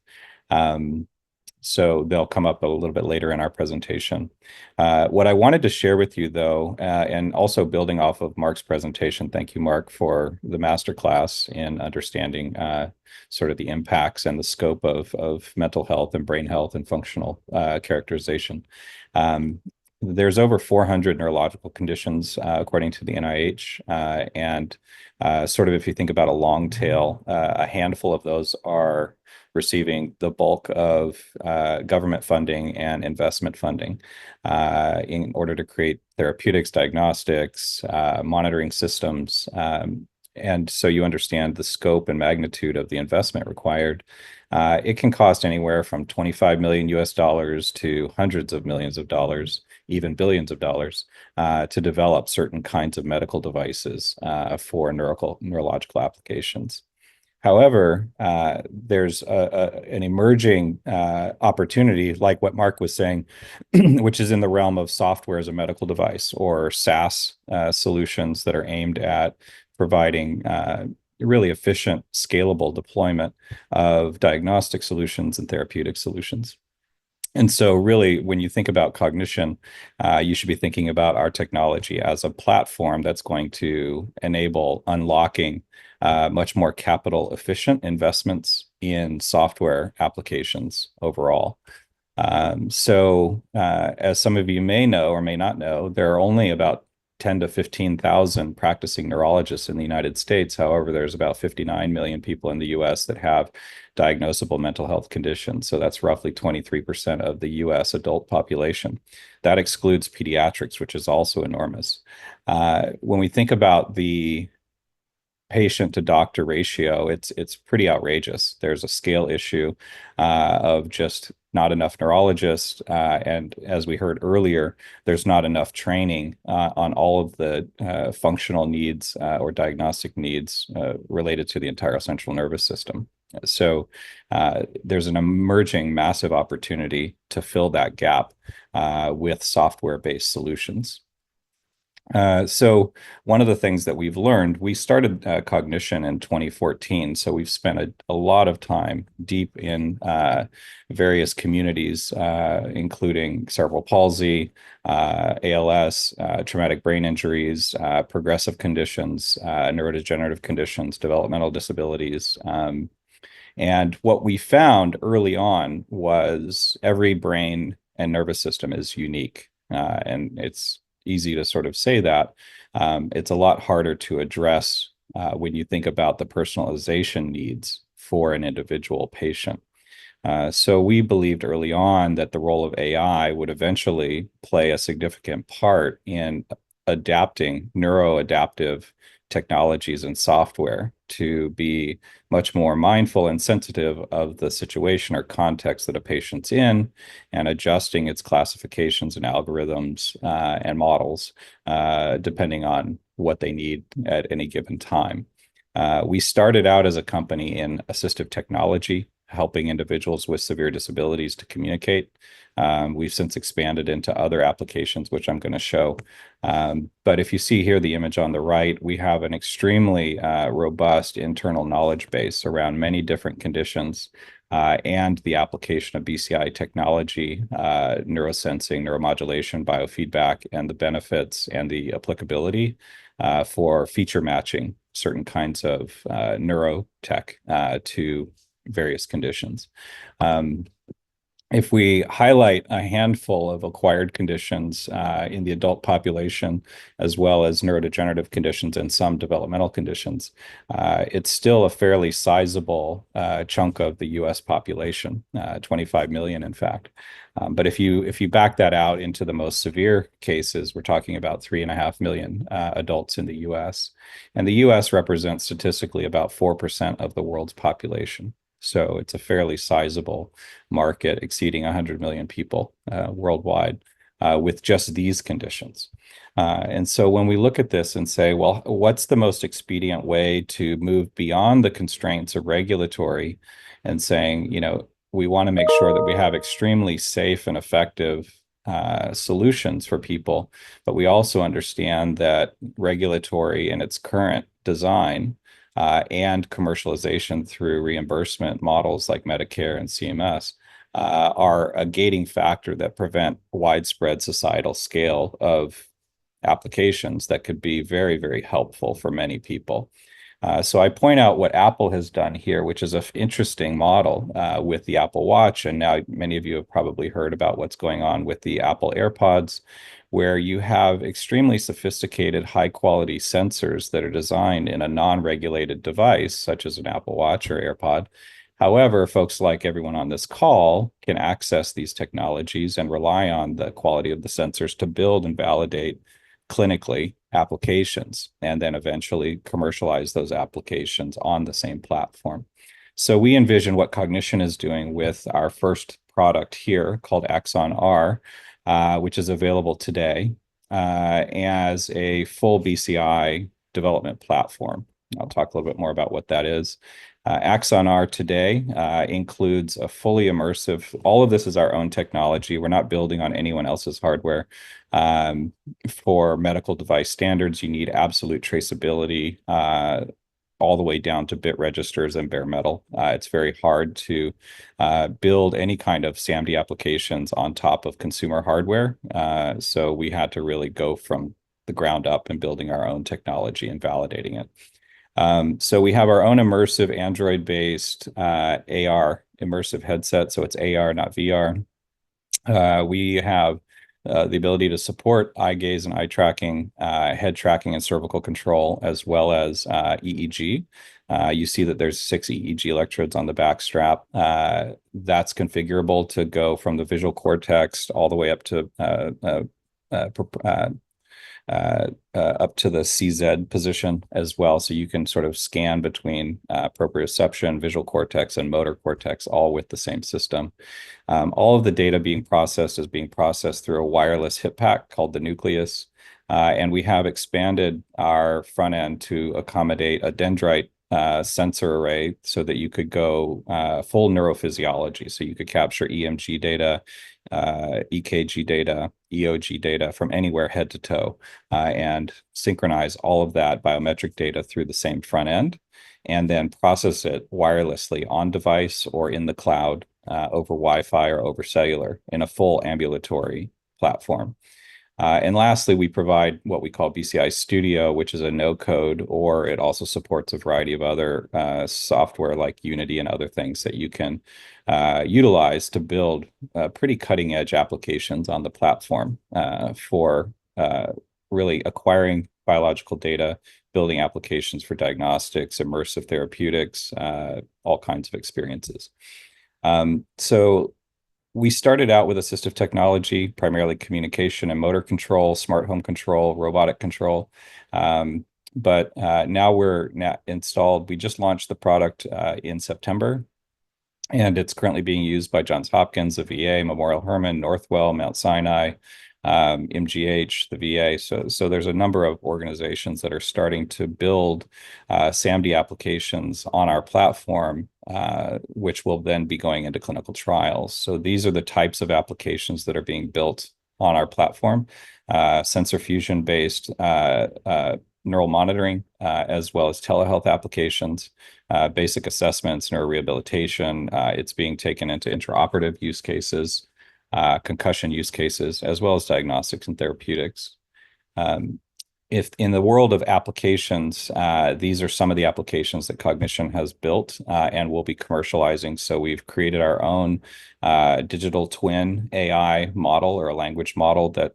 So they'll come up a little bit later in our presentation. What I wanted to share with you, though, and also building off of Mark's presentation, thank you, Mark, for the masterclass in understanding sort of the impacts and the scope of mental health and brain health and functional characterization. There's over 400 neurological conditions, according to the NIH, and sort of if you think about a long tail, a handful of those are receiving the bulk of government funding and investment funding in order to create therapeutics, diagnostics, monitoring systems. And so you understand the scope and magnitude of the investment required. It can cost anywhere from 25 million US dollars to hundreds of millions of dollars, even billions of dollars, to develop certain kinds of medical devices for neurological applications. However, there's an emerging opportunity, like what Mark was saying, which is in the realm of software as a medical device, or SaaS solutions that are aimed at providing really efficient, scalable deployment of diagnostic solutions and therapeutic solutions. And so really, when you think about Cognition, you should be thinking about our technology as a platform that's going to enable unlocking much more capital efficient investments in software applications overall. As some of you may know or may not know, there are only about 10 to 15,000 practicing neurologists in the United States. However, there's about 59 million people in the US that have diagnosable mental health conditions. So that's roughly 23% of the US adult population. That excludes pediatrics, which is also enormous. When we think about the patient to doctor ratio, it's pretty outrageous. There's a scale issue of just not enough neurologists, and as we heard earlier, there's not enough training on all of the functional needs or diagnostic needs related to the entire central nervous system. So there's an emerging massive opportunity to fill that gap with software-based solutions. So one of the things that we've learned, we started Cognition in 2014. So we've spent a lot of time deep in various communities, including cerebral palsy, ALS, traumatic brain injuries, progressive conditions, neurodegenerative conditions, developmental disabilities. And what we found early on was every brain and nervous system is unique. And it's easy to sort of say that. It's a lot harder to address when you think about the personalization needs for an individual patient. So we believed early on that the role of AI would eventually play a significant part in adapting neuroadaptive technologies and software to be much more mindful and sensitive of the situation or context that a patient's in, and adjusting its classifications and algorithms and models depending on what they need at any given time. We started out as a company in assistive technology, helping individuals with severe disabilities to communicate. We've since expanded into other applications, which I'm going to show. But if you see here the image on the right, we have an extremely robust internal knowledge base around many different conditions and the application of BCI technology, neurosensing, neuromodulation, biofeedback, and the benefits and the applicability for feature matching certain kinds of neurotech to various conditions. If we highlight a handful of acquired conditions in the adult population, as well as neurodegenerative conditions and some developmental conditions, it's still a fairly sizable chunk of the US population, 25 million, in fact. But if you back that out into the most severe cases, we're talking about 3.5 million adults in the US. And the US represents statistically about 4% of the world's population. So it's a fairly sizable market, exceeding 100 million people worldwide with just these conditions. And so when we look at this and say, well, what's the most expedient way to move beyond the constraints of regulatory and saying, we want to make sure that we have extremely safe and effective solutions for people, but we also understand that regulatory in its current design and commercialization through reimbursement models like Medicare and CMS are a gating factor that prevent widespread societal scale of applications that could be very, very helpful for many people. So I point out what Apple has done here, which is an interesting model with the Apple Watch. And now many of you have probably heard about what's going on with the Apple AirPods, where you have extremely sophisticated, high-quality sensors that are designed in a non-regulated device, such as an Apple Watch or AirPod. However, folks like everyone on this call can access these technologies and rely on the quality of the sensors to build and validate clinically applications, and then eventually commercialize those applications on the same platform. So we envision what Cognition is doing with our first product here called Axon R, which is available today as a full BCI development platform. I'll talk a little bit more about what that is. Axon R today includes a fully immersive, all of this is our own technology. We're not building on anyone else's hardware. For medical device standards, you need absolute traceability all the way down to bit registers and bare metal. It's very hard to build any kind of SAMD applications on top of consumer hardware. So we had to really go from the ground up and building our own technology and validating it. So we have our own immersive Android-based AR immersive headset. So it's AR, not VR. We have the ability to support eye gaze and eye tracking, head tracking and cervical control, as well as EEG. You see that there's 6 EEG electrodes on the back strap. That's configurable to go from the visual cortex all the way up to the CZ position as well. So you can sort of scan between proprioception, visual cortex, and motor cortex, all with the same system. All of the data being processed is being processed through a wireless hip pack called the Nucleus. And we have expanded our front end to accommodate a dendrite sensor array so that you could go full neurophysiology. So you could capture EMG data, EKG data, EOG data from anywhere head to toe, and synchronize all of that biometric data through the same front end, and then process it wirelessly on device or in the cloud over Wi-Fi or over cellular in a full ambulatory platform. And lastly, we provide what we call BCI Studio, which is a no-code, or it also supports a variety of other software like Unity and other things that you can utilize to build pretty cutting-edge applications on the platform for really acquiring biological data, building applications for diagnostics, immersive therapeutics, all kinds of experiences. So we started out with assistive technology, primarily communication and motor control, smart home control, robotic control. But now we're installed. We just launched the product in September, and it's currently being used by Johns Hopkins, the VA, Memorial Hermann, Northwell, Mount Sinai, MGH, the VA. So there's a number of organizations that are starting to build SAMD applications on our platform, which will then be going into clinical trials. So these are the types of applications that are being built on our platform, sensor fusion based neural monitoring, as well as telehealth applications, basic assessments, neurorehabilitation. It's being taken into intraoperative use cases, concussion use cases, as well as diagnostics and therapeutics. If in the world of applications, these are some of the applications that Cognition has built and will be commercializing. So we've created our own digital twin AI model, or a language model that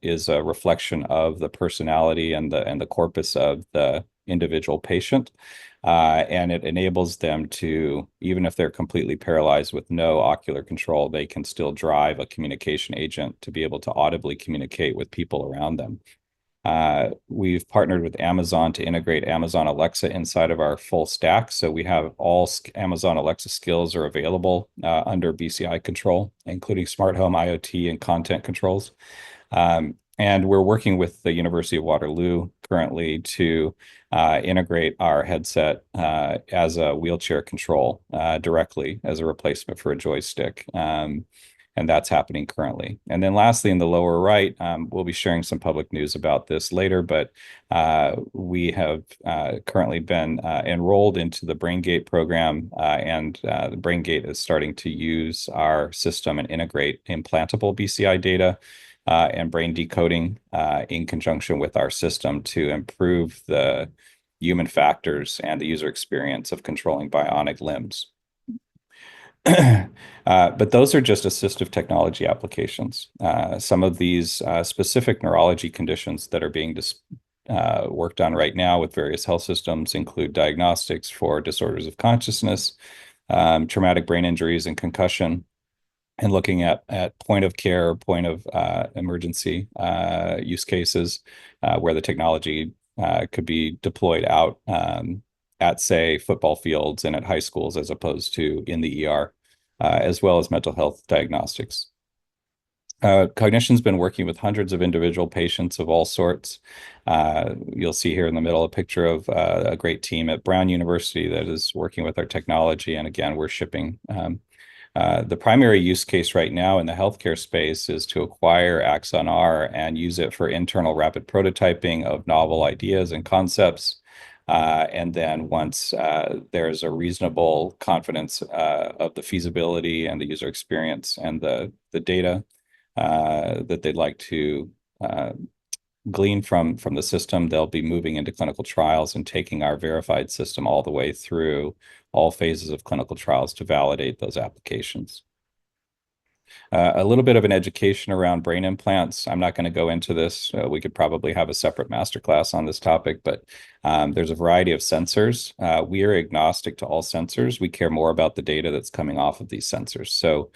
is a reflection of the personality and the corpus of the individual patient. And it enables them to, even if they're completely paralyzed with no ocular control, they can still drive a communication agent to be able to audibly communicate with people around them. We've partnered with Amazon to integrate Amazon Alexa inside of our full stack. So we have all Amazon Alexa skills are available under BCI control, including smart home, IoT, and content controls. And we're working with the University of Waterloo currently to integrate our headset as a wheelchair control directly as a replacement for a joystick. And that's happening currently. And then lastly, in the lower right, we'll be sharing some public news about this later, but we have currently been enrolled into the BrainGate program, and the BrainGate is starting to use our system and integrate implantable BCI data and brain decoding in conjunction with our system to improve the human factors and the user experience of controlling bionic limbs. But those are just assistive technology applications. Some of these specific neurology conditions that are being worked on right now with various health systems include diagnostics for disorders of consciousness, traumatic brain injuries, and concussion, and looking at point of care, point of emergency use cases where the technology could be deployed out at, say, football fields and at high schools as opposed to in the ER, as well as mental health diagnostics. Cognition's been working with hundreds of individual patients of all sorts. You'll see here in the middle a picture of a great team at Brown University that is working with our technology. And again, we're shipping. The primary use case right now in the healthcare space is to acquire Axon R and use it for internal rapid prototyping of novel ideas and concepts. And then once there's a reasonable confidence of the feasibility and the user experience and the data that they'd like to glean from the system, they'll be moving into clinical trials and taking our verified system all the way through all phases of clinical trials to validate those applications. A little bit of an education around brain implants. I'm not going to go into this. We could probably have a separate masterclass on this topic, but there's a variety of sensors. We are agnostic to all sensors. We care more about the data that's coming off of these sensors. So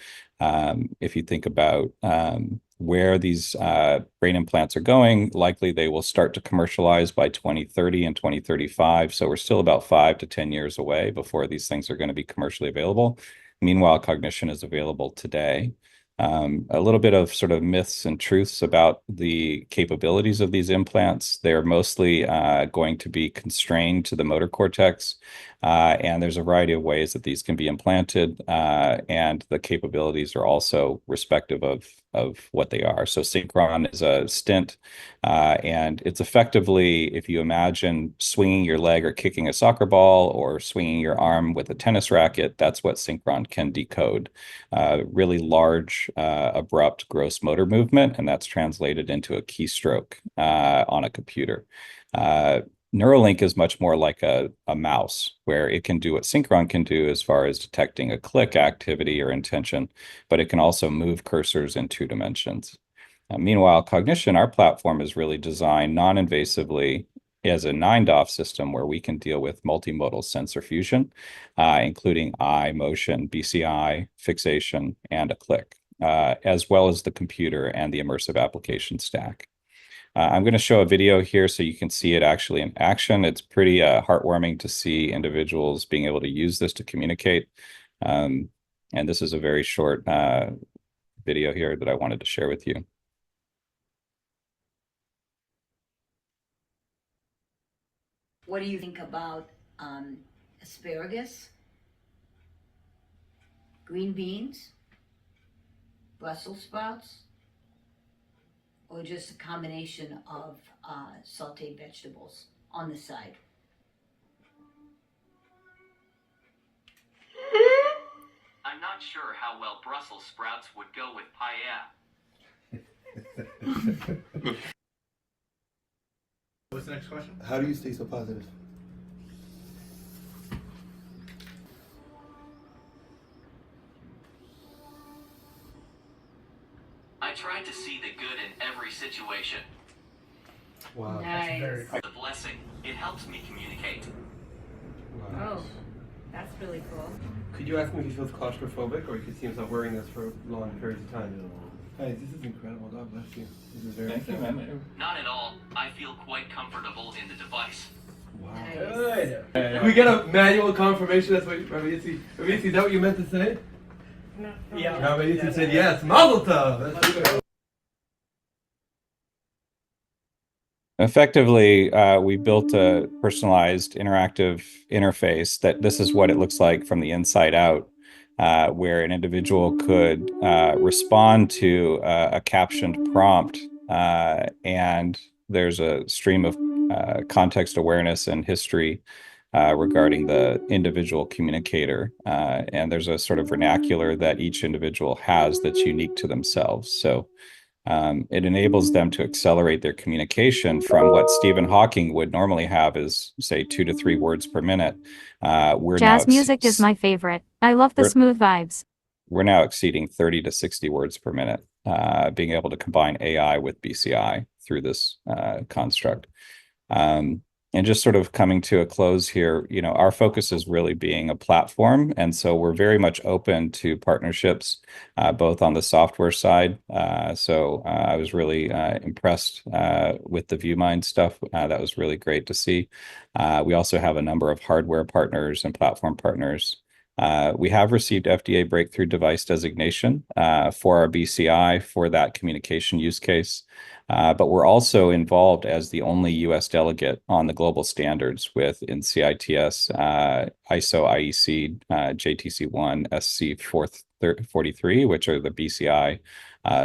if you think about where these brain implants are going, likely they will start to commercialize by 2030 and 2035. So we're still about 5 to 10 years away before these things are going to be commercially available. Meanwhile, Cognition is available today. A little bit of sort of myths and truths about the capabilities of these implants. They're mostly going to be constrained to the motor cortex, and there's a variety of ways that these can be implanted, and the capabilities are also respective of what they are. So Synchron is a stent, and it's effectively, if you imagine swinging your leg or kicking a soccer ball or swinging your arm with a tennis racket, that's what Synchron can decode. Really large, abrupt, gross motor movement, and that's translated into a keystroke on a computer. Neuralink is much more like a mouse, where it can do what Synchron can do as far as detecting a click activity or intention, but it can also move cursors in 2 dimensions. Meanwhile, Cognition, our platform, is really designed non-invasively as a 9DOF system where we can deal with multimodal sensor fusion, including eye, motion, BCI, fixation, and a click, as well as the computer and the immersive application stack. I'm going to show a video here so you can see it actually in action. It's pretty heartwarming to see individuals being able to use this to communicate. And this is a very short video here that I wanted to share with you. What do you think about asparagus, green beans, Brussels sprouts, or just a combination of sauteed vegetables on the side? I'm not sure how well Brussels sprouts would go with paella. What's the next question? How do you stay so positive? I try to see the good in every situation. Wow. Nice. The blessing, it helps me communicate. Oh, that's really cool. Could you ask him if he feels claustrophobic, or you could see himself wearing this for long periods of time? Hey, this is incredible. God bless you. This is very Thank you, man. Not at all. I feel quite comfortable in the device. Wow. Nice. Good. Can we get a manual confirmation? That's what Ravitsi, is that what you meant to say? No. Yeah. Ravitsi said yes. Mazel tov. That's good. Effectively, we built a personalized interactive interface that this is what it looks like from the inside out, where an individual could respond to a captioned prompt, and there's a stream of context awareness and history regarding the individual communicator. And there's a sort of vernacular that each individual has that's unique to themselves. So it enables them to accelerate their communication from what Stephen Hawking would normally have is, say, 2 to 3 words per minute. Jazz music is my favorite. I love the smooth vibes. We're now exceeding 30 to 60 words per minute, being able to combine AI with BCI through this construct. And just sort of coming to a close here, you know, our focus is really being a platform. And so we're very much open to partnerships, both on the software side. So I was really impressed with the ViewMind stuff. That was really great to see. We also have a number of hardware partners and platform partners. We have received FDA breakthrough device designation for our BCI for that communication use case. But we're also involved as the only US delegate on the global standards with NCITS, ISO, IEC, JTC1, SC 443, which are the BCI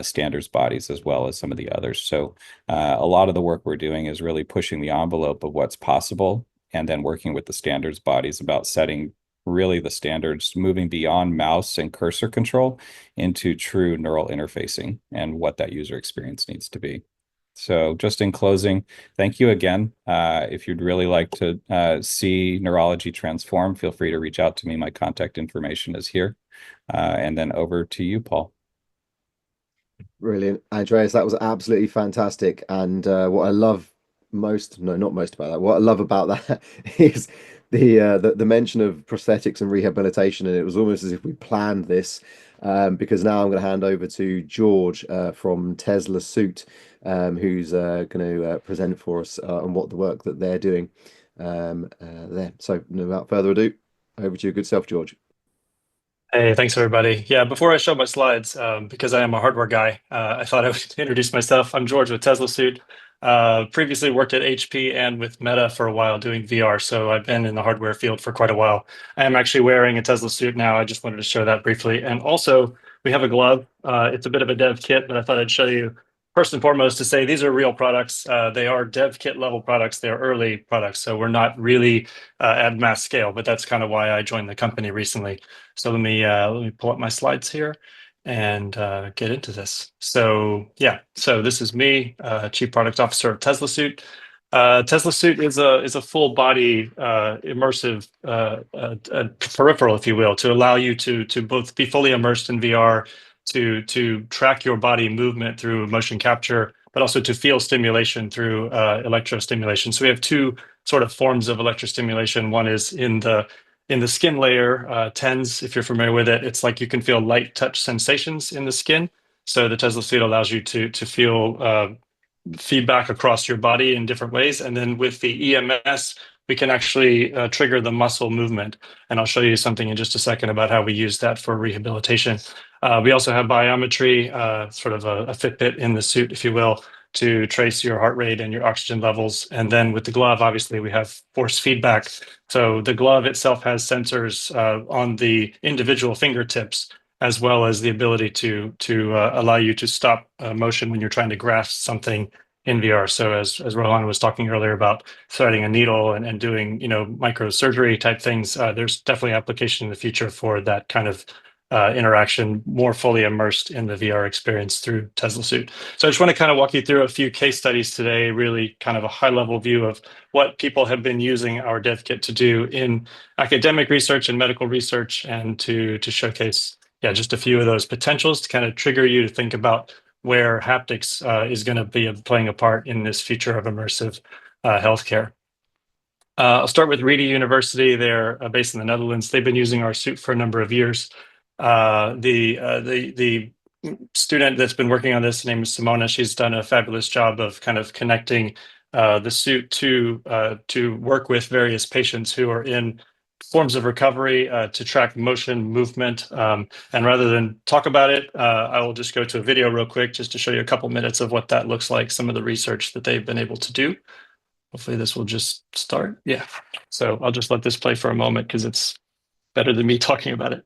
standards bodies, as well as some of the others. So a lot of the work we're doing is really pushing the envelope of what's possible and then working with the standards bodies about setting really the standards, moving beyond mouse and cursor control into true neural interfacing and what that user experience needs to be. So just in closing, thank you again. If you'd really like to see neurology transform, feel free to reach out to me. My contact information is here. And then over to you, Paul. Brilliant. Andreas, that was absolutely fantastic. And what I love most, no, not most about that, what I love about that is the mention of prosthetics and rehabilitation. And it was almost as if we planned this, because now I'm going to hand over to George from Tesla Suit, who's going to present for us on what the work that they're doing there. So without further ado, over to your good self, George. Hey, thanks everybody. Yeah, before I show my slides, because I am a hardware guy, I thought I would introduce myself. I'm George with Tesla Suit. Previously worked at HP and with Meta for a while doing VR, so I've been in the hardware field for quite a while. I am actually wearing a Tesla Suit now. I just wanted to show that briefly. And also, we have a glove. It's a bit of a dev kit, but I thought I'd show you first and foremost to say these are real products. They are dev kit level products. They're early products, so we're not really at mass scale, but that's kind of why I joined the company recently. So let me pull up my slides here and get into this. So yeah, so this is me, Chief Product Officer of Tesla Suit. Tesla Suit is a full body immersive peripheral, if you will, to allow you to both be fully immersed in VR, to track your body movement through motion capture, but also to feel stimulation through electrostimulation. So we have two sort of forms of electrostimulation. One is in the skin layer, TENS, if you're familiar with it. It's like you can feel light touch sensations in the skin. So the Tesla suit allows you to feel feedback across your body in different ways. And then with the EMS, we can actually trigger the muscle movement. And I'll show you something in just a second about how we use that for rehabilitation. We also have biometry, sort of a Fitbit in the suit, if you will, to trace your heart rate and your oxygen levels. And then with the glove, obviously, we have force feedback. So the glove itself has sensors on the individual fingertips, as well as the ability to allow you to stop motion when you're trying to grasp something in VR. So as Roland was talking earlier about threading a needle and doing microsurgery type things, there's definitely application in the future for that kind of interaction, more fully immersed in the VR experience through Tesla Suit. So I just want to kind of walk you through a few case studies today, really kind of a high level view of what people have been using our dev kit to do in academic research and medical research, and to showcase just a few of those potentials to kind of trigger you to think about where haptics is going to be playing a part in this future of immersive healthcare. I'll start with Reedy University. They're based in the Netherlands. They've been using our suit for a number of years. The student that's been working on this, her name is Simona. She's done a fabulous job of kind of connecting the suit to work with various patients who are in forms of recovery to track motion, movement. And rather than talk about it, I will just go to a video real quick just to show you a couple minutes of what that looks like, some of the research that they've been able to do. Hopefully this will just start. Yeah. So I'll just let this play for a moment because it's better than me talking about it.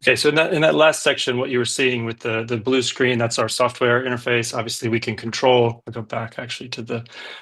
Okay, so in that last section, what you were seeing with the blue screen, that's our software interface. Obviously, we can control, I'll go back actually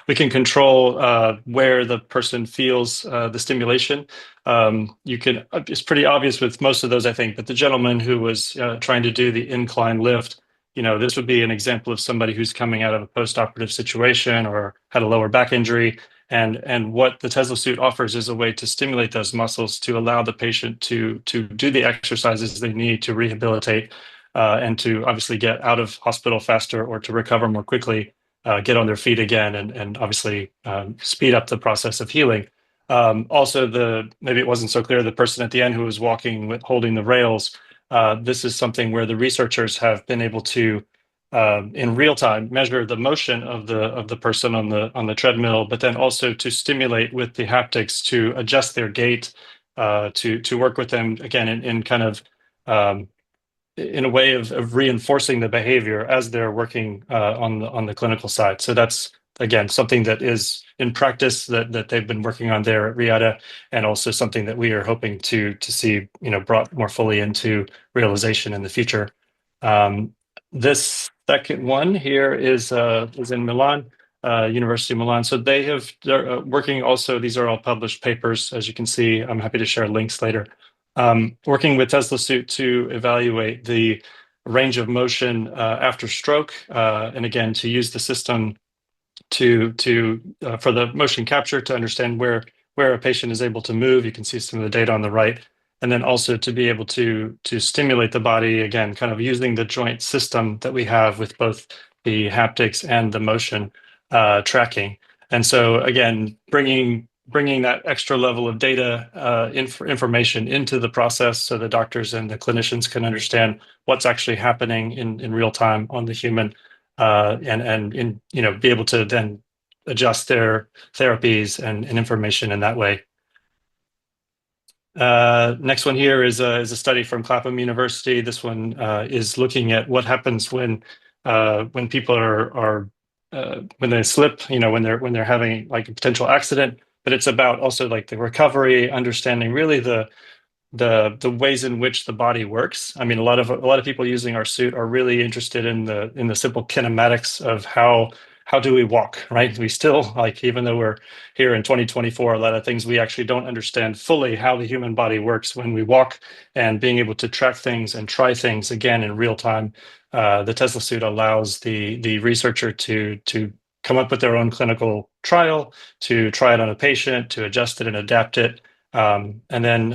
we can control where the person feels the stimulation. It's pretty obvious with most of those, I think, but the gentleman who was trying to do the incline lift, this would be an example of somebody who's coming out of a post-operative situation or had a lower back injury. And what the Tesla suit offers is a way to stimulate those muscles to allow the patient to do the exercises they need to rehabilitate and to obviously get out of hospital faster or to recover more quickly, get on their feet again, and obviously speed up the process of healing. Also, maybe it wasn't so clear, the person at the end who was holding the rails, this is something where the researchers have been able to in real time measure the motion of the person on the treadmill, but then also to stimulate with the haptics to adjust their gait, to work with them again in kind of in a way of reinforcing the behavior as they're working on the clinical side. So that's again something that is in practice that they've been working on there at RIADA, and also something that we are hoping to see brought more fully into realization in the future. This second one here is in Milan, University of Milan. So they're working also, these are all published papers, as you can see. I'm happy to share links later. Working with Tesla Suit to evaluate the range of motion after stroke, and again, to use the system for the motion capture to understand where a patient is able to move. You can see some of the data on the right. And then also to be able to stimulate the body, again, kind of using the joint system that we have with both the haptics and the motion tracking. And so again, bringing that extra level of data information into the process so the doctors and the clinicians can understand what's actually happening in real time on the human, and be able to then adjust their therapies and information in that way. Next one here is a study from Clapham University. This one is looking at what happens when people are when they slip, when they're having like a potential accident. But it's about also like the recovery, understanding really the ways in which the body works. I mean, a lot of people using our suit are really interested in the simple kinematics of how do we walk, right? We still, like, even though we're here in 2024, a lot of things we actually don't understand fully how the human body works when we walk, and being able to track things and try things again in real time. The Tesla Suit allows the researcher to come up with their own clinical trial, to try it on a patient, to adjust it and adapt it. And then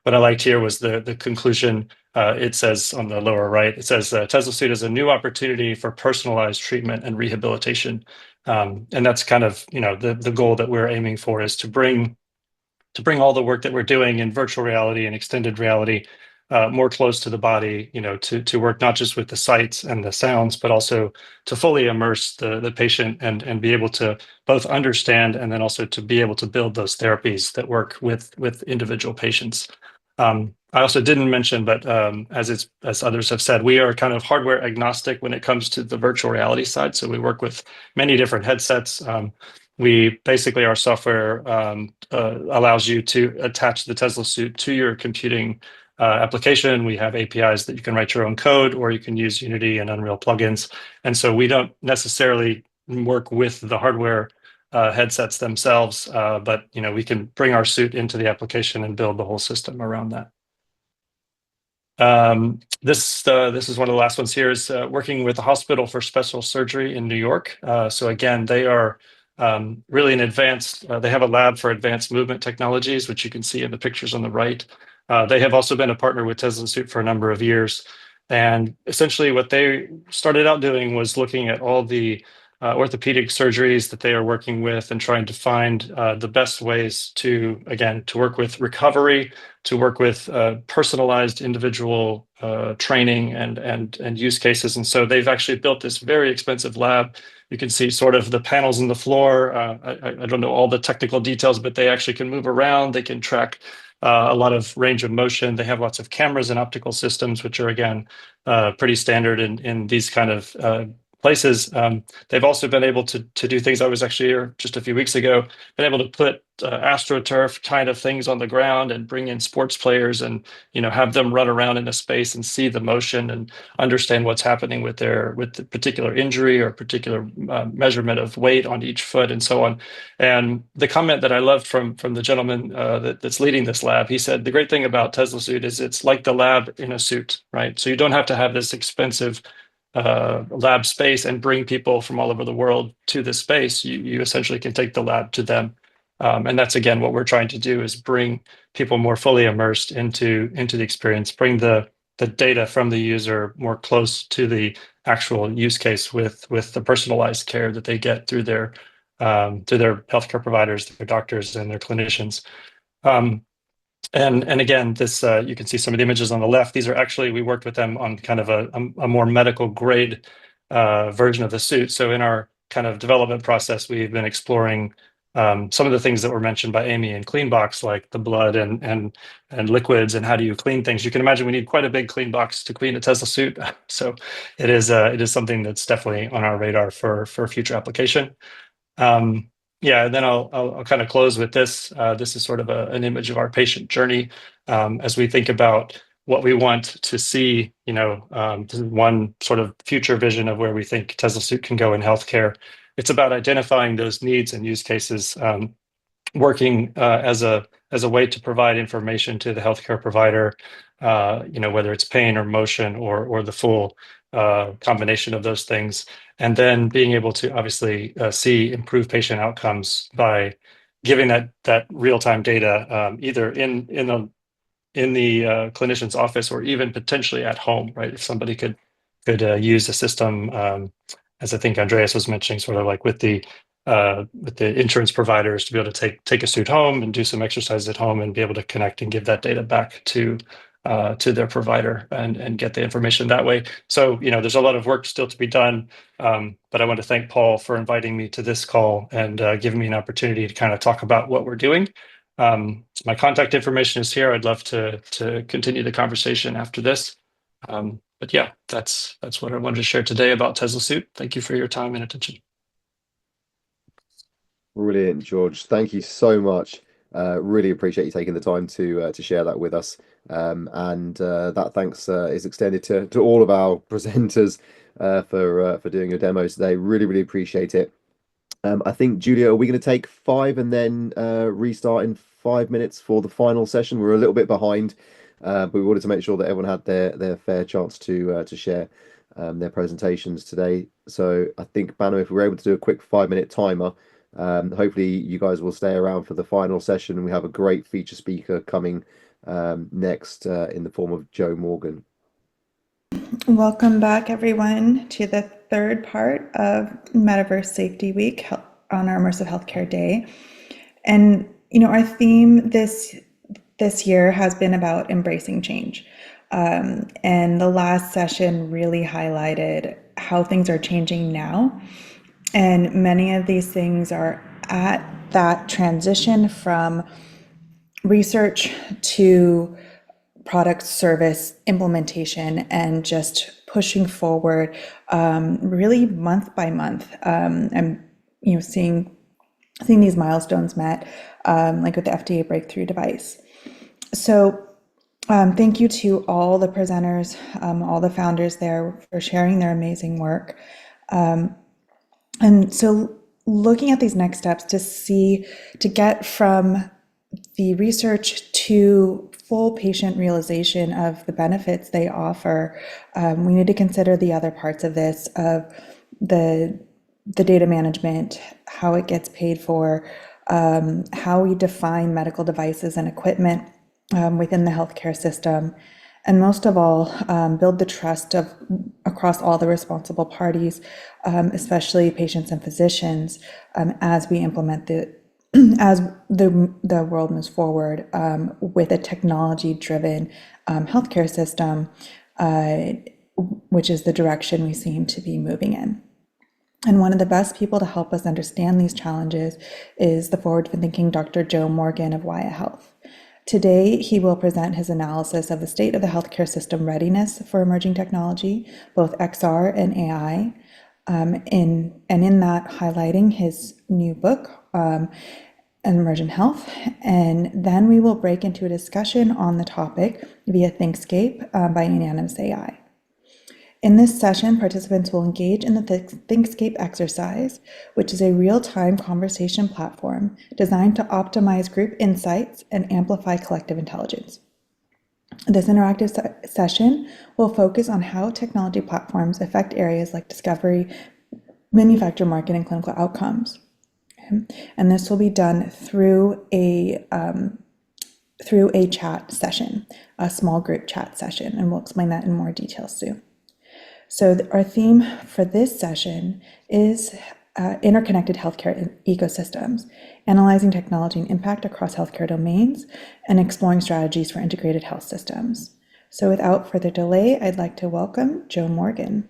what I liked here was the conclusion. It says on the lower right, it says Tesla Suit is a new opportunity for personalized treatment and rehabilitation. And that's kind of, the goal that we're aiming for, is to bring all the work that we're doing in virtual reality and extended reality more close to the body, to work not just with the sights and the sounds, but also to fully immerse the patient and be able to both understand and then also to be able to build those therapies that work with individual patients. I also didn't mention, but as others have said, we are kind of hardware agnostic when it comes to the virtual reality side. So we work with many different headsets. We basically, our software allows you to attach the Tesla Suit to your computing application. We have APIs that you can write your own code, or you can use Unity and Unreal plugins. And so we don't necessarily work with the hardware headsets themselves, but we can bring our suit into the application and build the whole system around that. This is one of the last ones here, is working with the Hospital for Special Surgery in New York. So again, they are really an advanced, they have a lab for advanced movement technologies, which you can see in the pictures on the right. They have also been a partner with Tesla Suit for a number of years. And essentially what they started out doing was looking at all the orthopedic surgeries that they are working with and trying to find the best ways to work with recovery, to work with personalized individual training and use cases. And so they've actually built this very expensive lab. You can see sort of the panels in the floor. I don't know all the technical details, but they actually can move around. They can track a lot of range of motion. They have lots of cameras and optical systems, which are, again, pretty standard in these kind of places. They've also been able to do things. I was actually here just a few weeks ago, been able to put AstroTurf kind of things on the ground and bring in sports players and have them run around in a space and see the motion and understand what's happening with the particular injury or particular measurement of weight on each foot and so on. And the comment that I loved from the gentleman that's leading this lab, he said the great thing about Tesla Suit is it's like the lab in a suit, right? So you don't have to have this expensive lab space and bring people from all over the world to this space. You essentially can take the lab to them. And that's, again, what we're trying to do, is bring people more fully immersed into the experience, bring the data from the user more close to the actual use case with the personalized care that they get through their healthcare providers, their doctors, and their clinicians. And again, this you can see some of the images on the left. These are actually, we worked with them on kind of a more medical grade version of the suit. So in our kind of development process, we've been exploring some of the things that were mentioned by Amy in Cleanbox, like the blood and liquids, and how do you clean things. You can imagine we need quite a big clean box to clean a Tesla Suit. So it is something that's definitely on our radar for future application. Yeah, and then I'll kind of close with this. This is sort of an image of our patient journey as we think about what we want to see, this is one sort of future vision of where we think Tesla Suit can go in healthcare. It's about identifying those needs and use cases, working as a way to provide information to the healthcare provider, whether it's pain or motion or the full combination of those things, and then being able to obviously see improved patient outcomes by giving that real-time data, either in the clinician's office or even potentially at home, right? If somebody could use the system, as I think Andreas was mentioning, sort of like with the insurance providers, to be able to take a suit home and do some exercises at home and be able to connect and give that data back to their provider and get the information that way. So, there's a lot of work still to be done, but I want to thank Paul for inviting me to this call and giving me an opportunity to kind of talk about what we're doing. My contact information is here. I'd love to continue the conversation after this. But yeah, that's what I wanted to share today about Tesla Suit. Thank you for your time and attention. Brilliant, George. Thank you so much. Really appreciate you taking the time to share that with us. And that thanks is extended to all of our presenters for doing your demos today. Really, really appreciate it. I think, Julia, are we going to take 5 and then restart in 5 minutes for the final session? We're a little bit behind, but we wanted to make sure that everyone had their fair chance to share their presentations today. So I think, Banu, if we were able to do a quick 5-minute timer, hopefully you guys will stay around for the final session, and we have a great feature speaker coming next in the form of Joe Morgan. Welcome back, everyone, to the third part of Metaverse Safety Week on our Immersive Healthcare Day. And, our theme this year has been about embracing change. And the last session really highlighted how things are changing now. And many of these things are at that transition from research to product service implementation and just pushing forward really month by month. And seeing these milestones met, like with the FDA breakthrough device. So thank you to all the presenters, all the founders there for sharing their amazing work. And so looking at these next steps to get from the research to full patient realization of the benefits they offer, we need to consider the other parts of this, of the data management, how it gets paid for, how we define medical devices and equipment within the healthcare system, and most of all, build the trust across all the responsible parties, especially patients and physicians, as we implement as the world moves forward with a technology-driven healthcare system, which is the direction we seem to be moving in. And one of the best people to help us understand these challenges is the forward-thinking Dr. Joe Morgan of Wyatt Health. Today, he will present his analysis of the state of the healthcare system readiness for emerging technology, both XR and AI, in that highlighting his new book, Emergent Health. And then we will break into a discussion on the topic via Thinkscape by Unanimous AI. In this session, participants will engage in the Thinkscape exercise, which is a real-time conversation platform designed to optimize group insights and amplify collective intelligence. This interactive session will focus on how technology platforms affect areas like discovery, manufacture, market, and clinical outcomes. And this will be done through a chat session, a small group chat session, and we'll explain that in more detail soon. So our theme for this session is interconnected healthcare ecosystems, analyzing technology and impact across healthcare domains, and exploring strategies for integrated health systems. So without further delay, I'd like to welcome Joe Morgan.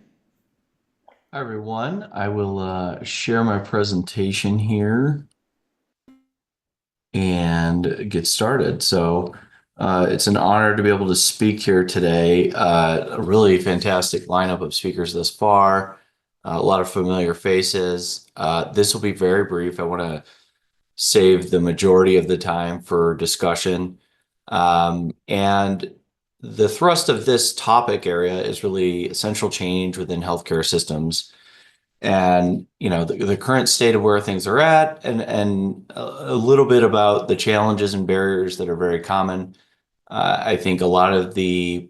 Hi, everyone. I will share my presentation here and get started. So it's an honor to be able to speak here today. A really fantastic lineup of speakers thus far, a lot of familiar faces. This will be very brief. I want to save the majority of the time for discussion. And the thrust of this topic area is really essential change within healthcare systems, and the current state of where things are at, and a little bit about the challenges and barriers that are very common. I think a lot of the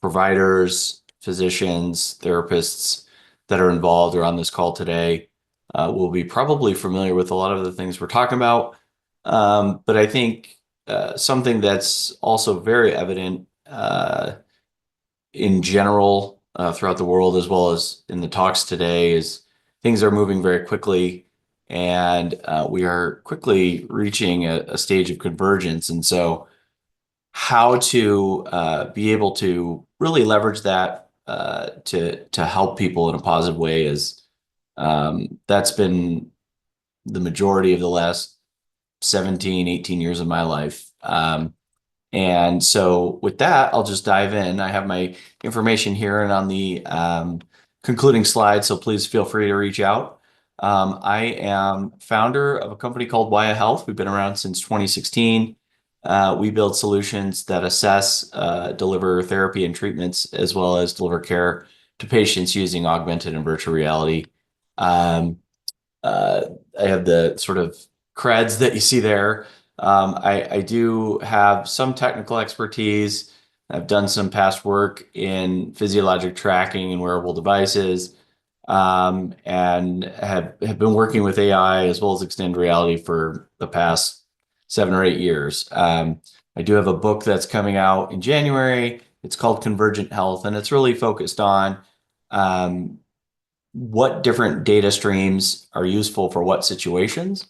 providers, physicians, therapists that are involved or on this call today will be probably familiar with a lot of the things we're talking about. But I think something that's also very evident in general throughout the world, as well as in the talks today, is things are moving very quickly, and we are quickly reaching a stage of convergence. And so how to be able to really leverage that to help people in a positive way is that's been the majority of the last 17, 18 years of my life. And so with that, I'll just dive in. I have my information here and on the concluding slide, so please feel free to reach out. I am founder of a company called Waya Health. We've been around since 2016. We build solutions that assess, deliver therapy and treatments, as well as deliver care to patients using augmented and virtual reality. I have the sort of creds that you see there. I do have some technical expertise. I've done some past work in physiologic tracking and wearable devices, and have been working with AI as well as extended reality for the past 7 or 8 years. I do have a book that's coming out in January. It's called Convergent Health, and it's really focused on what different data streams are useful for what situations.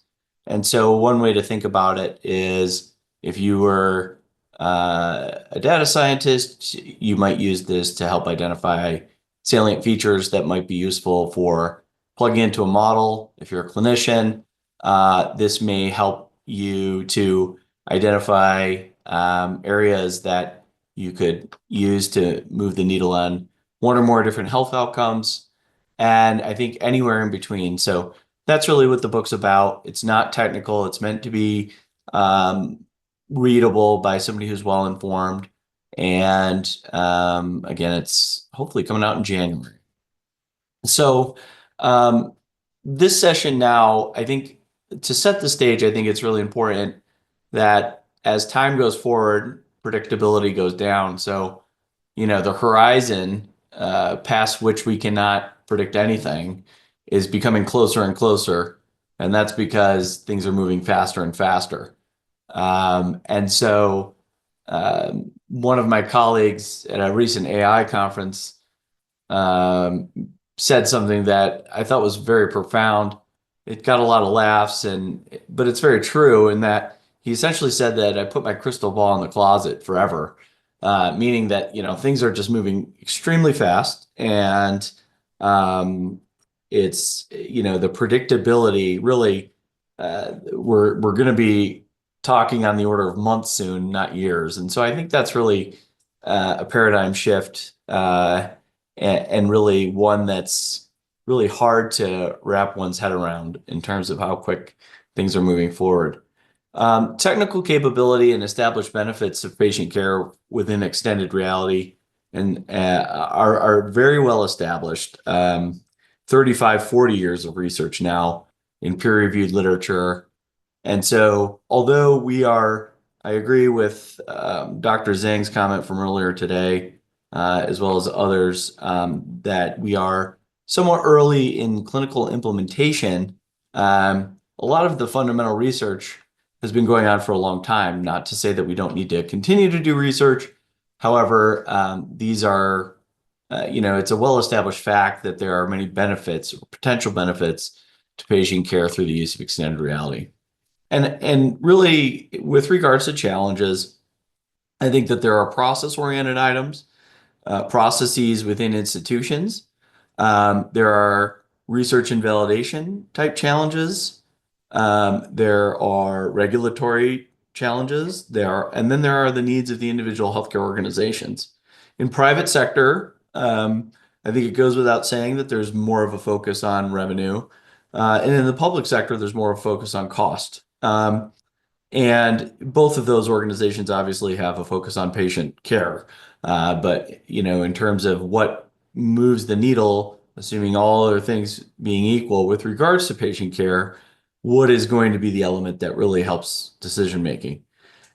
And so one way to think about it is, if you were a data scientist, you might use this to help identify salient features that might be useful for plugging into a model. If you're a clinician, this may help you to identify areas that you could use to move the needle on one or more different health outcomes, and I think anywhere in between. So that's really what the book's about. It's not technical. It's meant to be readable by somebody who's well informed. And again, it's hopefully coming out in January. So this session now, I think to set the stage, I think it's really important that as time goes forward, predictability goes down. So, the horizon past which we cannot predict anything is becoming closer and closer. And that's because things are moving faster and faster. And so one of my colleagues at a recent AI conference said something that I thought was very profound. It got a lot of laughs, but it's very true, in that he essentially said that I put my crystal ball in the closet forever, meaning that things are just moving extremely fast, and it's the predictability really, we're going to be talking on the order of months soon, not years. And so I think that's really a paradigm shift, and really one that's really hard to wrap one's head around in terms of how quick things are moving forward. Technical capability and established benefits of patient care within extended reality and are very well established. 35, 40 years of research now in peer-reviewed literature. And so although I agree with Dr. Zhang's comment from earlier today, as well as others, that we are somewhat early in clinical implementation, a lot of the fundamental research has been going on for a long time. Not to say that we don't need to continue to do research. However, these are, it's a well-established fact that there are many benefits, or potential benefits, to patient care through the use of extended reality. And really, with regards to challenges, I think that there are process-oriented items, processes within institutions. There are research and validation type challenges. There are regulatory challenges. And then there are the needs of the individual healthcare organizations. In private sector, I think it goes without saying that there's more of a focus on revenue. And in the public sector, there's more of a focus on cost. And both of those organizations obviously have a focus on patient care. But in terms of what moves the needle, assuming all other things being equal with regards to patient care, what is going to be the element that really helps decision making?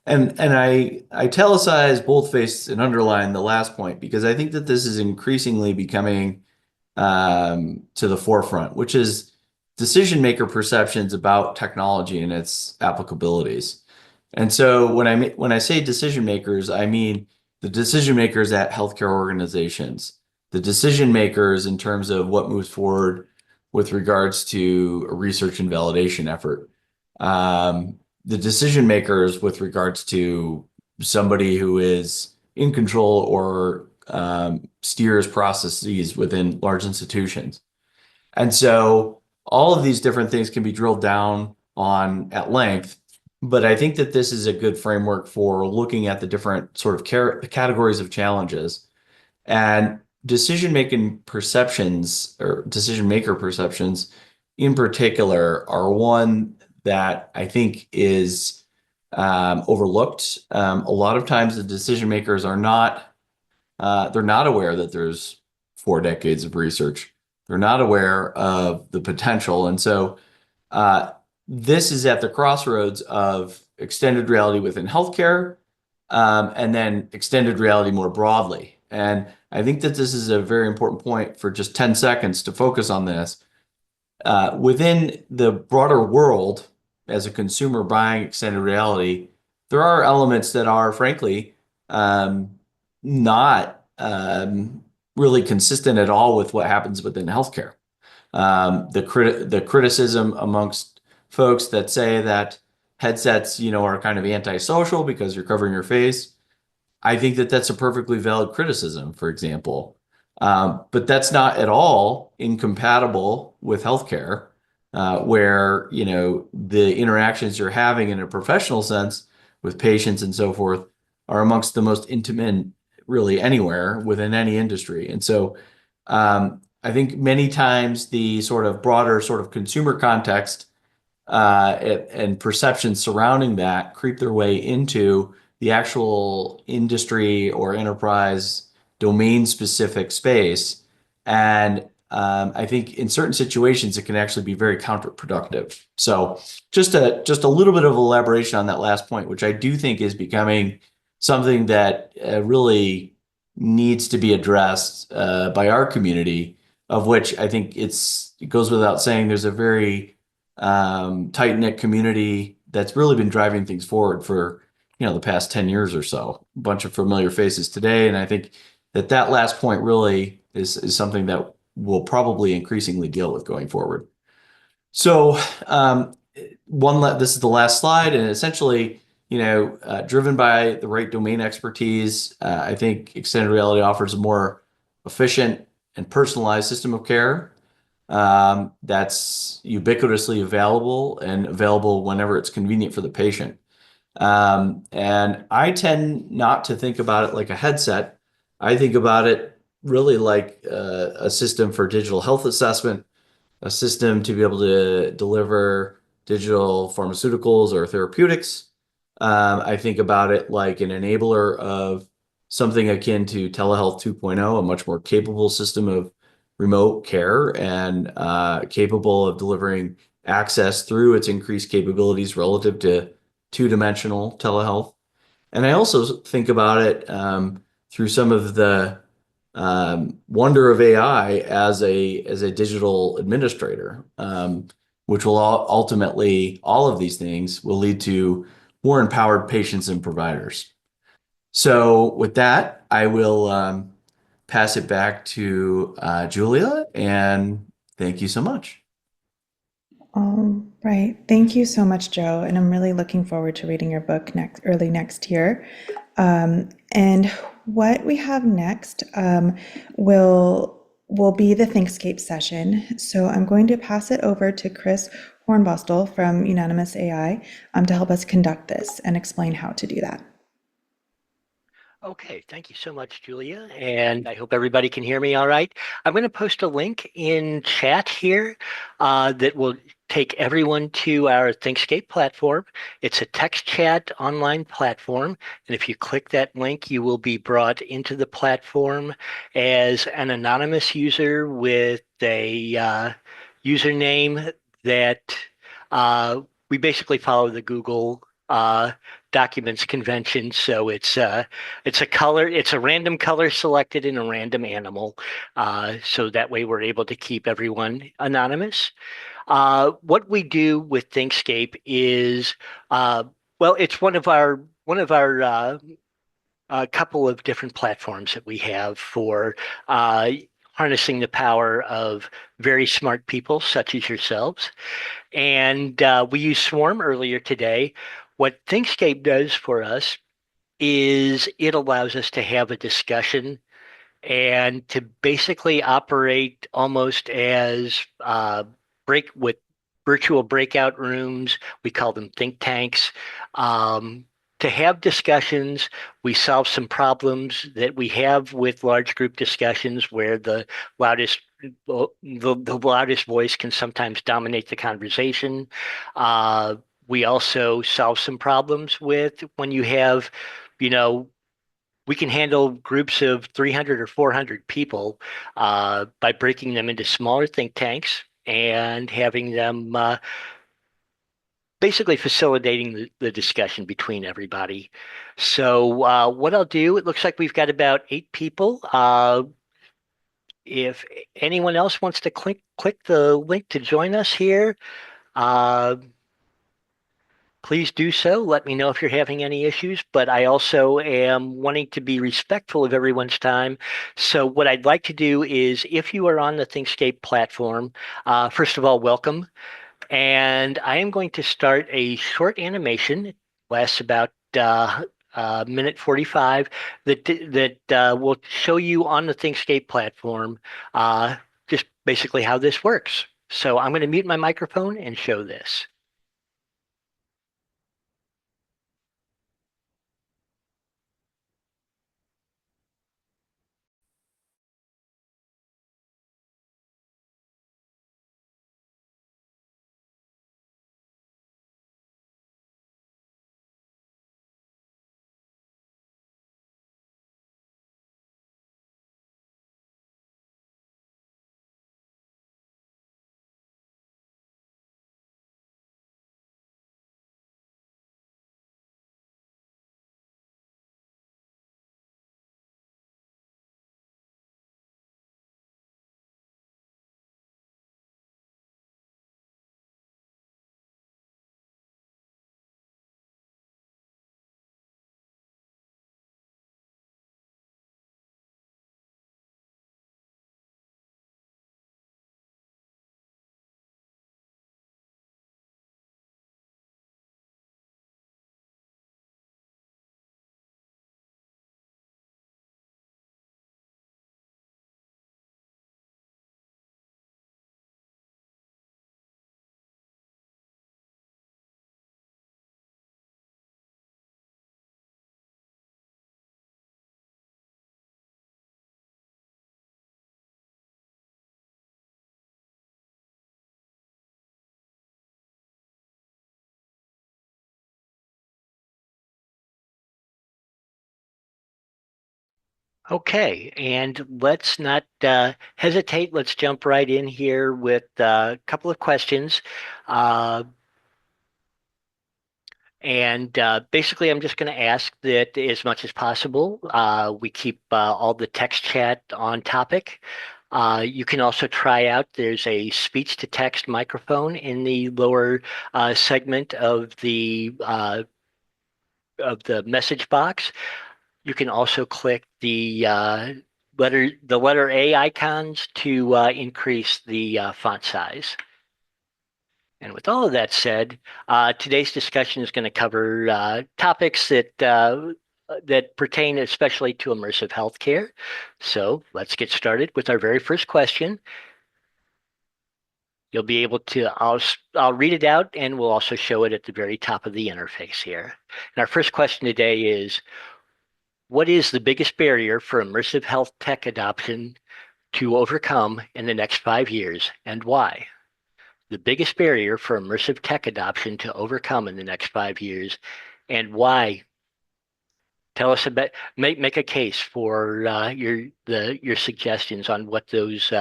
And I italicize, boldface, and underline the last point because I think that this is increasingly becoming to the forefront, which is decision maker perceptions about technology and its applicabilities. And so when I say decision makers, I mean the decision makers at healthcare organizations, the decision makers in terms of what moves forward with regards to a research and validation effort. The decision makers with regards to somebody who is in control or steers processes within large institutions. And so all of these different things can be drilled down on at length, but I think that this is a good framework for looking at the different sort of categories of challenges. And decision-making perceptions or decision maker perceptions in particular are one that I think is overlooked. A lot of times the decision makers are not, they're not aware that there's 4 decades of research. They're not aware of the potential. And so this is at the crossroads of extended reality within healthcare and then extended reality more broadly. And I think that this is a very important point for just 10 seconds to focus on this. Within the broader world, as a consumer buying extended reality, there are elements that are frankly not really consistent at all with what happens within healthcare. The criticism amongst folks that say that headsets, are kind of antisocial because you're covering your face. I think that that's a perfectly valid criticism, for example. But that's not at all incompatible with healthcare, where, the interactions you're having in a professional sense with patients and so forth are amongst the most intimate really anywhere within any industry. And so I think many times the sort of broader sort of consumer context and perceptions surrounding that creep their way into the actual industry or enterprise domain specific space. And I think in certain situations, it can actually be very counterproductive. So just a little bit of elaboration on that last point, which I do think is becoming something that really needs to be addressed by our community, of which I think it goes without saying there's a very tight-knit community that's really been driving things forward for the past 10 years or so. A bunch of familiar faces today, and I think that last point really is something that we'll probably increasingly deal with going forward. So this is the last slide, and essentially, driven by the right domain expertise, I think extended reality offers a more efficient and personalized system of care that's ubiquitously available and available whenever it's convenient for the patient. And I tend not to think about it like a headset. I think about it really like a system for digital health assessment, a system to be able to deliver digital pharmaceuticals or therapeutics. I think about it like an enabler of something akin to telehealth 2.0, a much more capable system of remote care and capable of delivering access through its increased capabilities relative to two-dimensional telehealth. And I also think about it through some of the wonder of AI as a digital administrator, which will ultimately, all of these things will lead to more empowered patients and providers. So with that, I will pass it back to Julia, and thank you so much. All right. Thank you so much, Joe. And I'm really looking forward to reading your book early next year. And what we have next will be the Thinkscape session. So I'm going to pass it over to Chris Hornbostel from Unanimous AI to help us conduct this and explain how to do that. Okay, thank you so much, Julia. And I hope everybody can hear me all right. I'm going to post a link in chat here that will take everyone to our ThinkScape platform. It's a text chat online platform. And if you click that link, you will be brought into the platform as an anonymous user with a username that we basically follow the Google documents convention. So it's a color, it's a random color selected in a random animal. So that way we're able to keep everyone anonymous. What we do with ThinkScape is, well, it's one of our couple of different platforms that we have for harnessing the power of very smart people such as yourselves. And we used Swarm earlier today. What ThinkScape does for us is it allows us to have a discussion and to basically operate almost as break with virtual breakout rooms. We call them think tanks. To have discussions, we solve some problems that we have with large group discussions where loudest the loudest voice can sometimes dominate the conversation. We also solve some problems with when you have, you know, we can handle groups of 300 or 400 people by breaking them into smaller think tanks and having them basically facilitating the discussion between everybody. So what I'll do, it looks like we've got about 8 people. If anyone else wants to click the link to join us here, uh, please do so. Let me know if you're having any issues, but I also am wanting to be respectful of everyone's time. So what I'd like to do is if you are on the ThinkScape platform, first of all, welcome. And I am going to start a short animation. It lasts about minute 45 that will show you on the ThinkScape platform just basically how this works. So I'm going to mute my microphone and show this. Okay, and let's not hesitate. Let's jump right in here with a couple of questions. Uh, and basically, I'm just going to ask that as much as possible, we keep all the text chat on topic. You can also try out, there's a speech to text microphone in the lower segment of the message box. You can also click the letter A icons to increase the font size. And with all of that said, today's discussion is going to cover topics that pertain especially to immersive healthcare. So let's get started with our very first question. You'll be able to, I'll read it out and we'll also show it at the very top of the interface here. And our first question today is, What is the biggest barrier for immersive health tech adoption to overcome in the next 5 years, and why? The biggest barrier for immersive tech adoption to overcome in the next 5 years, and why? Tell us about, make a case for your suggestions on what those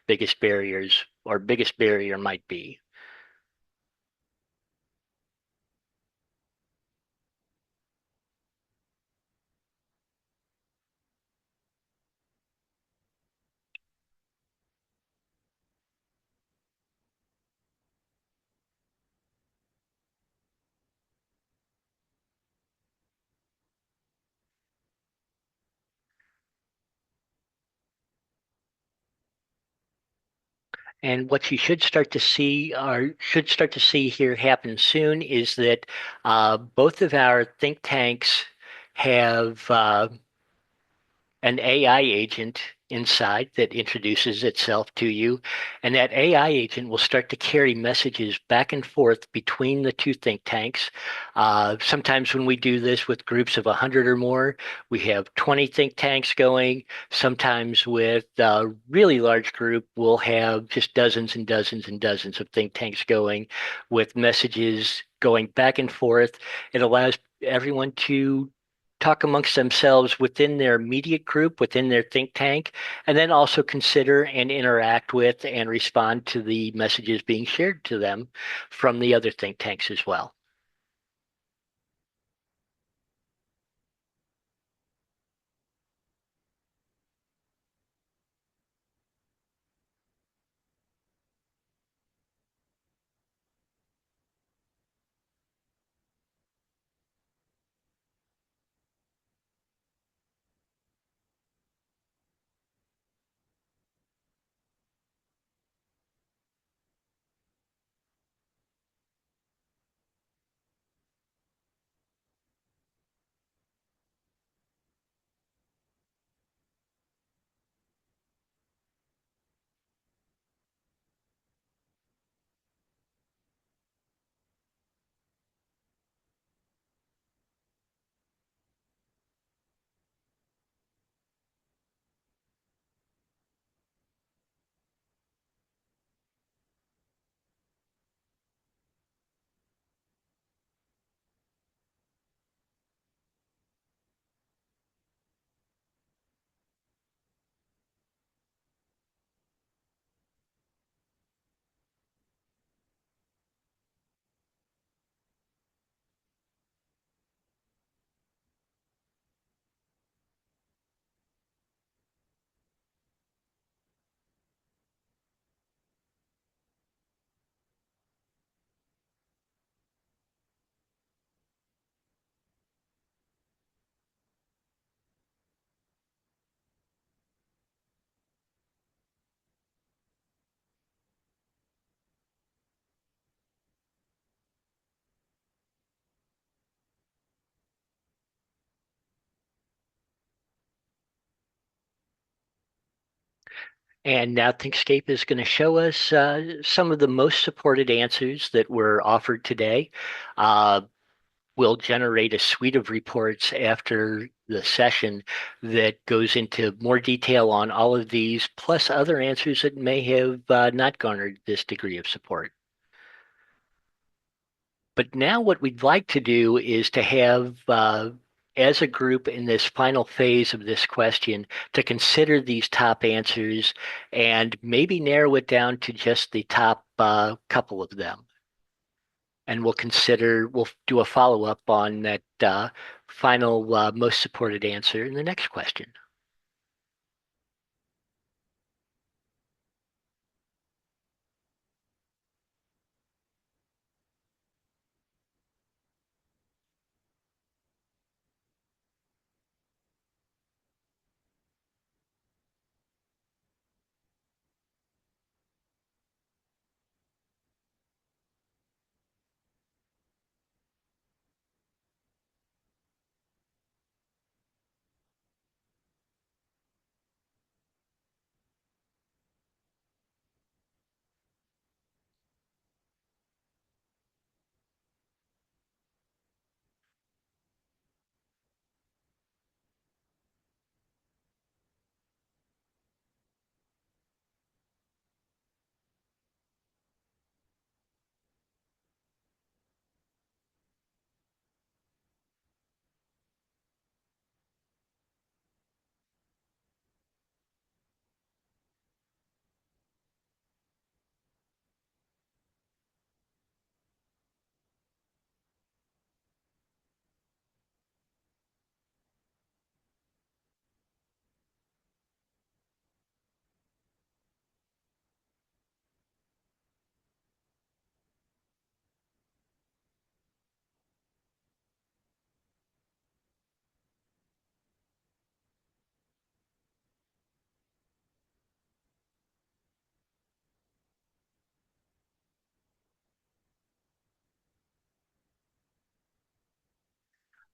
biggest barriers or biggest barrier might be. And what you should start to see, or should start to see here happen soon, is that both of our think tanks have an AI agent inside that introduces itself to you. And that AI agent will start to carry messages back and forth between the two think tanks. Sometimes when we do this with groups of 100 or more, we have 20 think tanks going. Sometimes with a really large group, we'll have just dozens and dozens and dozens of think tanks going with messages going back and forth. It allows everyone to talk amongst themselves within their immediate group, within their think tank, and then also consider and interact with and respond to the messages being shared to them from the other think tanks as well. And now Thinkscape is going to show us some of the most supported answers that were offered today. We'll generate a suite of reports after the session that goes into more detail on all of these, plus other answers that may have not garnered this degree of support. But now what we'd like to do is to have, as a group in this final phase of this question, to consider these top answers and maybe narrow it down to just the top couple of them. And we'll do a follow-up on that final most supported answer in the next question.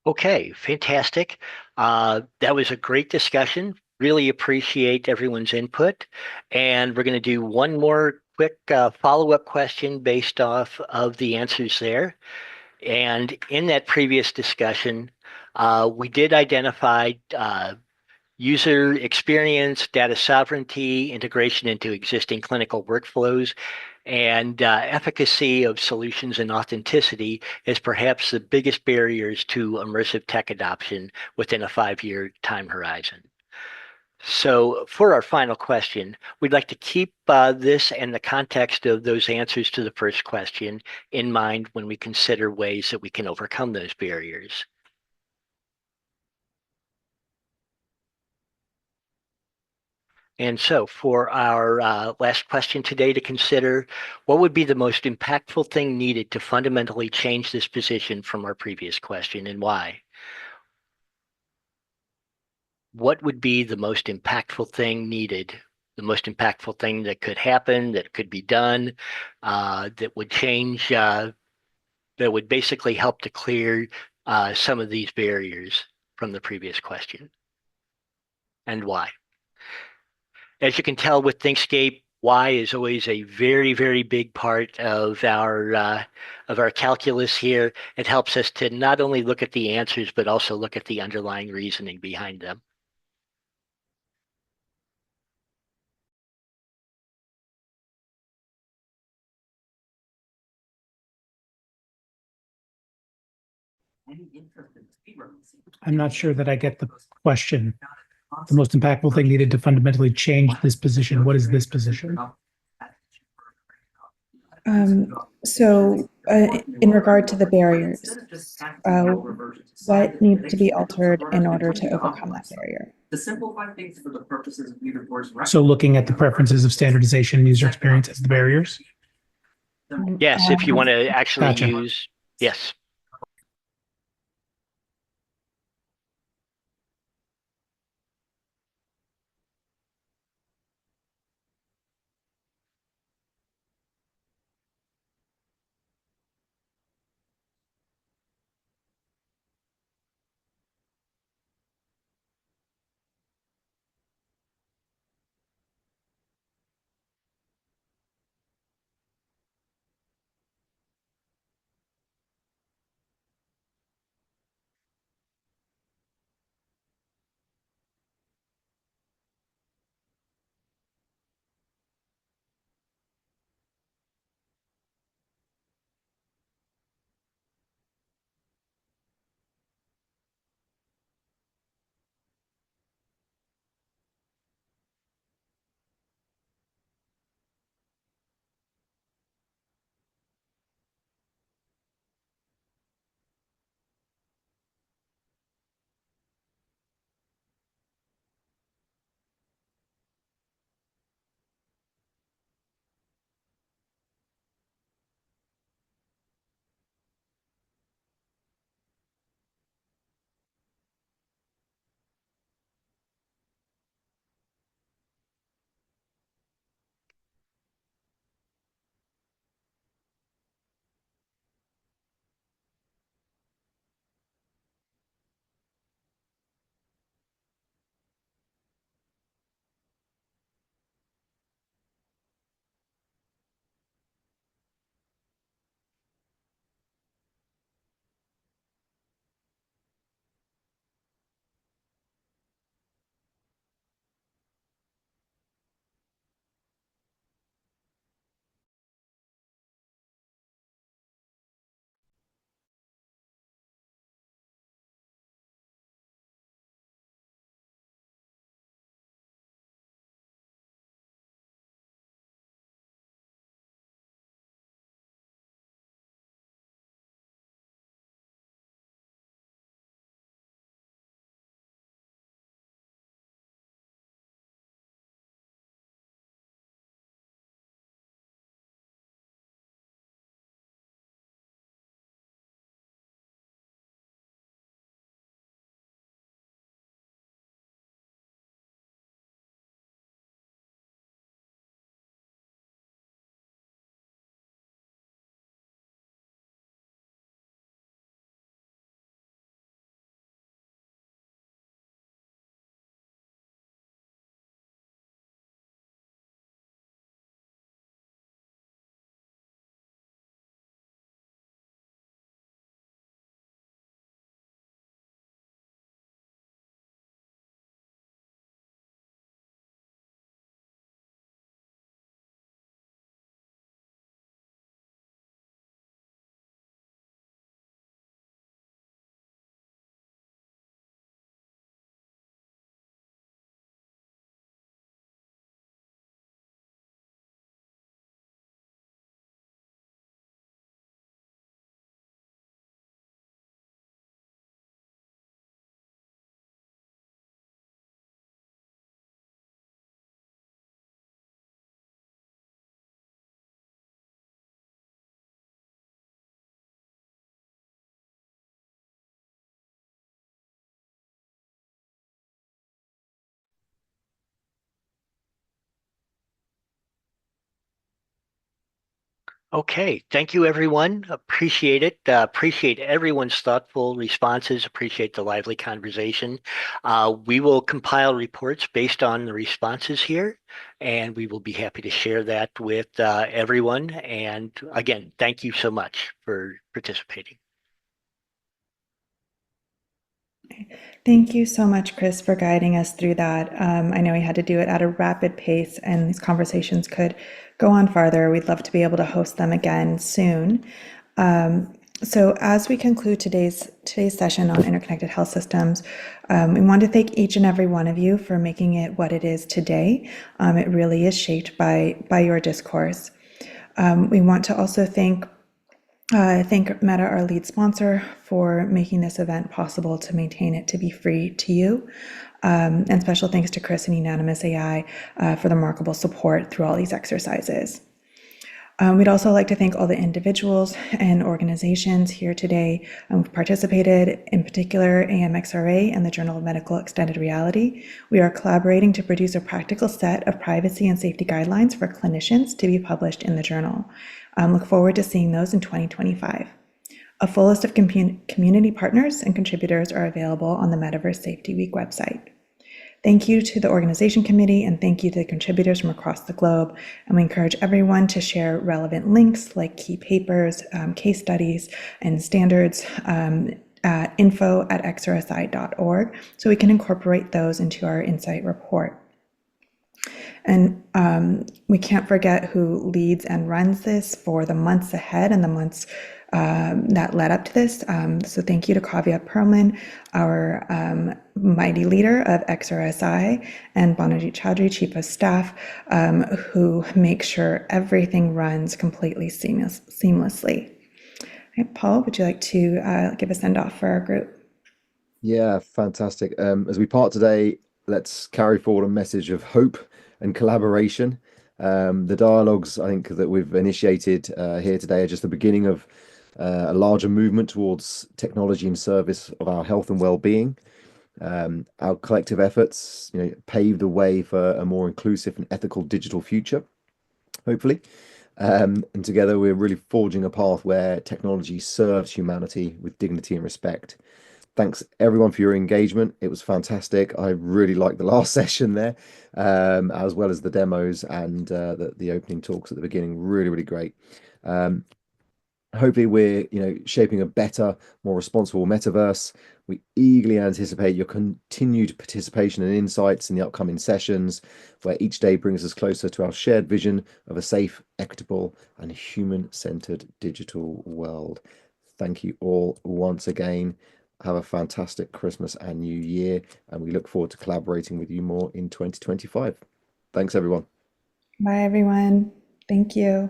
Okay, fantastic. That was a great discussion. Really appreciate everyone's input. And we're going to do one more quick follow-up question based off of the answers there. And in that previous discussion, we did identify user experience, data sovereignty, integration into existing clinical workflows, and efficacy of solutions and authenticity as perhaps the biggest barriers to immersive tech adoption within a 5-year time horizon. So for our final question, we'd like to keep this and the context of those answers to the first question in mind when we consider ways that we can overcome those barriers. And so for our last question today to consider, what would be the most impactful thing needed to fundamentally change this position from our previous question, and why? What would be the most impactful thing needed, the most impactful thing that could happen, that could be done, that would change, that would basically help to clear some of these barriers from the previous question, and why? As you can tell with Thinkscape, why is always a very, very big part of our calculus here. It helps us to not only look at the answers, but also look at the underlying reasoning behind them. I'm not sure that I get the question. The most impactful thing needed to fundamentally change this position. What is this position? In regard to the barriers, what needs to be altered in order to overcome that barrier? So looking at the preferences of standardization and user experience as the barriers? Yes, if you want to actually Gotcha. use, yes. Okay, thank you, everyone. Appreciate it. Appreciate everyone's thoughtful responses. Appreciate the lively conversation. We will compile reports based on the responses here, and we will be happy to share that with everyone. And again, thank you so much for participating. Thank you so much, Chris, for guiding us through that. I know we had to do it at a rapid pace, and these conversations could go on farther. We'd love to be able to host them again soon. So as we conclude today's session on interconnected health systems, we want to thank each and every one of you for making it what it is today. It really is shaped by your discourse. We want to also thank Meta, our lead sponsor, for making this event possible to maintain it to be free to you. And special thanks to Chris and Unanimous AI for the remarkable support through all these exercises. We'd also like to thank all the individuals and organizations here today who participated, in particular AMXRA and the Journal of Medical Extended Reality. We are collaborating to produce a practical set of privacy and safety guidelines for clinicians to be published in the journal. Look forward to seeing those in 2025. A full list of community partners and contributors are available on the Metaverse Safety Week website. Thank you to the organization committee, and thank you to the contributors from across the globe. And we encourage everyone to share relevant links like key papers, case studies, and standards at info@xrsi.org so we can incorporate those into our insight report. And we can't forget who leads and runs this for the months ahead and the months that led up to this. So thank you to Kavya Perlman, our mighty leader of XRSI, and Banajit Chaudhry, Chief of Staff, who make sure everything runs completely seamlessly. Right, Paul, would you like to give a send-off for our group? Yeah, fantastic. As we part today, let's carry forward a message of hope and collaboration. The dialogues I think that we've initiated here today are just the beginning of a larger movement towards technology in service of our health and well-being. Our collective efforts, pave the way for a more inclusive and ethical digital future, hopefully. And together we're really forging a path where technology serves humanity with dignity and respect. Thanks everyone for your engagement. It was fantastic. I really liked the last session there, as well as the demos and the opening talks at the beginning. Really, really great. Hopefully we're shaping a better, more responsible metaverse. We eagerly anticipate your continued participation and insights in the upcoming sessions, where each day brings us closer to our shared vision of a safe, equitable, and human-centered digital world. Thank you all once again. Have a fantastic Christmas and New Year, and we look forward to collaborating with you more in 2025. Thanks, everyone. Bye, everyone. Thank you.